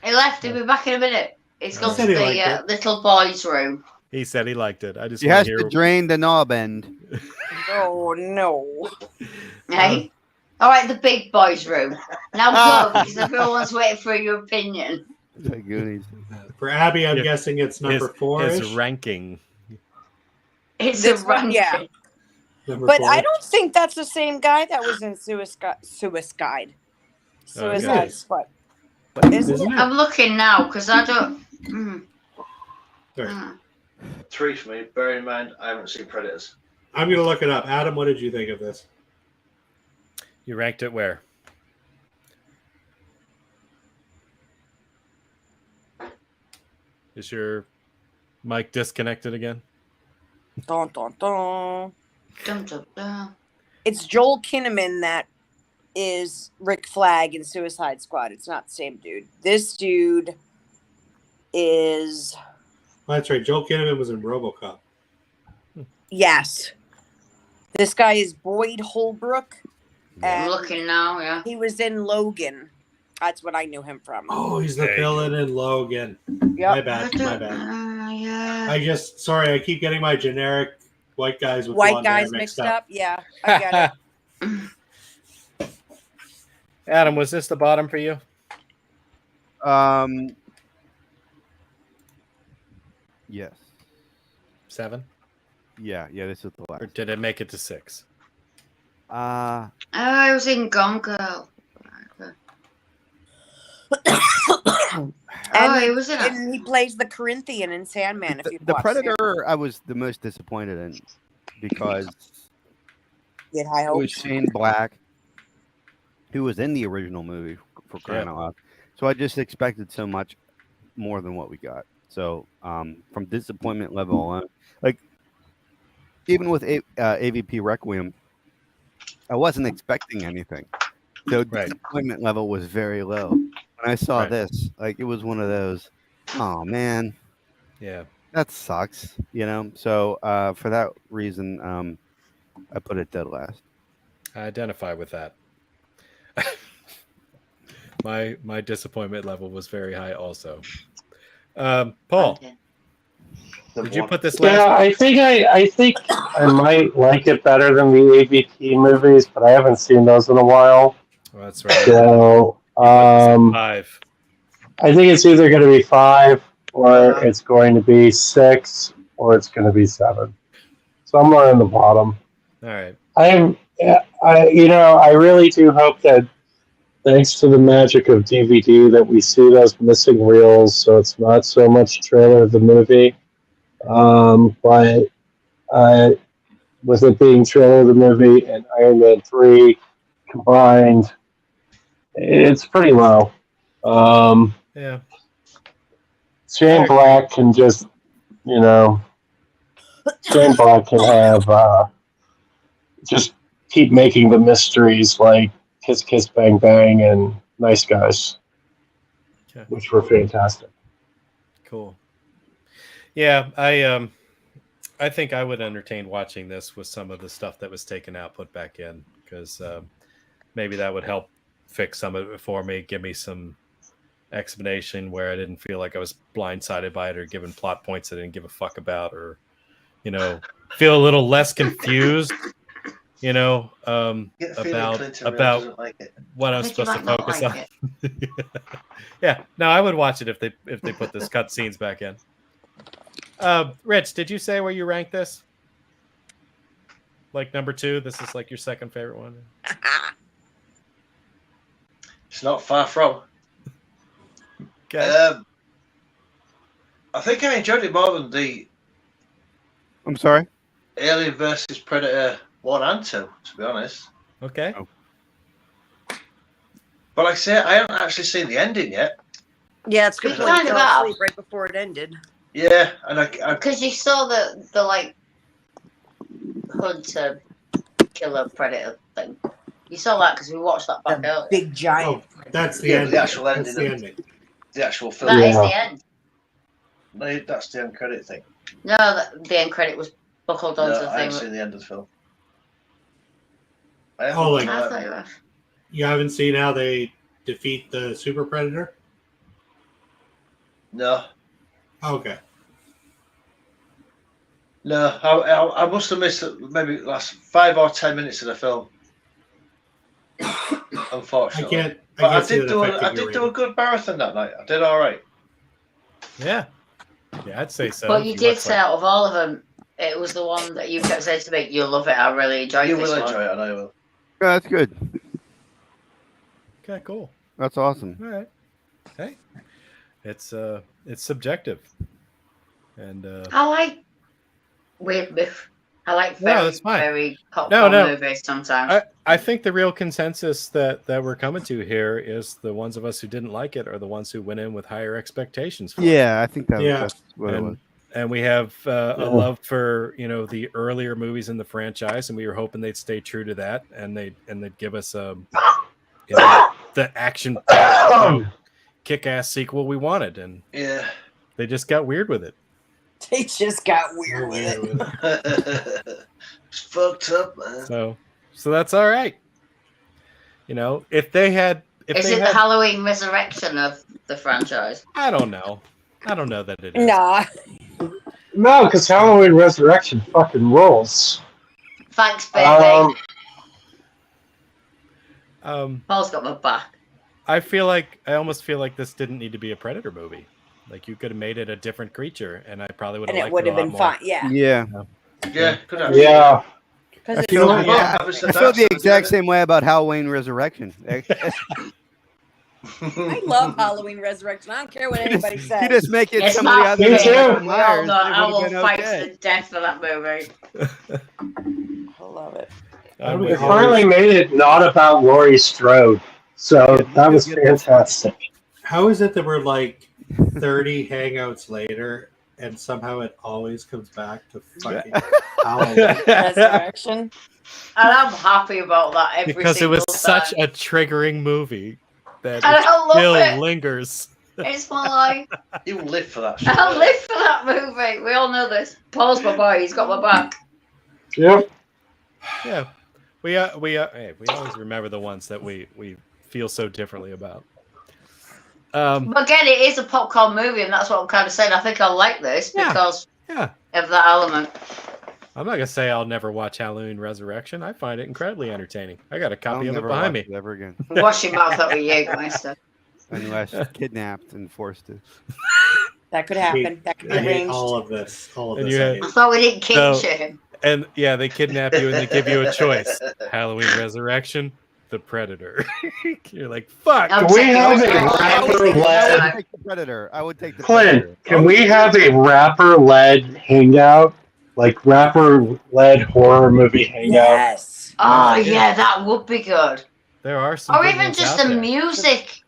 He left. He'll be back in a minute. He's gone to said he liked the it. little boy's room. He said he liked it. I just He want has to hear. to drain the knob end. Oh, no. Hey? All right, the big boy's room. Now go, because everyone's waiting for your opinion. Like Goonies. For Abby, I'm Yeah. guessing it's number 4. His ranking. It's This a one, ranking. yeah. Number But 4. I don't think that's the same guy that was in Suicide Okay. Squad. Isn't Isn't it? it? I'm looking now because I don't. Sorry. 3 for me. Bear in mind, I haven't seen Predators. I'm gonna look it up. Adam, what did you think of this? You ranked it where? Is your mic disconnected again? Dun, dun, dun. Dum, dum, dum. It's Joel Kinnaman that is Rick Flag in Suicide Squad. It's not the same dude. This dude is Oh, that's right. Joel Kinnaman was in RoboCop. yes. This guy is Boyd Holbrook. I'm And looking now, yeah. he was in Logan. That's what I knew him from. Oh, he's the There you villain in Logan. Yep. My bad. My bad. Yeah. I keep getting my generic white guys with White blonde hair guys mixed up. Yeah, I get it. Adam, was this the bottom for you? Yes. 7? Yeah, this is the Or last. did it make it to 6? Oh, I was in Gone Girl. Oh, he was in it. And he plays the Corinthian in Sandman. If you The Predator, I was the most disappointed in because get high it was hopes. Shane Black, who was in the original movie for crying out loud. So I just expected so much more than what we got. So from disappointment level on, like even with AVP Requiem, I wasn't expecting anything. So disappointment level was very low. When I saw this, like it was one of those, oh man, Yeah. that sucks, you know. So for that reason, I put it dead last. I identify with that. My disappointment level was very high also. Paul, did you put this last? Yeah, I think I might like it better than the AVP movies, but I haven't seen those in a while. Oh, that's right. So 5. I think it's either going to be 5 or it's going to be 6 or it's going to be 7. Somewhere in the bottom. All right. I really do hope that thanks to the magic of DVD that we see those missing reels, so it's not so much trailer of the movie. But with it being trailer of the movie and Iron Man 3 combined, it's pretty low. Yeah. Shane Black can just, Shane Black can have just keep making the mysteries like Kiss Kiss Bang Bang and Nice Guys, which were fantastic. Cool. Yeah, I think I would entertain watching this with some of the stuff that was taken out, put back in, because maybe that would help fix some of it for me, give me some explanation where I didn't feel like I was blindsided by it or given plot points I didn't give a fuck about, or feel a little less confused. About what I'm supposed to focus on. Yeah, no, I would watch it if they put this cut scenes back in. Rich, did you say where you rank this? Like number 2? This is like your second favorite one? It's not far from. Okay. I think I enjoyed it more than the. I'm sorry. Alien versus Predator 1 and 2, to be honest. Okay. Oh. But like I say, I haven't actually seen the ending yet. Yeah, it's good. Kind I of fell up. asleep right before it ended. Yeah, and I Because you saw the like hunter killer predator thing. You saw that because we watched that back earlier. Big giant. Oh, that's the ending. The actual That's ending. the ending. The actual film. That is the end. No, that's the end credit thing. No, the end credit was buckled onto No, the I thing. haven't seen the end of the film. I thought you were. You haven't seen how they defeat the super predator? No. Okay. No, I must have missed maybe last 5 or 10 minutes of the film. Unfortunately, I did do a good marathon that night. I did all right. Yeah, I'd say so. But you did say out of all of them, it was the one that you kept saying to me, "You'll love it. I really enjoyed You this will one." enjoy it, and I will. Yeah, that's good. Okay, cool. That's awesome. All right. Hey, it's subjective, and I like weird myth. I like very popcorn movies sometimes. I think the real consensus that we're coming to here is the ones of us who didn't like it are the ones who went in with higher expectations for it. Yeah, I think that's what it was. And we have a love for the earlier movies in the franchise, and we were hoping they'd stay true to that, and they'd give us the action kick-ass sequel we wanted, and they just got weird with it. They just got weird with it. It's fucked up, man. So that's all right. If they had, is it the Halloween resurrection of the franchise? I don't know that it is. Nah. No, because Halloween Resurrection fucking rules. Thanks, baby. Paul's got my back. I almost feel like this didn't need to be a Predator movie. Like you could have made it a different creature, and I probably would have liked it. And it would have been fine. Yeah. Yeah. Yeah. Could have. Yeah. I feel the exact same way about Halloween Resurrection. I love Halloween Resurrection. I don't care what anybody says. You just make it It's somebody my other than favorite. Myers. I will fight to the death for that movie. I love it. They finally made it not about Laurie Strode, so that was fantastic. How is it that we're like 30 Hangouts later and somehow it always comes back to fucking Halloween? Resurrection? And I'm happy about that because it was time. such a triggering movie that I love still it. lingers. It's my life. You live for that shit. I live for that movie. We all know this. Paul's my boy. He's got my back. Yep. Yeah. We always remember the ones that we feel so differently about. But again, it is a popcorn movie, and that's what I'm kind of saying. I think I like this because of that element. I'm not gonna say I'll never watch Halloween Resurrection. I find it incredibly entertaining. I got a I'll copy of it never behind watch me. it ever again. Wash your mouth up with Jägermeister. Unless kidnapped and forced to. That could happen. That could be I hate arranged. all of this. All of And this. you I had- hate. I thought we didn't king So- shame. And yeah, they kidnap you and they give you a choice: Halloween Resurrection, The Predator. You're like, fuck. I'm Can we taking have those a guys. rapper I would led? take the Predator. I would take the Clint, Predator. can we have a rapper led hangout? Like rapper led horror movie hangout? Yes. Oh yeah, that would be good. There are some. Or good even ones just out a there. music,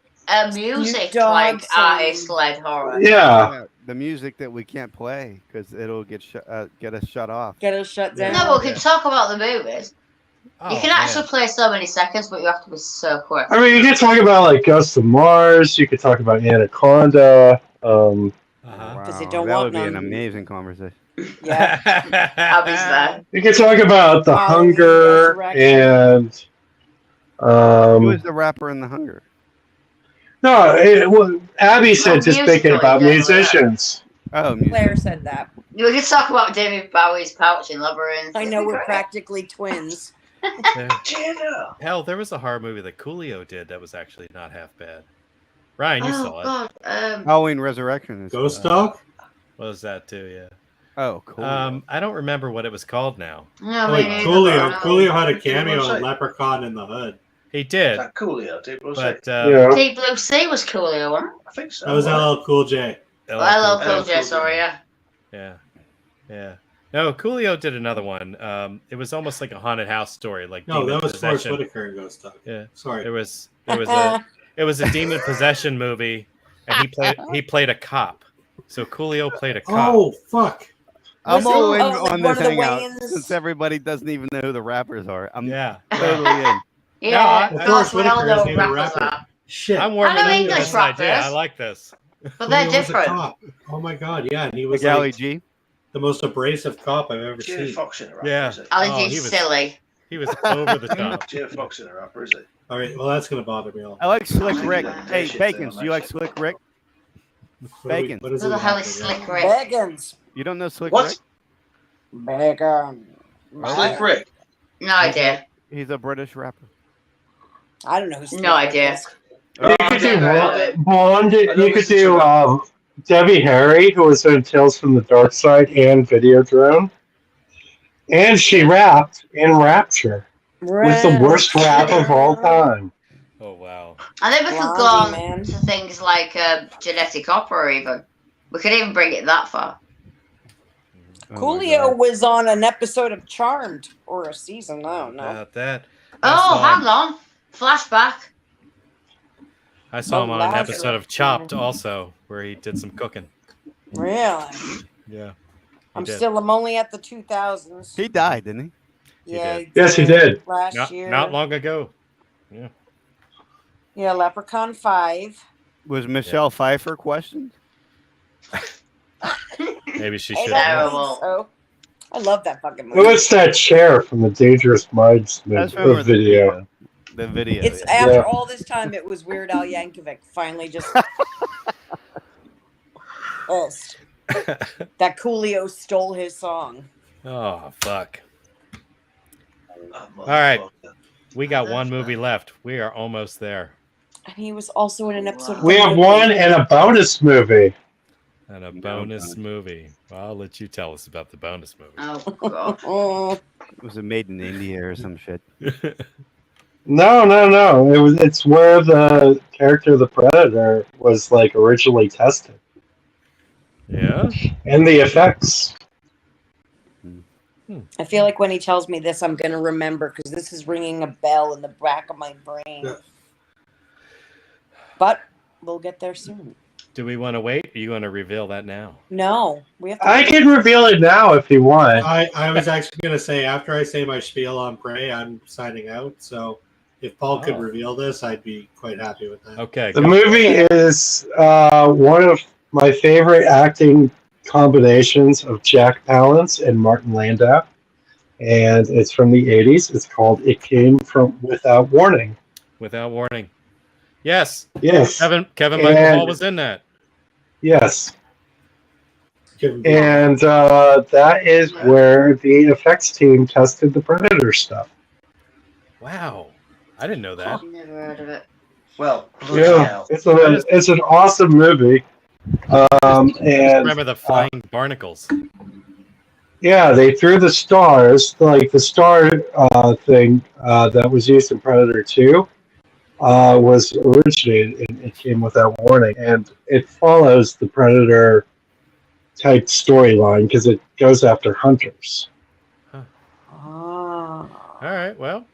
Dog like song. artist-led horror. Yeah. The music that we can't play because it'll get us shut off. Get us shut down. No, but we can talk about the movies. Oh, You can actually play so many seconds, but you have to be so quick. I mean, you could talk about like Ghost of Mars. You could talk about Anaconda. Uh-huh. Because they Wow, don't that want would be an none. amazing conversation. Yeah. Abby's there. You could talk about The Halloween Hunger Resurrection. and Who is the rapper in the Hunger? Abby said just musical thinking in about general, musicians. Oh, music. Claire said that. We could talk about David Bowie's pouch in Labyrinth. I know we're practically twins. Hell, there was a horror movie that Coolio did that was actually not half bad. Ryan, you saw Oh it. God. Halloween Resurrection. Ghost Dog? What was that too? Yeah. Oh, cool. I don't remember what it was called now. No, Like me neither, Coolio. but I know. Coolio had a cameo Website. in Leprechaun in the Hood. He did, That Coolio, Deep Blue Sea. but Yeah. Deep Blue Sea was Coolio, wasn't it? I think so. That was LL Cool J. LL Cool LL J, Cool sorry, yeah. Yeah. No, Coolio did another one. It was almost like a haunted house story, like No, demon that was Forrest possession. Whitaker in Ghost Dog. Yeah, Sorry. it was a demon possession movie, and he played a cop. So Coolio played a cop. Oh, fuck. I'm Was all it- in oh, like on one this of the hangout Wayans? since everybody doesn't even know who the rappers are. I'm Yeah. totally in. Yeah, No, of Forrest course, we all Whitaker know isn't even a rappers rapper. are. Shit. I'm warming I know up to English this idea. rappers. I like this. But they're Coolio was a different. cop. Oh my god, yeah, and he was Galley like G. the most abrasive cop I've ever Jay seen. Fox in a rapper, Yeah. is it? Ali Oh, G's he was- silly. He was over the top. Jay Fox in a rapper, is it? All right, well that's gonna bother me all. I like Slick Oh, Rick. yeah. Hey, Shit, Bacons. damn, Do you like actually. Slick Rick? What are we- Bacon. what is Who it the hell about is again? Slick Rick? Beggins. You don't know Slick What? Rick? Bacon. Slick Rick. No idea. He's a British rapper. I don't know who's No idea. You could do Blonde. I know You could this is do Debbie Harry, who was in Tales from the Dark Side and Videodrome. And she rapped in Rapture. Was the worst rap of all time. Oh wow. I think we could go Blondie, on man. to things like Genetic Opera, even. We could even bring it that far. Oh my Coolio God. was on an episode of Charmed or a season. I don't know. About that. Oh, saw him- hang on. Flashback. I saw him on an Lazarus. episode of Chopped also, where he did some cooking. Really? Yeah. I'm only at the 2000s. He died, didn't Yeah. did. Yes, he did. Last year. Not long ago. Yeah, Leprechaun 5. he? Was Michelle Pfeiffer questioned? Maybe she I should. don't have. think so. I love that fucking movie. What's that chair from the Dangerous Minds I just remember video? The video. It's yeah. after Yeah. all this time, it was Weird Al Yankovic finally just pissed that Coolio stole his song. Oh fuck. Oh, All right. motherfucker. We got one movie left. We are almost there. And he was also in an episode of We The have Movie. one and a bonus movie. And a bonus movie. Well, I'll let you tell us about the bonus movie. Oh, God. Oh, Was it made in India or some shit? No. It's where the character of the Predator was like originally tested. Yeah. And the effects. I feel like when he tells me this, I'm going to remember because this is ringing a bell in the back of my brain. Yeah. But we'll get there soon. Do we want to wait? Or you want to reveal that now? No, we have to. I can reveal it now if you want. I was actually gonna say after I say my spiel on Prey, I'm signing out. So if Paul could Oh. reveal this, I'd be quite happy with that. Okay. The go. movie is one of my favorite acting combinations of Jack Palance and Martin Landau. And it's from the 80s. It's called It Came From Without Warning. Without warning. Yes. Yes. Kevin Michael And- Hall was in that. Yes. And that is where the effects team tested the Predator stuff. Wow, I didn't know that. Never heard of it. Well, Yeah, it's an awesome movie. And Remember the flying barnacles? yeah, they threw the stars, like the star thing that was used in Predator 2 was originated, and it came without warning. And it follows the Predator type storyline because it goes after hunters. Ah. All right, well,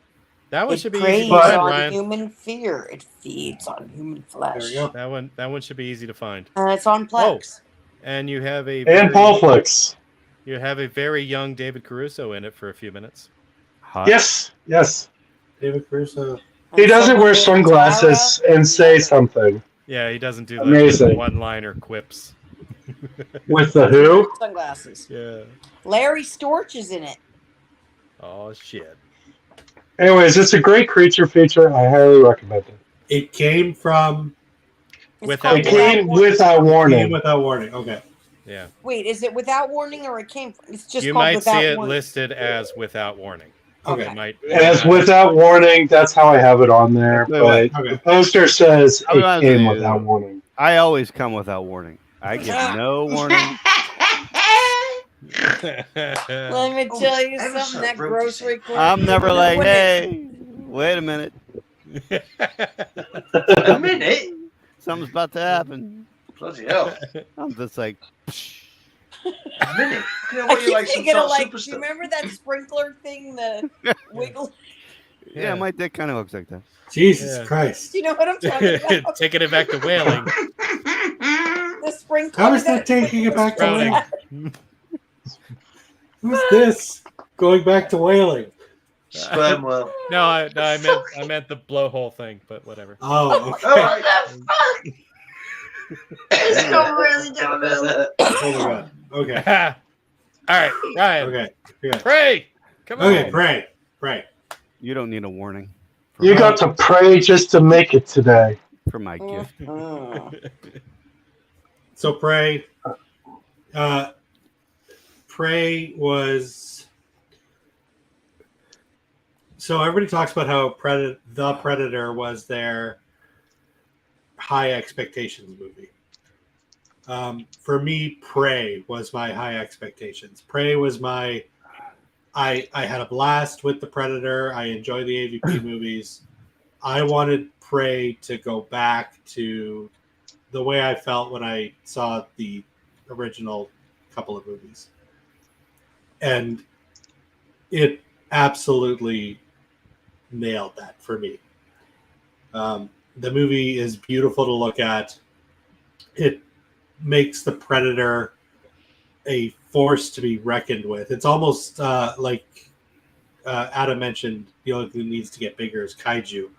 that one It should be easy to preys find, on Ryan. human fear. It feeds on human flesh. There we go. That one should be easy to find. And it's on Plex. And you have a And Paulflix. You have a very young David Caruso in it for a few minutes. Hot. Yes. David Caruso. He doesn't wear sunglasses and say something. Yeah, he doesn't do Amazing. like one-liner quips. With the who? Sunglasses. Yeah. Larry Storch is in it. Oh shit. Anyways, it's a great creature feature. I highly recommend it. It came from. It's It called came without warning. Came without warning. Okay. Yeah. Wait, is it without warning or it came? It's just You called might without see it warning. listed as without warning. Okay. It might, As without warning, that's how I have it on there. But Okay. the poster says I'll be it honest came with you. without warning. I always come without warning. I give no warning. Let me tell you ever so something. That rude to grocery say. clerk. I'm never like, When hey, wait a minute. A minute? Something's about to happen. Bloody hell. I'm just like, A minute? You know I what you keep like some thinking of sort of like, do superstar? you remember that sprinkler thing, the wiggle? yeah, my dick kind of looks like that. Jesus Yeah. Christ. Do you know what I'm talking about? Taking it back to whaling. The sprinkler. How is that taking it back to Drowning. whaling? Who's this? Going back to whaling. Sperm whale. No, I meant the blowhole thing, but whatever. Oh, okay. All right. What the fuck? It's got really downhill. Oh my god. Okay. All right, Ryan. Okay. Pray. Come on. Okay. Pray. You don't need a warning for, You got to pray just to make it today. for my gift. So pray. Prey was. So everybody talks about how the Predator was their high expectations movie. For me, Prey was my high expectations. Prey was my. I had a blast with the Predator. I enjoy the AVP movies. I wanted Prey to go back to the way I felt when I saw the original couple of movies. And it absolutely nailed that for me. The movie is beautiful to look at. It makes the Predator a force to be reckoned with. It's almost like Adam mentioned, the only thing that needs to get bigger is kaiju.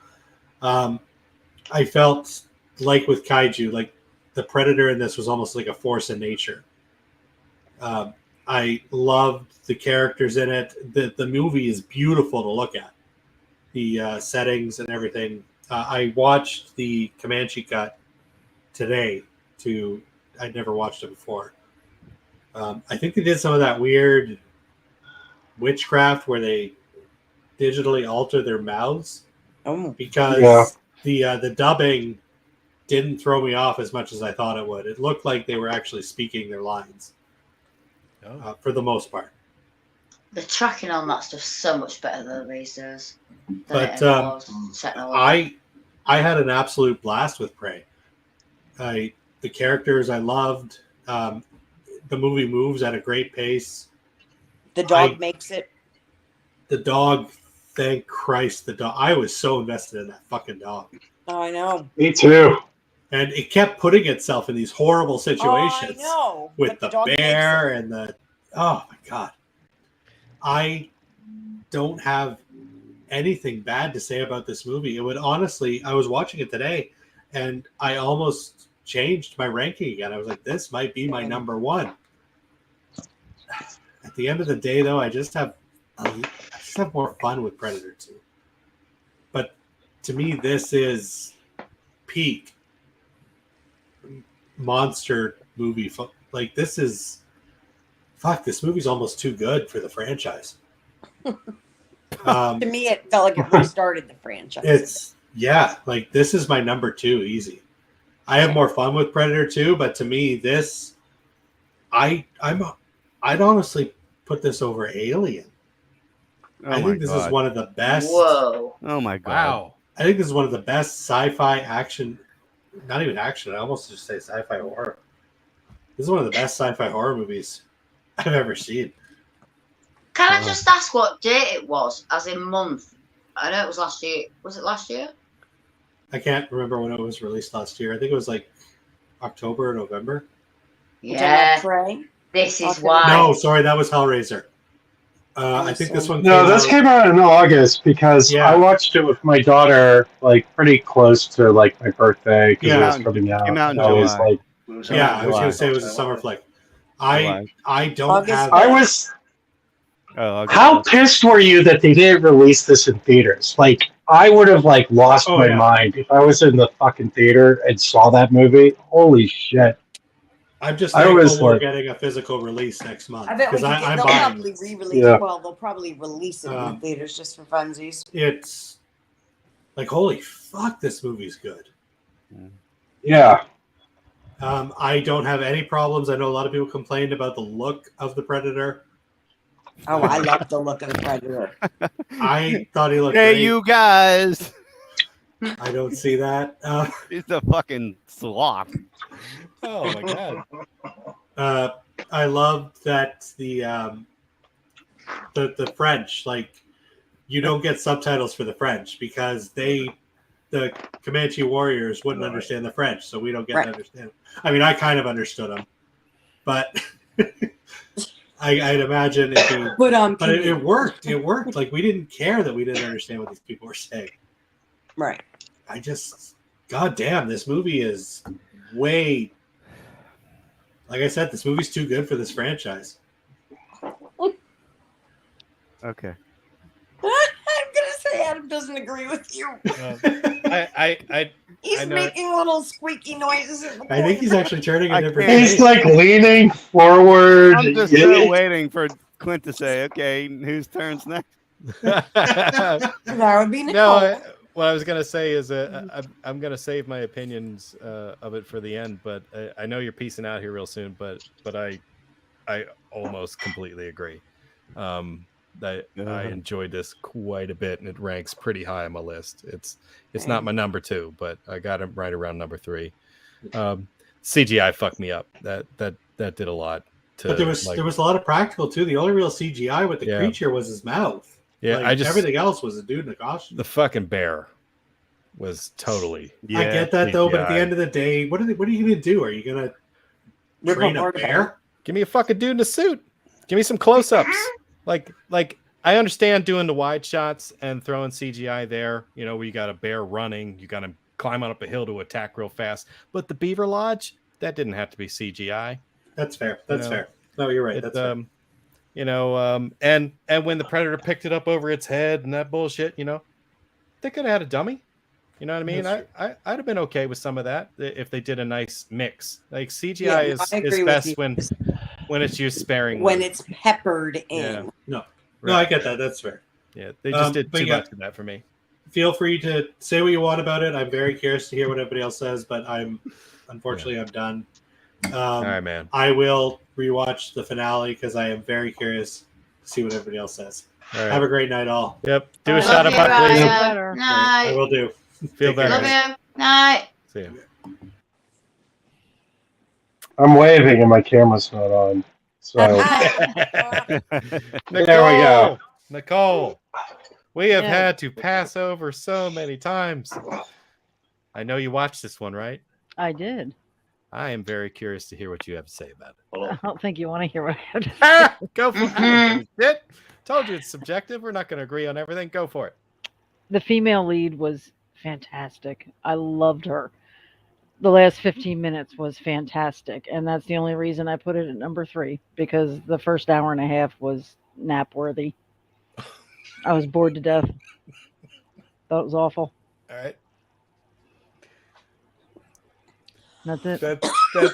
I felt like with kaiju, like the Predator in this was almost like a force in nature. I loved the characters in it. The movie is beautiful to look at. The settings and everything. I watched the Comanche cut today. I'd never watched it before. I think they did some of that weird witchcraft where they digitally alter their mouths because the dubbing didn't throw me off as much as I thought it would. It looked like they were actually speaking their lines for the most part. The tracking on that stuff's so much better than these days. But I had an absolute blast with Prey. The characters I loved. The movie moves at a great pace. The dog makes it. The dog, thank Christ, the dog. I was so invested in that fucking dog. Oh, I know. Me too. And it kept putting itself in these horrible situations. I know. With but the bear and the. Oh my God. I don't have anything bad to say about this movie. It would honestly, I was watching it today and I almost changed my ranking again. I was like, this might be my number one. At the end of the day, though, I just have more fun with Predator 2. But to me, this is peak monster movie. Like, this is fuck, this movie's almost too good for the franchise. To me, it felt like it restarted the franchise. Like this is my number 2 easy. I have more fun with Predator 2, but to me, this, I'd honestly put this over Alien. I think this is one of the best. Whoa! Oh my god! Wow! I think this is one of the best sci-fi action. Not even action. I almost just say sci-fi horror. This is one of the best sci-fi horror movies I've ever seen. Can I just ask what date it was, as in month? I know it was last year. Was it last year? I can't remember when it was released last year. I think it was like October or November. Yeah. This is why. No, sorry, that was Hellraiser. I think this one. This came out in August because I watched it with my daughter, like pretty close to like my birthday because it was coming out. Came out in I was July. like, I was gonna say it was a summer flick. I don't August. have. I was. Oh, How pissed were you that they didn't release this in theaters? Like, I would have like lost my mind if I was in the fucking theater and saw that movie. Holy shit! I'm just thankful we're getting a physical release next month. I bet we because can get, they'll probably re-release. Yeah. Well, they'll probably release it in theaters just for funsies. It's like, holy fuck, this movie's good. Yeah. I don't have any problems. I know a lot of people complained about the look of the Predator. Oh, I love the look of the Predator. I thought he looked Hey, great. you guys! I don't see that. He's a fucking sloth. Oh my god! I love that the French, like, you don't get subtitles for the French because the Comanche warriors wouldn't understand the French, so we don't get to understand. I mean, I kind of understood them, but I'd imagine it worked. It worked. Like, we didn't care that we didn't understand what these people were saying. Right. God damn, this movie is way. Like I said, this movie's too good for this franchise. Okay. I'm gonna say Adam doesn't agree with you. He's making little squeaky noises. I think he's actually turning a different. He's like leaning forward. I'm just still waiting for Clint to say, "Okay, whose turn's next?" That would be Nicole. No, what I was gonna say is I'm gonna save my opinions of it for the end, but I know you're piecing out here real soon. But I almost completely agree. I enjoyed this quite a bit, and it ranks pretty high on my list. It's not my number 2, but I got it right around number 3. CGI fucked me up. That did a lot. But there was a lot of practical too. The only real CGI with the creature was his mouth. Yeah, like, everything else was a dude in a costume. The fucking bear was totally. I get that though, but at the end of the day, what are you gonna do? Are you gonna train a bear? Give me a fucking dude in a suit. Give me some close-ups. Like I understand doing the wide shots and throwing CGI there. You know, where you got a bear running, you got to climb up a hill to attack real fast. But the Beaver Lodge, that didn't have to be CGI. That's fair. That's fair. No, you're right. That's fair. You know, and when the Predator picked it up over its head and that bullshit, you know, they could have had a dummy. You know what I mean? I'd have been okay with some of that if they did a nice mix. Like CGI is best when it's used sparingly. When it's peppered in. Yeah. No, I get that. That's fair. Yeah, they just did too much of that for me. Feel free to say what you want about it. I'm very curious to hear what everybody else says, but unfortunately I'm done. All right, man. I will rewatch the finale because I am very curious to see what everybody else says. All right. Have a great night, all. Yep. Do a shot of Buckley. Night. I will do. Feel better. Love you. Night. See you. I'm waving and my camera's not on. So Nicole, there we go. Nicole, we have had to pass over so many times. I know you watched this one, right? I did. I am very curious to hear what you have to say about it. I don't think you want to hear what I have to say. Go for it. I don't give a shit. Told you it's subjective. We're not going to agree on everything. Go for it. The female lead was fantastic. I loved her. The last 15 minutes was fantastic, and that's the only reason I put it at number 3, because the first hour and a half was nap worthy. I was bored to death. Thought it was awful. All right. That's it. That's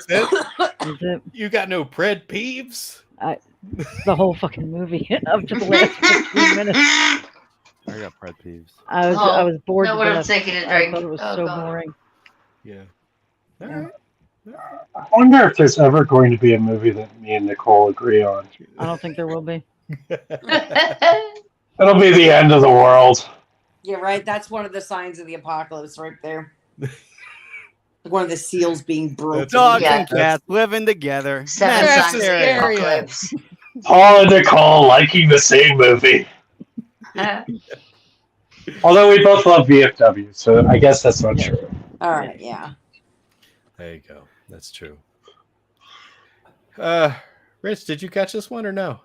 it. That's it. You got no pred peeves? The whole fucking movie up to the last 15 minutes. I got pet peeves. I Oh, was bored no to one death. taking a I drink. thought it was Oh, so God. boring. Yeah. All Yeah. right. I wonder if there's ever going to be a movie that me and Nicole agree on. I don't think there will be. It'll be the end of the world. Yeah, right. That's one of the signs of the apocalypse right there. Like one of the seals being broken. Dogs Yeah. and cats living together. Seven That's signs of scary. the apocalypse. Paul and Nicole liking the same movie. Although we both love VFW, so I guess that's not true. All right, yeah. There you go. That's true. Rich, did you catch this one or no?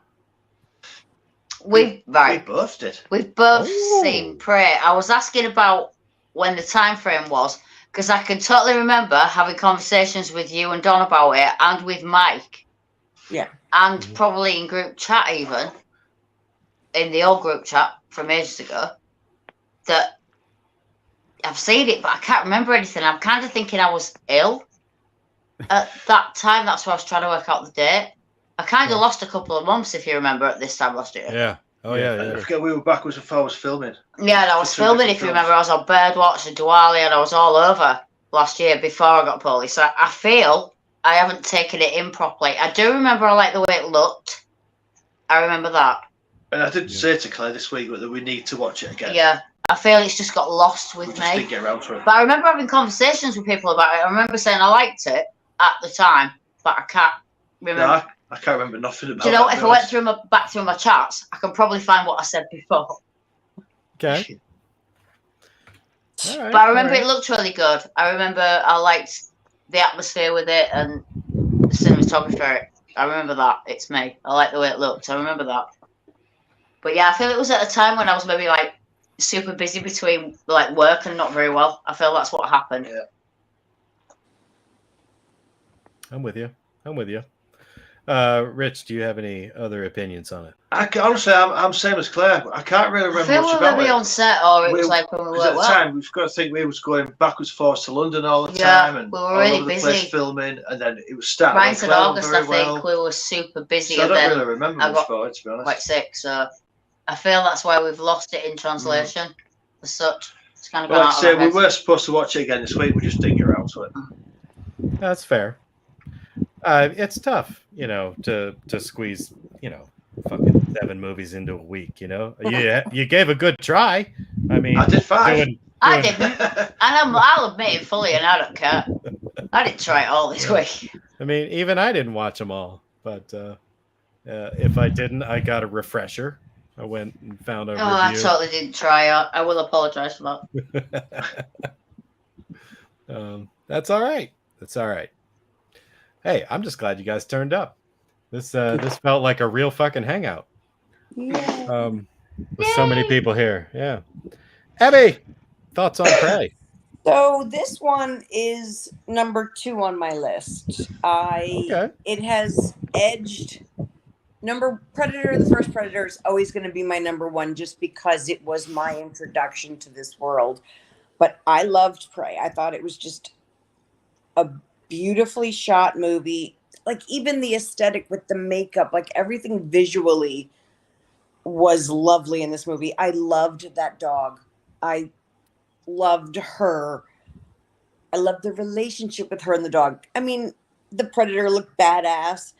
We both did. We've both Oh. seen Prey. I was asking about when the time frame was because I can totally remember having conversations with you and Don about it, and with Mike. Yeah. And probably in group chat, even in the old group chat from ages ago. That I've seen it, but I can't remember anything. I'm kind of thinking I was ill at that time. That's why I was trying to work out the date. I kind of lost a couple of months, if you remember, at this time last year. Yeah. Oh, yeah. I forget we were backwards as far as filming. Yeah, and I was For two filming, different if you films. remember. I was on Birdwatch and Diwali, and I was all over last year before I got poorly. So I feel I haven't taken it in properly. I do remember I like the way it looked. I remember that. And I did say to Claire this week that we need to watch it again. Yeah. I feel it's just got lost with We just me. didn't get around to it. But I remember having conversations with people about it. I remember saying I liked it at the time, but I can't remember. No, I can't remember nothing about Do you know, it, if I went through back through my chats, I can probably find what I said before. Okay. All right, But I remember all right. it looked really good. I remember I liked the atmosphere with it and the cinematography. I remember that. It's me. I like the way it looked. I remember that. But yeah, I feel it was at a time when I was maybe like super busy between like work and not very well. I feel that's what happened. Yeah. I'm with you. Rich, do you have any other opinions on it? Honestly, I'm same as Claire. I can't really I remember feel much we were about maybe it. on set, or it was like when we Because at were the time, we've got to think we was going backwards forwards to London all the Yeah, time, and we were all really over the place busy. filming, and then it was starting. Right when in Claire went August, I very think well. we were super busy, So I and don't then really remember I much got about it, to be honest. quite sick. So I feel that's why we've lost it in translation as such. It's kind of But gone like I out say, of our we heads. were supposed to watch it again this week. We just didn't get around to it. That's fair. It's tough, to squeeze, fucking 7 movies into a week. You gave a good try. I mean, I did 5. I didn't, and I'll admit it fully, and I don't care. I didn't try it all this week. I mean, even I didn't watch them all, but if I didn't, I got a refresher. I went and found a Oh, I review. totally didn't try it. I will apologise for that. That's all right. That's all right. Hey, I'm just glad you guys turned up. This felt like a real fucking hangout. Yeah. With so many people here. Yeah. Abby, thoughts on Prey? So this one is number 2 on my list. Okay. It has edged Predator. The first Predator is always going to be my number 1 just because it was my introduction to this world. But I loved Prey. I thought it was just a beautifully shot movie. Like even the aesthetic with the makeup, like everything visually was lovely in this movie. I loved that dog. I loved her. I loved the relationship with her and the dog. I mean, the Predator looked badass.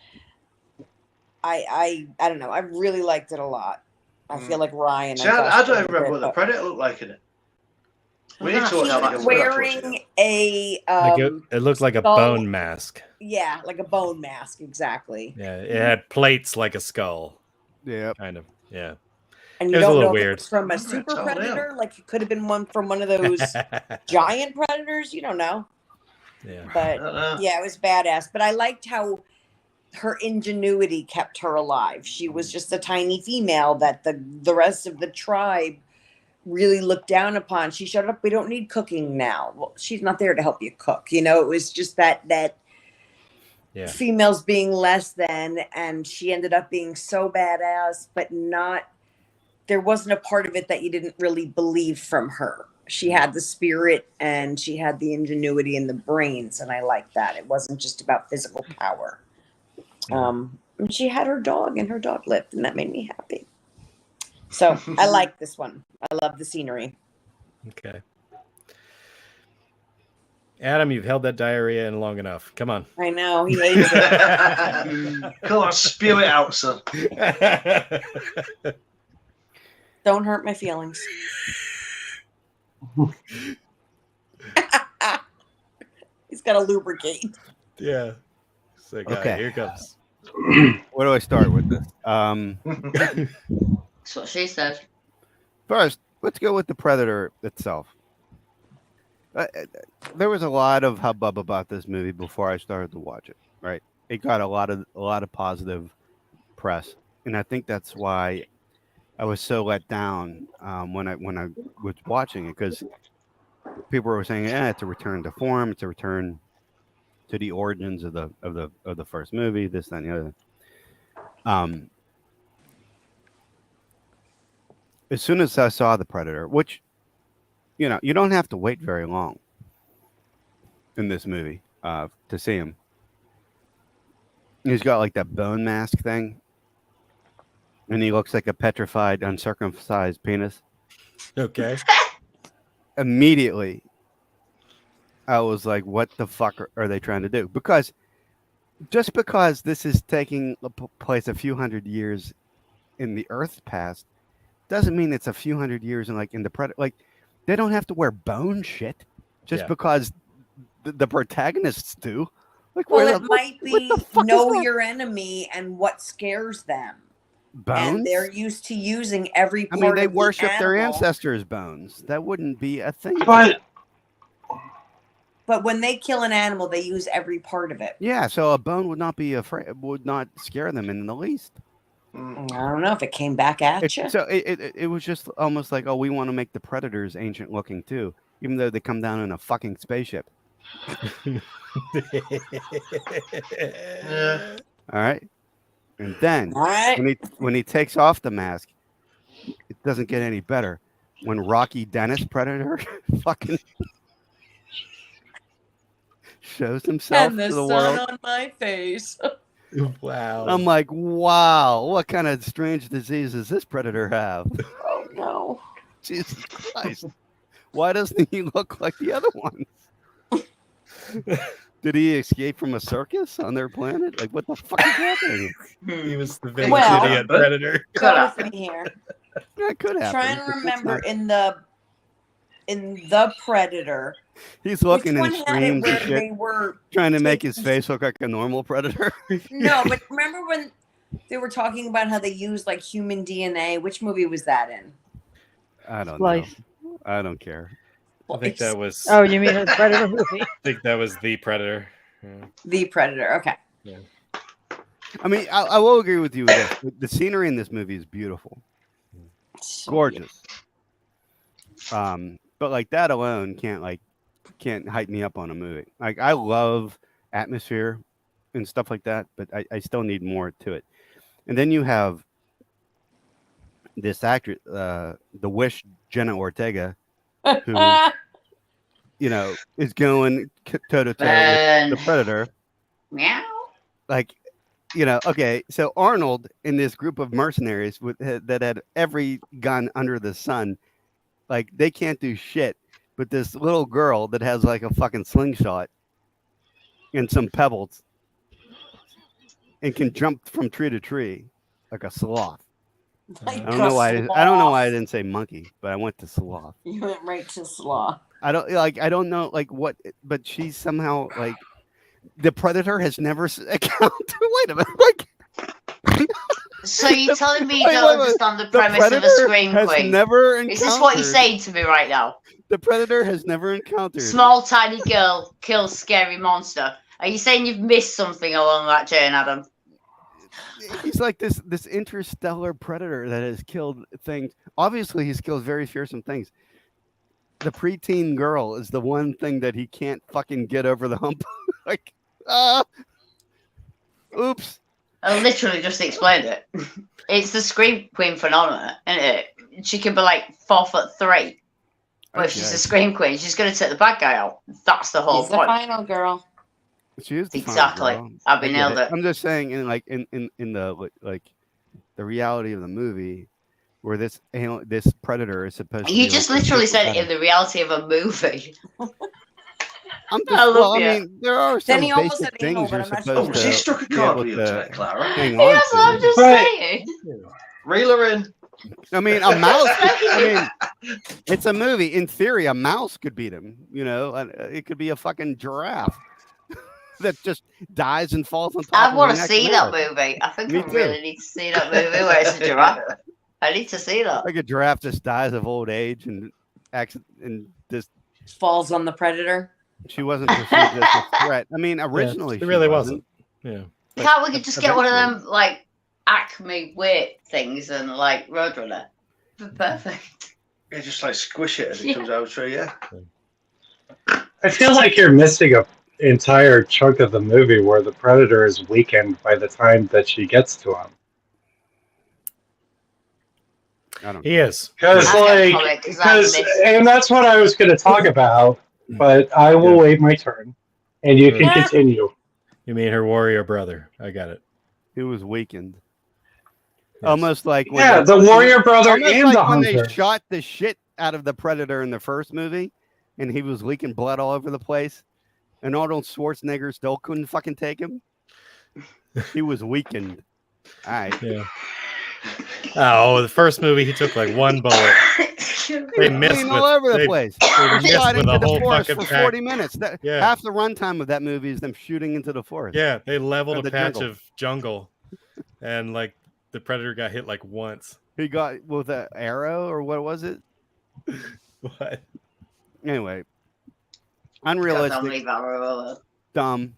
I don't know. I really liked it a lot. I feel like Ryan. See, I don't even remember what the Predator looked like in it. We need to watch that again. He's We're gonna have to watch wearing it. a it looked like a skull. bone mask. Yeah, like a bone mask, exactly. Yeah, it had plates like a skull. Yeah. Kind of. Yeah. And It you was a don't little know if weird. it's from a Remember, super it's all predator, real. like it could have been one from one of those giant predators. You don't know, Yeah. but I don't know. yeah, it was badass. But I liked how her ingenuity kept her alive. She was just a tiny female that the rest of the tribe really looked down upon. She showed up. We don't need cooking now. Well, she's not there to help you cook. It was just that Yeah. females being less than, and she ended up being so badass, but not. There wasn't a part of it that you didn't really believe from her. She had the spirit and she had the ingenuity and the brains, and I liked that. It wasn't just about physical power. And she had her dog, and her dog lived, and that made me happy. So I like this one. I love the scenery. Okay. Adam, you've held that diarrhea in long enough. Come on. I know, he hates it. Come on, spew it out, son. Don't hurt my feelings. He's got to lubricate. Yeah. So, Okay. Here it comes. Where do I start with this? That's what she said. First, let's go with the Predator itself. There was a lot of hubbub about this movie before I started to watch it. Right, it got a lot of positive press, and I think that's why I was so let down when I was watching it, because people were saying, "Yeah, it's a return to form. It's a return to the origins of the first movie. This, that, and the other." As soon as I saw the Predator, which, you know, you don't have to wait very long in this movie to see him. He's got like that bone mask thing, and he looks like a petrified, uncircumcised penis. Okay. Immediately, I was like, what the fuck are they trying to do? Because just because this is taking place a few hundred years in the Earth's past doesn't mean it's a few hundred years in the Predator. Like, they don't have to wear bone shit just because the protagonists do. Like, well, it might be know your enemy and what scares them. Bones? And they're used to using every part I mean, they of the worship their animal. ancestors' bones. That wouldn't be a thing. But when they kill an animal, they use every part of it. Yeah, so a bone would not be would not scare them in the least. I don't know if it came back at you. So it was just almost like, oh, we want to make the Predators ancient looking too, even though they come down in a fucking spaceship. Yeah. All right. And then when he takes off the mask, it doesn't get any better. When Rocky Dennis Predator fucking shows himself And the to the sun world. on my face. Wow. I'm like, wow, what kind of strange disease does this Predator have? Oh no. Jesus Christ. Why doesn't he look like the other ones? Did he escape from a circus on their planet? Like, what the fuck is happening? He was the village Well, idiot Predator. Go with me here. That could happen. Trying to but that's remember not- in the Predator. He's looking which and one had it screams and where shit, they were trying to make his taking- face look like a normal predator. No, but remember when they were talking about how they used like human DNA? Which movie was that in? I don't Splice. know. I don't care. I think that was. Oh, you mean a Predator movie? I think that was the Predator. Yeah. The Predator. Okay. Yeah. I mean, I will agree with you with this. The scenery in this movie is beautiful, gorgeous. But like that alone can't hype me up on a movie. Like, I love atmosphere and stuff like that, but I still need more to it. And then you have this actress, the Wish Jenna Ortega, who you know is going toe to toe with the Predator. Meow. Like, you know, okay, so Arnold in this group of mercenaries that had every gun under the sun, like, they can't do shit. But this little girl that has like a fucking slingshot and some pebbles and can jump from tree to tree like a sloth. I don't know why I didn't say monkey, but I went to sloth. You went right to sloth. I don't know like what, but she's somehow like the Predator has never encountered. Wait a minute, like. So you're telling me you Wait, don't wait, wait. understand the The premise of a Predator scream has queen? never Is this what you're encountered- saying to me right now? The Predator has never encountered. Small tiny girl kills scary monster. Are you saying you've missed something along that journey, Adam? He's like this interstellar predator that has killed things. Obviously, he's killed very fearsome things. The preteen girl is the one thing that he can't fucking get over the hump. Like, oops. I literally just explained it. It's the scream queen phenomena, isn't it? She can be like 4'3", but if she's a scream queen, she's going to take the bad guy out. That's the whole He's the point. final girl. She is the Exactly. girl. Abby I get nailed it. I'm just saying, in the the reality of the movie, where this this predator is supposed to You be just like literally said super in the reality of a movie. I'm I just love well. I you. mean, there are Then some he almost basic said anal, things but you're I'm not supposed Oh, she to struck a be able chord with you to tonight, Clara. hang on That's what I'm to. just But- saying. Reel her in. I mean, a mouse. I mean, it's a movie. In theory, a mouse could beat him. You know, it could be a fucking giraffe that just dies and falls on top I of want his to neck see and that lives. movie. I think Me I too. really need to see that movie where it's a giraffe. I need to see that. Like a giraffe just dies of old age and just Falls on the predator. she wasn't perceived as a threat. I mean, originally she really wasn't. wasn't. Yeah. But Can't we just get one of eventually- them like Acme weight things and like Roadrunner? Perfect. Yeah, just like squish it as it Yeah. comes out through, yeah. I feel like you're missing a entire chunk of the movie where the predator is weakened by the time that she gets to him. I don't. He is. Because, I don't comment 'cause I missed- and that's what I was going to talk about, but I will Yeah. wait my turn, and you can Yeah. continue. You mean her warrior brother? I got it. He was weakened. Yes. Almost like when Yeah, the warrior brother almost and like the when they hunter. shot the shit out of the predator in the first movie, and he was leaking blood all over the place, and Arnold Schwarzenegger still couldn't fucking take him. He was weakened. All right. Yeah. Oh, the first movie he took like one bullet. They missed Bleeding with, all over the they- place. they They're missed sliding with a into the whole forest fucking for pack. 40 minutes. Yeah. Half the runtime of that movie is them shooting into the forest. Yeah, they leveled Or a the patch jungle. of jungle, and like the predator got hit like once. He got with an arrow or what was it? What? Anyway, God, don't unrealistic, leave that roll. dumb,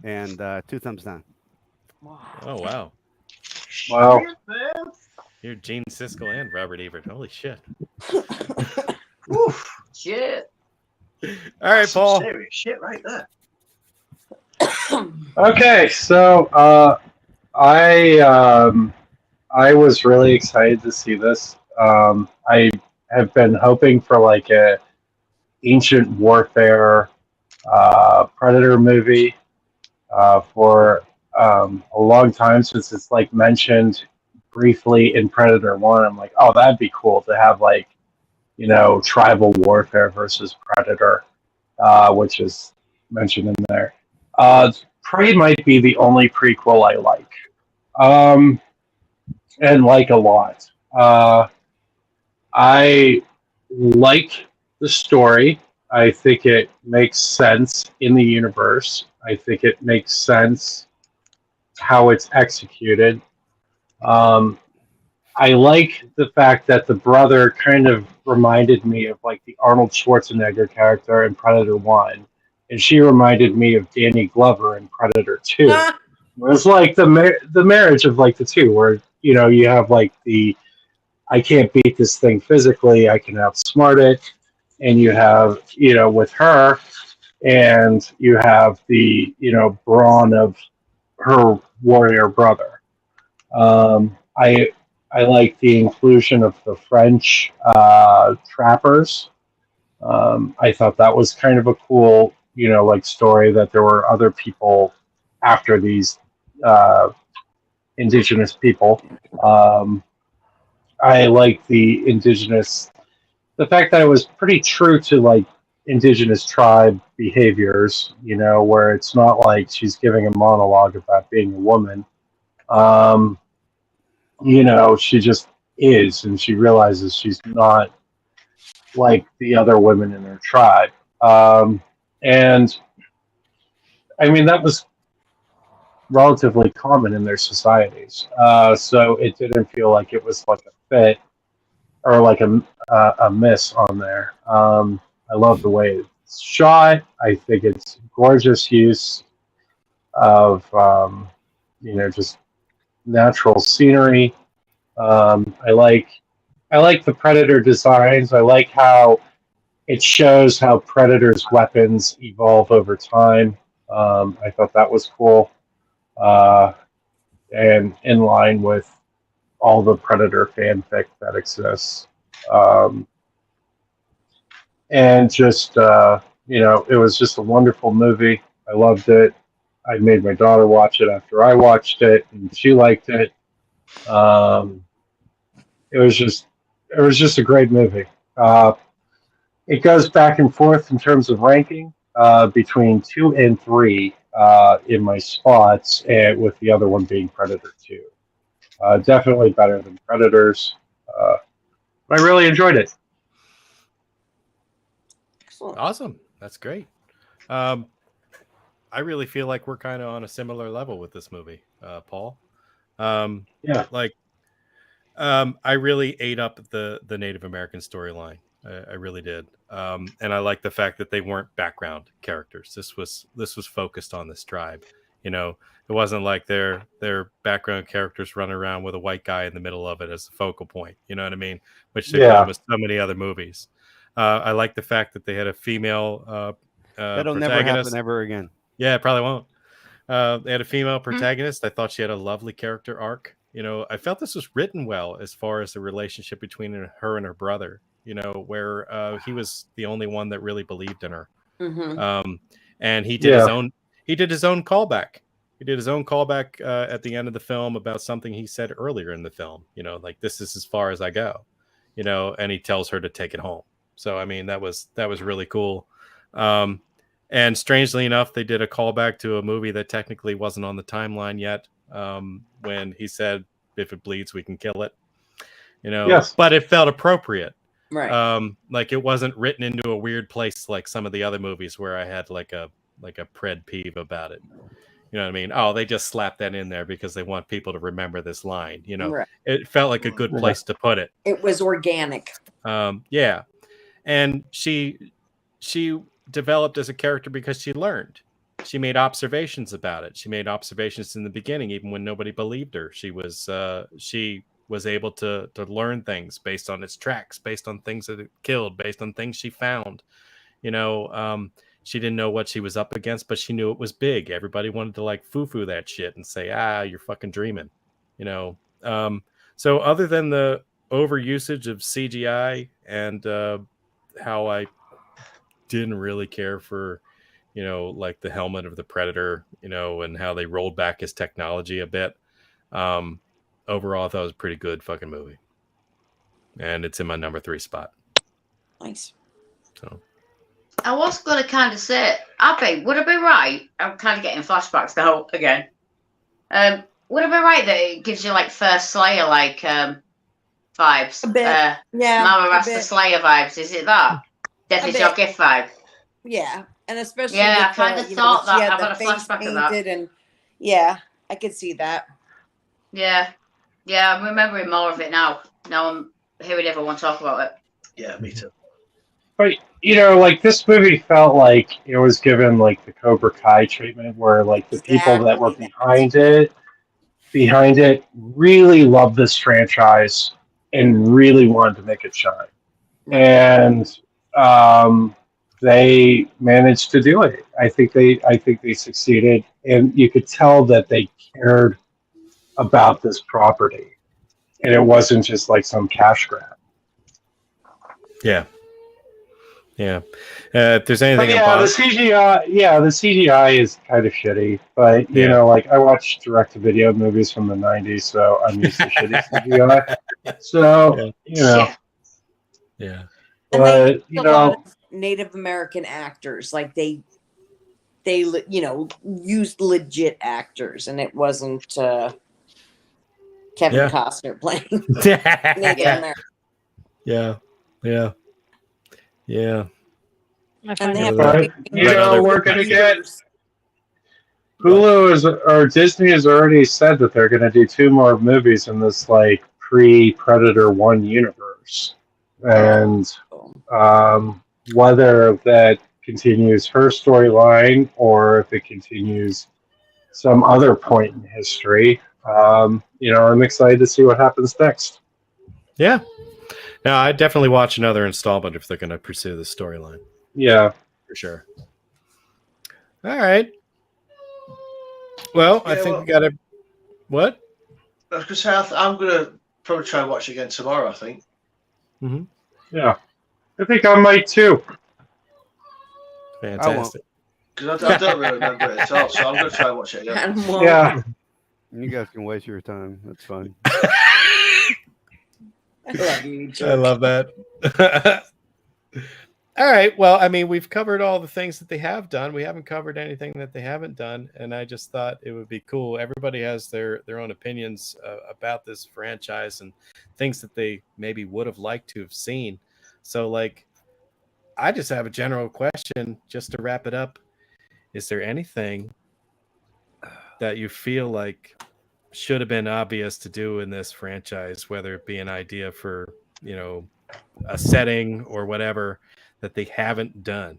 and 2 thumbs down. Oh wow, Wow. you're Gene Siskel and Robert Ebert. Holy shit! Shit. All right, Some Paul. serious shit right there. Okay, so I was really excited to see this. I have been hoping for like a ancient warfare Predator movie for a long time, since it's like mentioned briefly in Predator 1. I'm like, oh, that'd be cool to have like, you know, tribal warfare versus Predator, which is mentioned in there. Prey might be the only prequel I like, and like a lot. I like the story. I think it makes sense in the universe. I think it makes sense how it's executed. I like the fact that the brother kind of reminded me of like the Arnold Schwarzenegger character in Predator 1, and she reminded me of Danny Glover in Predator 2. It was like the marriage of like the two, where you know you have like the I can't beat this thing physically, I can outsmart it, and you have, you know, with her, and you have the, you know, brawn of her warrior brother. I like the inclusion of the French trappers. I thought that was kind of a cool, you know, like story that there were other people after these indigenous people. I like the fact that it was pretty true to like indigenous tribe behaviors, you know, where it's not like she's giving a monologue about being a woman. You know, she just is, and she realizes she's not like the other women in her tribe. And I mean, that was relatively common in their societies. So it didn't feel like it was like a fit or like a miss on there. I love the way it's shot. I think it's gorgeous use of, you know, just natural scenery. I like the Predator designs. I like how it shows how Predator's weapons evolve over time. I thought that was cool, and in line with all the Predator fanfic that exists. And just, you know, it was just a wonderful movie. I loved it. I made my daughter watch it after I watched it, and she liked it. Um, it was just a great movie. It goes back and forth in terms of ranking between 2 and 3 in my spots, and with the other one being Predator 2. Definitely better than Predators. I really enjoyed it. Excellent. Awesome. That's great. I really feel like we're kind of on a similar level with this movie, Paul. Yeah. Like, I really ate up the Native American storyline. I really did. And I like the fact that they weren't background characters. This was focused on this tribe. You know, it wasn't like their background characters running around with a white guy in the middle of it as the focal point. You know what I mean? Which they've done with so many other movies. I like the fact that they had a female That'll protagonist. never happen ever again. Yeah, it probably won't. They had a female protagonist. I thought she had a lovely character arc. You know, I felt this was written well as far as the relationship between her and her brother. You know, where he was the only one that really believed in her. Mm-hmm. And he did his own. He did his own callback. He did his own callback at the end of the film about something he said earlier in the film. You know, like, this is as far as I go. You know, and he tells her to take it home. So I mean, that was really cool. And strangely enough, they did a callback to a movie that technically wasn't on the timeline yet. When he said, "If it bleeds, we can kill it." You know, Yes. But it felt appropriate. Right. Like, it wasn't written into a weird place like some of the other movies where I had like a pred peeve about it. You know what I mean? Oh, they just slapped that in there because they want people to remember this line. You know, Right. It felt like a good place to put it. It was organic. Yeah. And she developed as a character because she learned. She made observations about it. She made observations in the beginning, even when nobody believed her. She was able to learn things based on its tracks, based on things that it killed, based on things she found. You know, she didn't know what she was up against, but she knew it was big. Everybody wanted to like foo-foo that shit and say, you're fucking dreaming. You know, so other than the overusage of CGI and how I didn't really care for, you know, like the helmet of the Predator, you know, and how they rolled back his technology a bit. Overall, I thought it was a pretty good fucking movie. And it's in my number 3 spot. Nice. So I was going to kind of say, Abby, would it be right? I'm kind of getting flashbacks now again. Would it be right that it gives you like first Slayer like vibes? A bit. Yeah. Mama Rasta Slayer vibes. Is it that? Death is your gift vibe. Yeah, and especially I kind of thought that. I've got a face flashback of that. And yeah, I could see that. Yeah, I'm remembering more of it now. Now I'm hearing everyone talk about it. Yeah, me too. But, you know, like, this movie felt like it was given, like, the Cobra Kai treatment, where, like, the people that were behind it really loved this franchise and really wanted to make it shine. And they managed to do it. I think they succeeded, and you could tell that they cared about this property, and it wasn't just like some cash grab. Yeah. If there's anything, the CGI is kind of shitty. But you know, like, I watch direct-to-video movies from the '90s, so I'm used to shitty CGI. So you know, yeah. And you know, Native American actors, like they you know, used legit actors, and it wasn't Kevin Costner playing Native American. Yeah. And they have you know, we're gonna get Hulu or Disney has already said that they're gonna do 2 more movies in this like pre-Predator 1 universe, and whether that continues her storyline or if it continues some other point in history, you know, I'm excited to see what happens next. Yeah. No, I'd definitely watch another installment if they're going to pursue this storyline. Yeah. For sure. All right. Well, I think we got to... What? I was going to say, I'm going to probably try and watch it again tomorrow, I think. Yeah. I think I might too. Fantastic. Because I don't really remember it at all, so I'm going to try and watch it again. Adam won't. Yeah. You guys can waste your time. That's fine. I love you, I jerk. love that. All right. Well, I mean, we've covered all the things that they have done. We haven't covered anything that they haven't done, and I just thought it would be cool. Everybody has their own opinions about this franchise and things that they maybe would have liked to have seen. So, like, I just have a general question just to wrap it up. Is there anything that you feel like should have been obvious to do in this franchise, whether it be an idea for, you know, a setting or whatever, that they haven't done?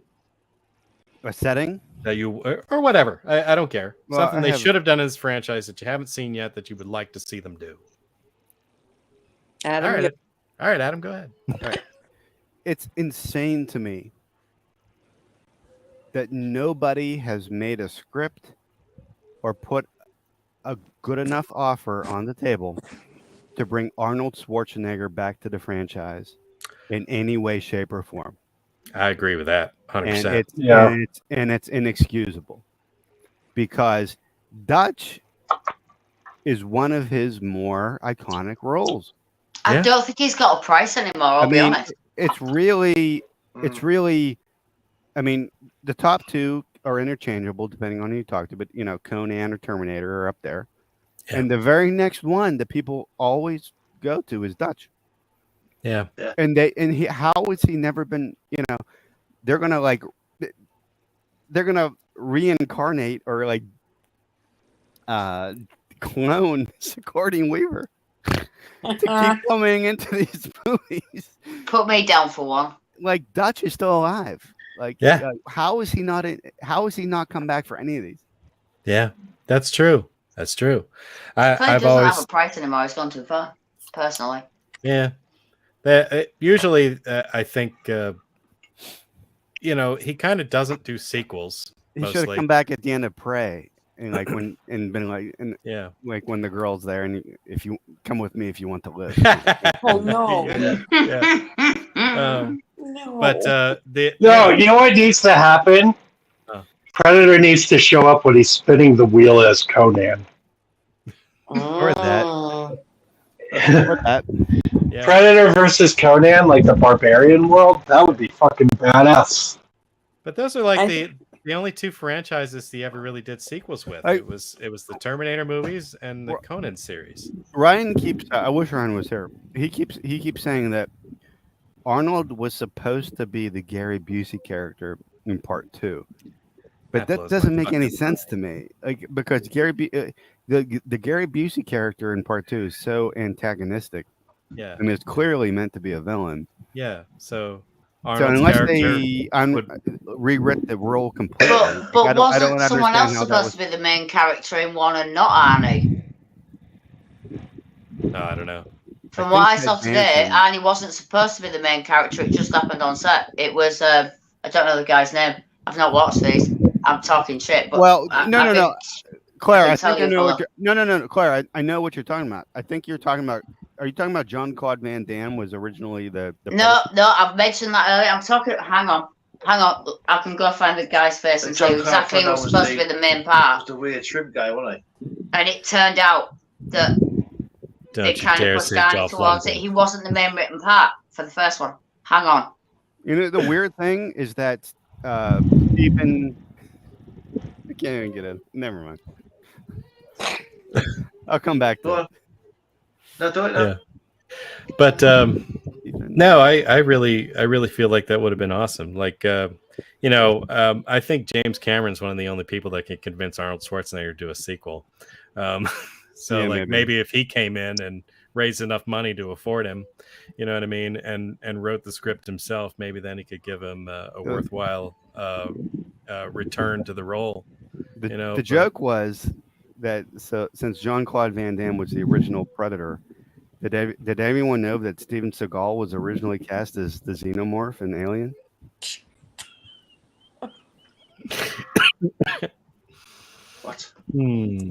A setting? That you or whatever. I don't care. Well, Something they should have done in this franchise that you haven't seen yet that you would like to see them do. Adam, All right, Adam, go ahead. All right. It's insane to me that nobody has made a script or put a good enough offer on the table to bring Arnold Schwarzenegger back to the franchise in any way, shape, or form. I agree with that 100%. And it's inexcusable because Dutch is one of his more iconic roles. I don't think he's got a price anymore, I'll be honest. It's really, I mean, the top two are interchangeable depending on who you talk to, but, you know, Conan or Terminator are up there. Yeah. And the very next one that people always go to is Dutch. Yeah. And how has he never been, you know, they're going to reincarnate or like clone Sigourney Weaver to keep coming into these movies. Put me down for one. Like, Dutch is still alive. Like, how is he not come back for any of these? Yeah, that's true. That's true. I've doesn't have a price anymore. It's gone too far, personally. Yeah. Usually, I think, you know, he kind of doesn't do sequels. He should have come back at the end of Prey. And like when been like like when the girl's there and if you come with me if you want to live. Oh no. No. But you know what needs to happen? Predator needs to show up when he's spinning the wheel as Conan. Or that. Yeah. Predator versus Conan, like the barbarian world, that would be fucking badass. But those are like the only two franchises he ever really did sequels with. It was the Terminator movies and the Conan series. Ryan keeps. I wish Ryan was here. He keeps saying that Arnold was supposed to be the Gary Busey character in Part 2, but that doesn't make any sense to me. Like because the Gary Busey character in Part 2 is so antagonistic. Yeah, and it's clearly meant to be a villain. Yeah, so. Arnold's unless they rewrite the role completely, but wasn't someone else supposed to be the main character in one and not Arnie? No, I don't know. From what I saw today, Arnie wasn't supposed to be the main character. It just happened on set. It was I don't know the guy's name. I've not watched these. I'm talking shit. But no, Claire. I think I know. No, Claire. I know what you're talking about. I think you're talking about. Are you talking about Jean-Claude Van Damme was originally the No, I've mentioned that earlier. I'm talking. Hang on. I can go find the guy's face and tell you exactly who was supposed to be the main part. Was the weird shrimp guy, wasn't he? And it turned out that they kind of pushed Arnie towards it. He wasn't the main written part for the first one. Hang on. You know, the weird thing is that Stephen. I can't even get it. Never mind. I'll come back to it. No, do it now. Yeah. But no, I really feel like that would have been awesome. Like you know, I think James Cameron's one of the only people that can convince Arnold Schwarzenegger to do a sequel. So yeah, like maybe if he came in and raised enough money to afford him, you know what I mean, and wrote the script himself, maybe then he could give him a worthwhile return to the role. The joke was that since Jean-Claude Van Damme was the original Predator, did anyone know that Steven Seagal was originally cast as the Xenomorph in Alien? What?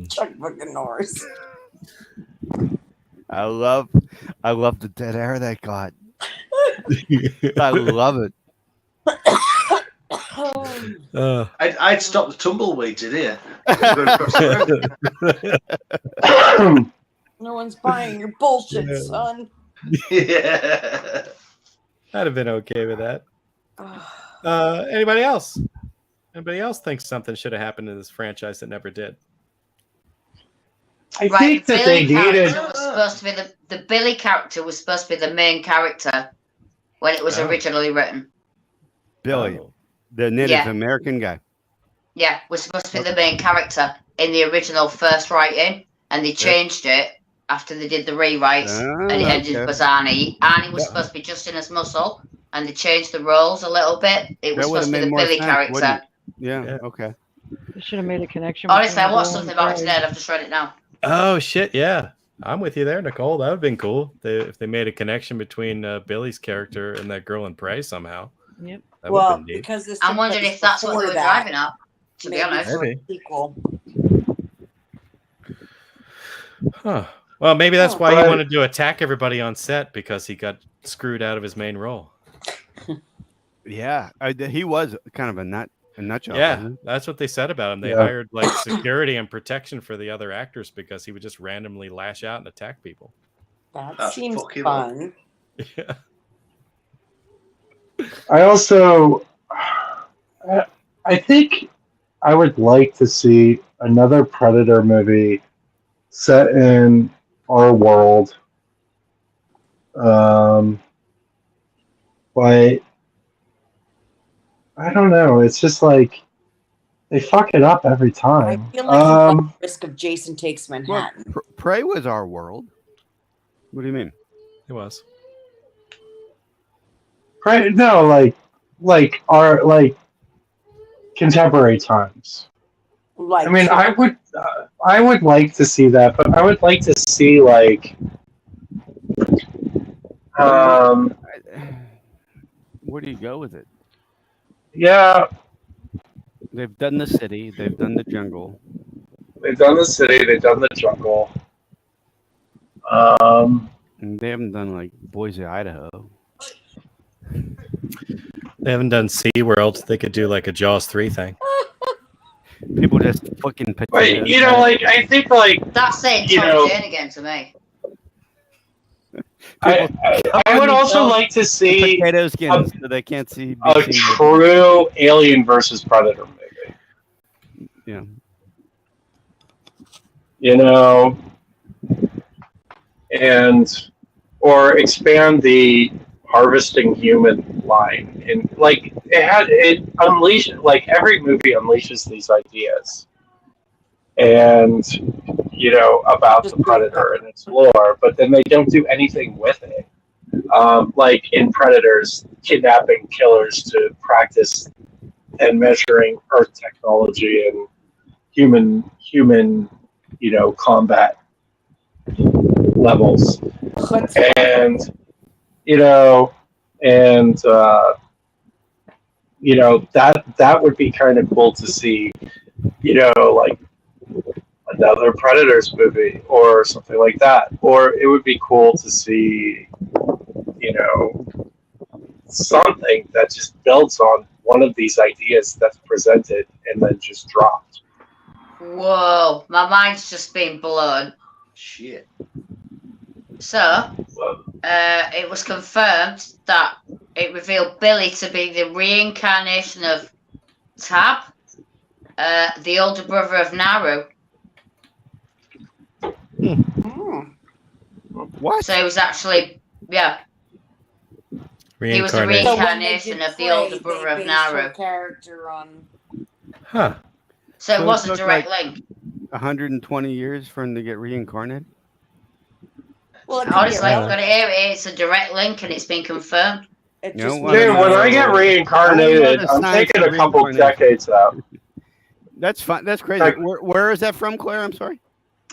Chuck fucking Norris. I love the dead air they got. I love it. I'd stop the tumbleweeds in here. Going across the road. No one's buying your bullshit, son. Yeah. I'd have been okay with that. Anybody else? Anybody else thinks something should have happened in this franchise that never did? I think that they needed. Was supposed to be the Billy character was supposed to be the main character when it was originally written. Billy, the Native American guy. Yeah, was supposed to be the main character in the original first writing, and they changed it after they did the rewrites, and it ended up as Arnie. Arnie was supposed to be Justin as Muscle, and they changed the roles a little bit. It was supposed to be the Billy character. Yeah, okay. They should have made a connection. Honestly, I watched something about it today. I've just read it now. Oh shit! Yeah, I'm with you there, Nicole. That would have been cool if they made a connection between Billy's character and that girl in Prey somehow. Yep. Well, because this I'm wondering if that's what they were driving at. To be honest, maybe. Sequel. Huh. Well, maybe that's why he wanted to attack everybody on set, because he got screwed out of his main role. Yeah, he was kind of a nut job. Yeah, that's what they said about him. They hired like security and protection for the other actors because he would just randomly lash out and attack people. That seems fun. Yeah. I also, I think I would like to see another Predator movie set in our world. But I don't know. It's just like they fuck it up every time. I feel like the risk of Jason Takes Manhattan. Well, Prey was our world. What do you mean? It was. Right? No, like our contemporary times. Like, I mean, I would like to see that, but I would like to see like, where do you go with it? Yeah, they've done the city, they've done the jungle. They've done the city, they've done the jungle. And they haven't done like Boise, Idaho. They haven't done SeaWorld. They could do like a Jaws 3 thing. People just fucking But, you know, like, I think, like... That's saying Tom Jane again to me. I would also like to see... Potato skins, so they can't see... A true Alien versus Predator movie. Yeah. You know... And... Or expand the harvesting human line. And, like, it unleashed... Like, every movie unleashes these ideas. And, you know, about the Predator and its lore, but then they don't do anything with it. Like in Predators, kidnapping killers to practice and measuring Earth technology and human, you know, combat levels. And, you know, you know, that would be kind of cool to see, you know, like another Predators movie or something like that. Or it would be cool to see, you know, something that just builds on one of these ideas that's presented and then just dropped. Whoa, my mind's just been blown. Shit. So, it was confirmed that it revealed Billy to be the reincarnation of Tab, the older brother of Naru. What? So he was actually, yeah. He was the reincarnation of the older brother of Naru. Character on. Huh. So it was a direct link. 120 years for him to get reincarnated? Well, honestly, I've got to hear it. It's a direct link and it's been confirmed. Dude, when I get reincarnated, I'm taking a couple decades out. That's fine. That's crazy. Where is that from, Claire? I'm sorry.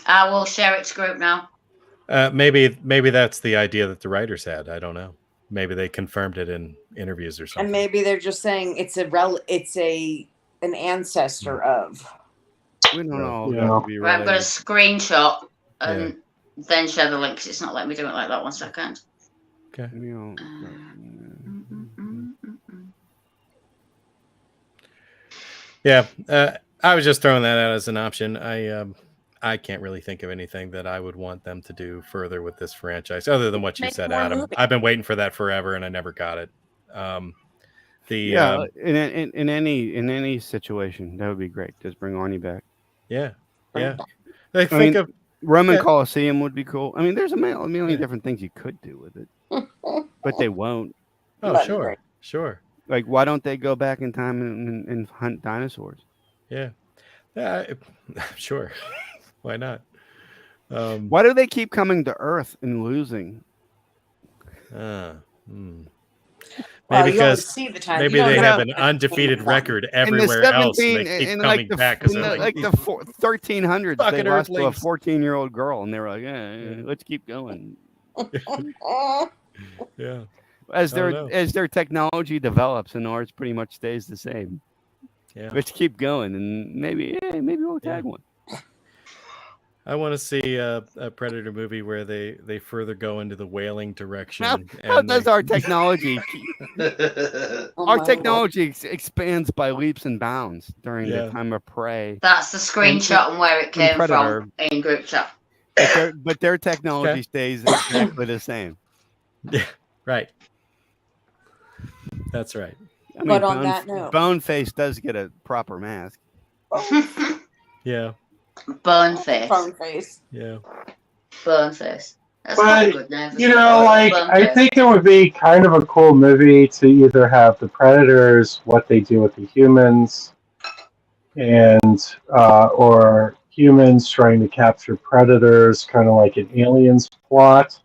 I will share it to group now. Maybe that's the idea that the writers had. I don't know. Maybe they confirmed it in interviews or something. And maybe they're just saying it's an ancestor of. We don't know. Yeah. Right, I've got a screenshot and then share the link because it's not letting me do it like that. 1 second. Okay. Yeah, I was just throwing that out as an option. I can't really think of anything that I would want them to do further with this franchise, other than what you Make said, more Adam. movies. I've been waiting for that forever, and I never got it. Yeah, in any situation, that would be great. Just bring Arnie back. Yeah. I I think mean, of Roman yeah. Coliseum would be cool. I mean, there's a million different things you could do with it, but they won't. Oh, That'd be sure, great. sure. Like, why don't they go back in time and hunt dinosaurs? Yeah, sure. Why not? Why do they keep coming to Earth and losing? Well, Maybe you only because see the time. maybe You don't they know have the an time. undefeated record In the everywhere else, and 17, they keep in coming back because they're like, the 1300s, they fucking lost to a Earthlings. 14-year-old girl, and they were like, let's keep going. yeah. As I don't know. their technology develops and ours pretty much stays the same. Yeah. Let's keep going, and maybe we'll tag one. I want to see a Predator movie where they further go into the whaling direction. How and does our technology? Oh Our my technology expands by leaps and bounds during the Yeah. time of prey. That's the screenshot and where it came Predator. from in group chat. But their technology Okay. stays exactly the same. Yeah, right. That's right. I mean, But on that note, Boneface does get a proper mask. Yeah. Burn face. phone face. Yeah. Burn face. That's But, quite a good name. for you something. know, like, Burn I face. think it would be kind of a cool movie to either have the Predators, what they do with the humans, and or humans trying to capture predators, kind of like an Aliens plot,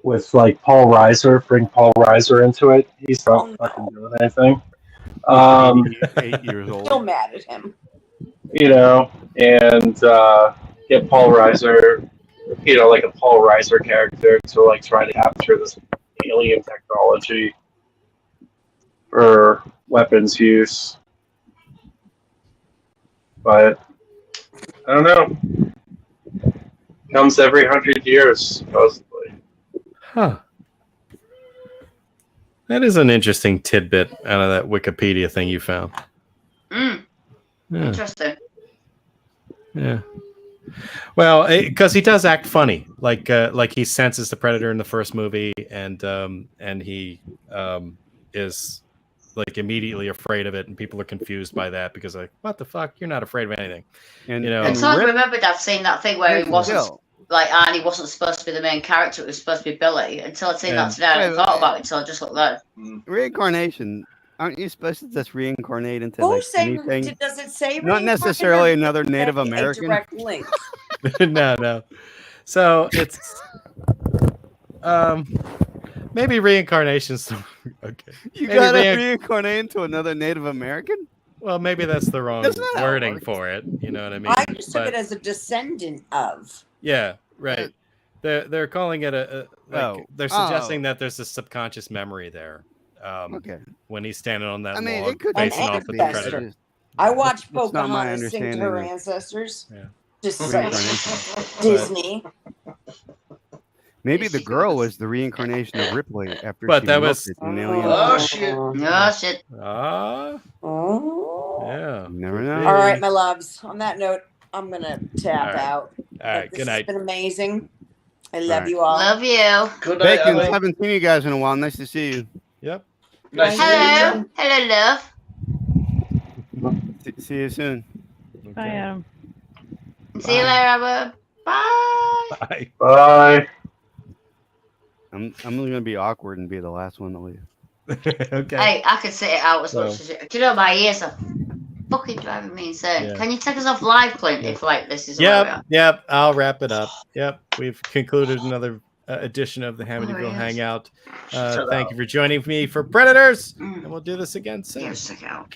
with like Paul Reiser, bring Paul Reiser into it. He's not fucking doing anything. 8 years old. Still mad at him. You know, and get Paul Reiser, you know, like a Paul Reiser character to like try to capture this alien technology for weapons use. But I don't know. Comes every 100 years, supposedly. Huh. That is an interesting tidbit out of that Wikipedia thing you found. Yeah. Interesting. Yeah. Well, because he does act funny, like he senses the predator in the first movie, and he is like immediately afraid of it, and people are confused by that because like, what the fuck? You're not afraid of anything, And, you know. Until I remembered I've seen that thing where he wasn't Bill. like Arnie wasn't supposed to be the main character, it was supposed to be Billy. Until I'd seen that today, I hadn't thought about it until I just looked there. Reincarnation. Aren't you supposed to just reincarnate into Who like say? anything? Does it say? Not reincarnate necessarily or another is it Native a American. direct link? No. So it's maybe reincarnation's okay. You Maybe gotta reincarnate into another Native American? Well, maybe that's the wrong That's not how it wording works. for it. You know what I mean? I just took But- it as a descendant of. Yeah, right. They're calling it they're suggesting that there's a subconscious memory there. Okay. When he's standing on that I mean, log it could facing An off at the ancestor. predator. I watched It's not my Pocahontas sing to her understanding. ancestors. Yeah. Just Reincarnation. Disney. Maybe the girl was the reincarnation of Ripley after But she that looked was- at an alien. Oh shit! Oh shit. Ah, Oh. yeah. You never know. All right, my loves. On that note, I'm gonna tap All right. out. All right. This Good night. has been amazing. I love right. you all. Love you. Good night, Bacon, Emily. haven't seen you guys in a while. Nice to see you. Yep. Nice to meet you. Hello. Hello, love. See you soon. Bye, Adam. See you later, Robert. Bye. Bye. Bye. I'm only gonna be awkward and be the last one to leave. Okay. Hey, I could sit it out as So- much as you. Do you know my ears are fucking driving me insane? Yeah. Can you take us off live, Clint? If like this is where we are? Yep. I'll wrap it up. Yep. We've concluded another edition of the Hamityville yes. Hangout. Shut Thank up. you for joining me for Predators, Mm. and we'll do this again soon. Ears stick out.